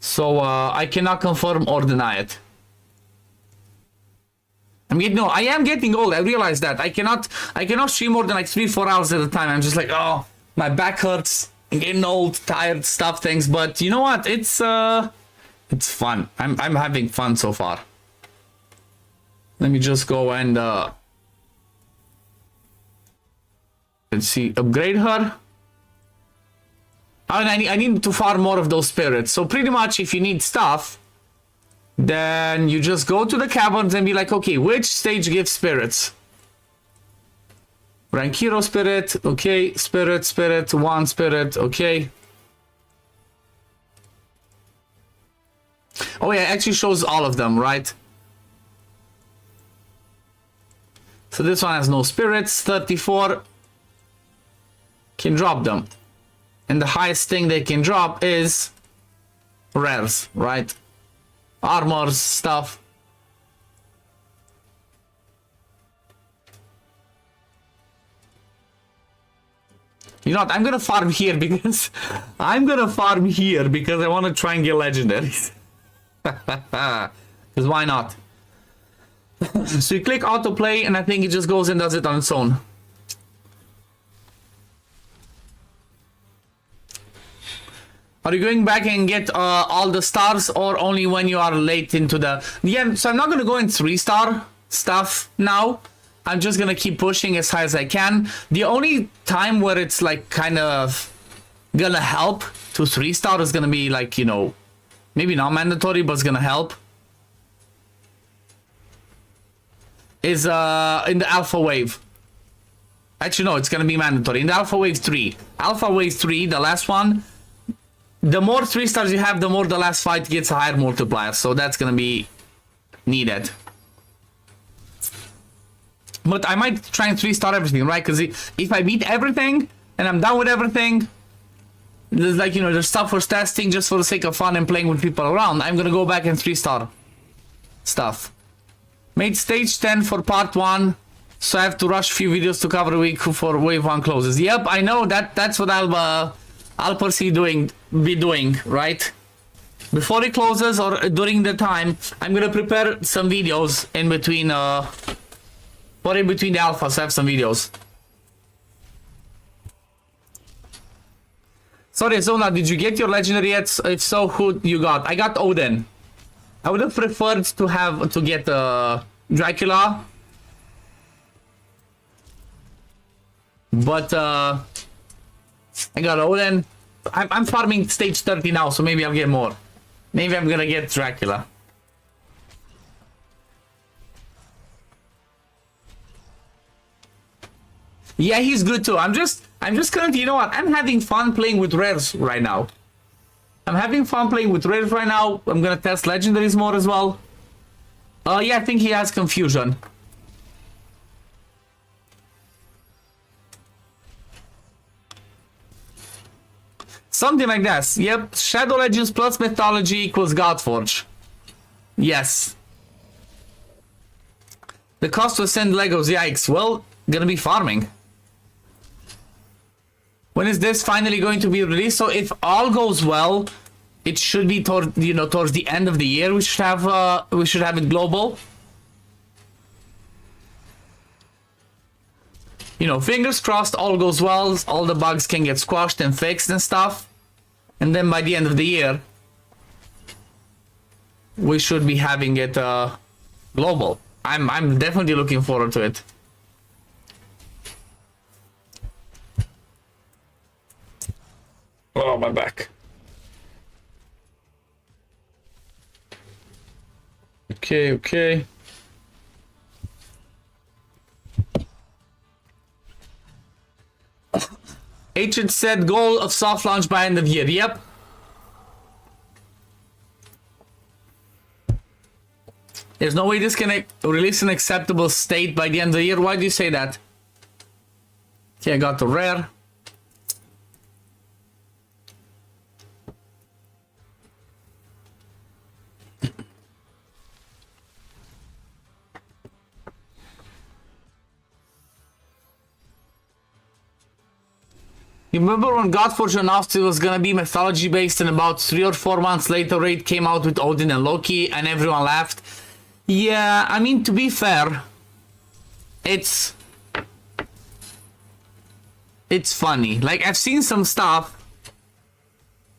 So, I cannot confirm or deny it. I am getting old. I realize that. I cannot stream more than like 3-4 hours at a time. I'm just like, oh, my back hurts. I'm getting old, tired, stuff things. But you know what? It's fun. I'm having fun so far. Let me just go and let's see, upgrade her. Oh, and I need to farm more of those spirits. So pretty much, if you need stuff, then you just go to the caverns and be like, okay, which stage gives spirits? Rank hero spirit, okay, spirit, one spirit, okay. Oh yeah, it actually shows all of them, right? So this one has no spirits, 34. Can drop them. And the highest thing they can drop is rares, right? Armors, stuff. You know what? I'm gonna farm here because I want to try and get legendaries. Because why not? So you click autoplay and I think it just goes and does it on its own. Are you going back and get all the stars or only when you are late into the... Yeah, so I'm not going to go in 3-star stuff now. I'm just going to keep pushing as high as I can. The only time where it's like kind of going to help to 3-star is going to be like, you know, maybe not mandatory, but it's going to help. is in the alpha wave. Actually, no, it's gonna be mandatory. In the alpha wave 3. Alpha wave 3, the last one, the more 3 stars you have, the more the last fight gets a higher multiplier. So that's gonna be needed. But I might try and 3-star everything, right? Because if I beat everything and I'm done with everything, there's like, you know, there's stuff for testing just for the sake of fun and playing with people around. I'm gonna go back and 3-star stuff. Made stage 10 for part 1. So I have to rush few videos to cover a week before wave 1 closes. Yep, I know that's what I'll be doing, right? Before it closes or during the time, I'm gonna prepare some videos in between or in between the alphas. I have some videos. Sorry, Zona, did you get your legendary yet? If so, who you got? I got Odin. I would have preferred to get Dracula. But I got Odin. I'm farming stage 30 now, so maybe I'll get more. Maybe I'm gonna get Dracula. Yeah, he's good too. I'm just currently, you know what? I'm having fun playing with rares right now. I'm having fun playing with rares right now. I'm gonna test legendaries more as well. Yeah, I think he has confusion. Something like this. Yep. Shadow Legends plus Mythology equals Godforge. Yes. The cost to send Legos. Yikes. Well, gonna be farming. When is this finally going to be released? So if all goes well, it should be towards the end of the year. We should have it global. You know, fingers crossed, all goes well, all the bugs can get squashed and fixed and stuff. And then by the end of the year, we should be having it global. I'm definitely looking forward to it. Oh, my back. Okay. Agent said goal of soft launch by end of year. Yep. There's no way this can release an acceptable state by the end of the year. Why do you say that? Okay, I got the rare. You remember when Godforge announced it was gonna be mythology based, and about 3 or 4 months later Raid came out with Odin and Loki and everyone laughed? Yeah, I mean, to be fair, it's funny. Like, I've seen some stuff.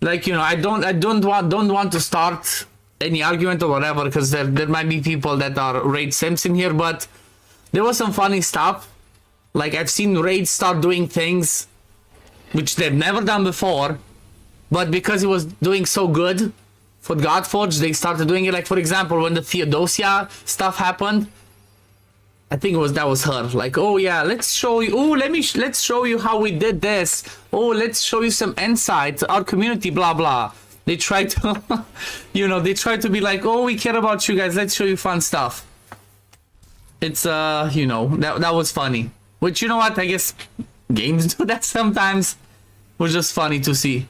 Like, you know, I don't want to start any argument or whatever, because there might be people that are Raid simps in here, but there was some funny stuff. Like, I've seen Raid start doing things which they've never done before, but because it was doing so good for Godforge, they started doing it. Like, for example, when the Theodosia stuff happened, I think that was her. Like, oh yeah, let's show you. Oh, let's show you how we did this. Oh, let's show you some insight. Our community, blah blah. They try to, they try to be like, oh, we care about you guys. Let's show you fun stuff. It's that was funny. Which, you know what? I guess games do that sometimes. It was just funny to see.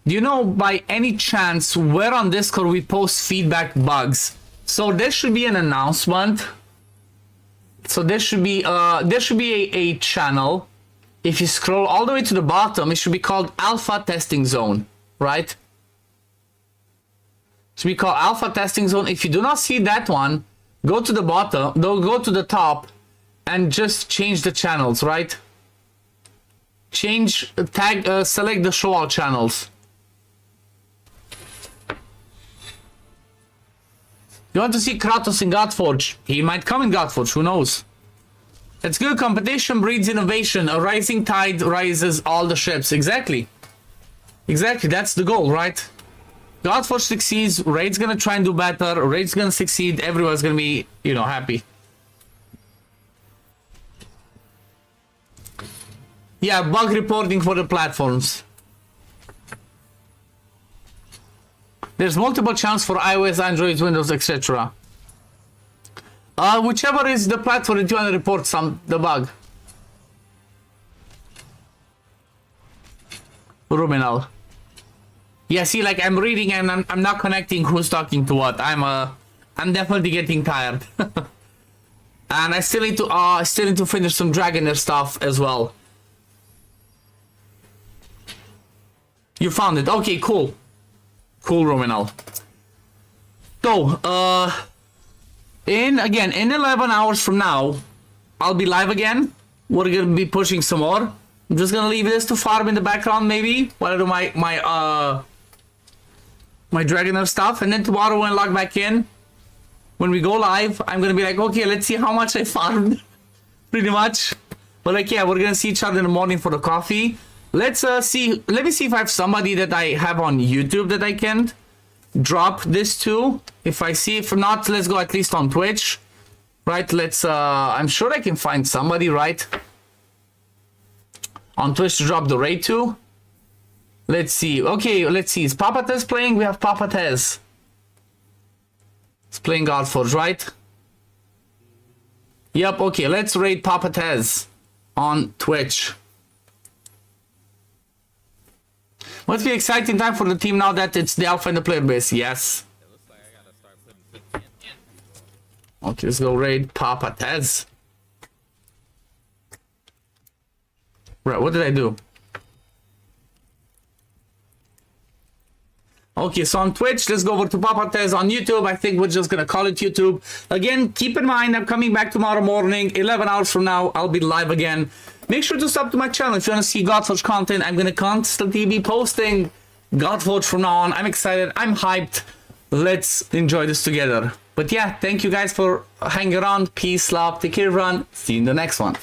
Do you know by any chance where on Discord we post feedback bugs? So there should be an announcement. So there should be a channel. If you scroll all the way to the bottom, it should be called Alpha Testing Zone, right? It should be called Alpha Testing Zone. If you do not see that one, go to the bottom, go to the top, and just change the channels, right? Select the show all channels. You want to see Kratos in Godforge? He might come in Godforge, who knows? It's good. Competition breeds innovation. A rising tide rises all the ships. Exactly. Exactly, that's the goal, right? Godforge succeeds, Raid's gonna try and do better, Raid's gonna succeed, everyone's gonna be, you know, happy. Yeah, bug reporting for the platforms. There's multiple channels for iOS, Android, Windows, etc. Whichever is the platform that you want to report the bug. Ruminal. Yeah, see, like I'm reading and I'm not connecting who's talking to what. I'm definitely getting tired. And I still need to finish some Dragonair stuff as well. You found it. Okay, cool. Cool, Ruminal. So, in 11 hours from now, I'll be live again. We're gonna be pushing some more. I'm just gonna leave this to farm in the background, maybe while I do my Dragonair stuff, and then tomorrow when I log back in, when we go live, I'm gonna be like, okay, let's see how much I farmed, pretty much. But like, yeah, we're gonna see each other in the morning for the coffee. Let's see. Let me see if I have somebody that I have on YouTube that I can drop this to. If I see, if not, let's go at least on Twitch, right? Let's. I'm sure I can find somebody, right, on Twitch to drop the raid to. Let's see. Okay, let's see. Is Papa Tez playing? We have Papa Tez. It's playing Godforge, right? Yep. Okay, let's raid Papa Tez on Twitch. Must be exciting time for the team now that it's the alpha and the player base. Yes. Okay, let's go raid Papa Tez. Right, what did I do? Okay, so on Twitch, let's go over to Papa Tez. On YouTube, I think we're just gonna call it YouTube. Again, keep in mind, I'm coming back tomorrow morning, 11 hours from now, I'll be live again. Make sure to sub to my channel if you want to see Godforge content. I'm gonna constantly be posting Godforge from now on. I'm excited, I'm hyped. Let's enjoy this together. But yeah, thank you guys for hanging around. Peace, love, take care, everyone. See you in the next one.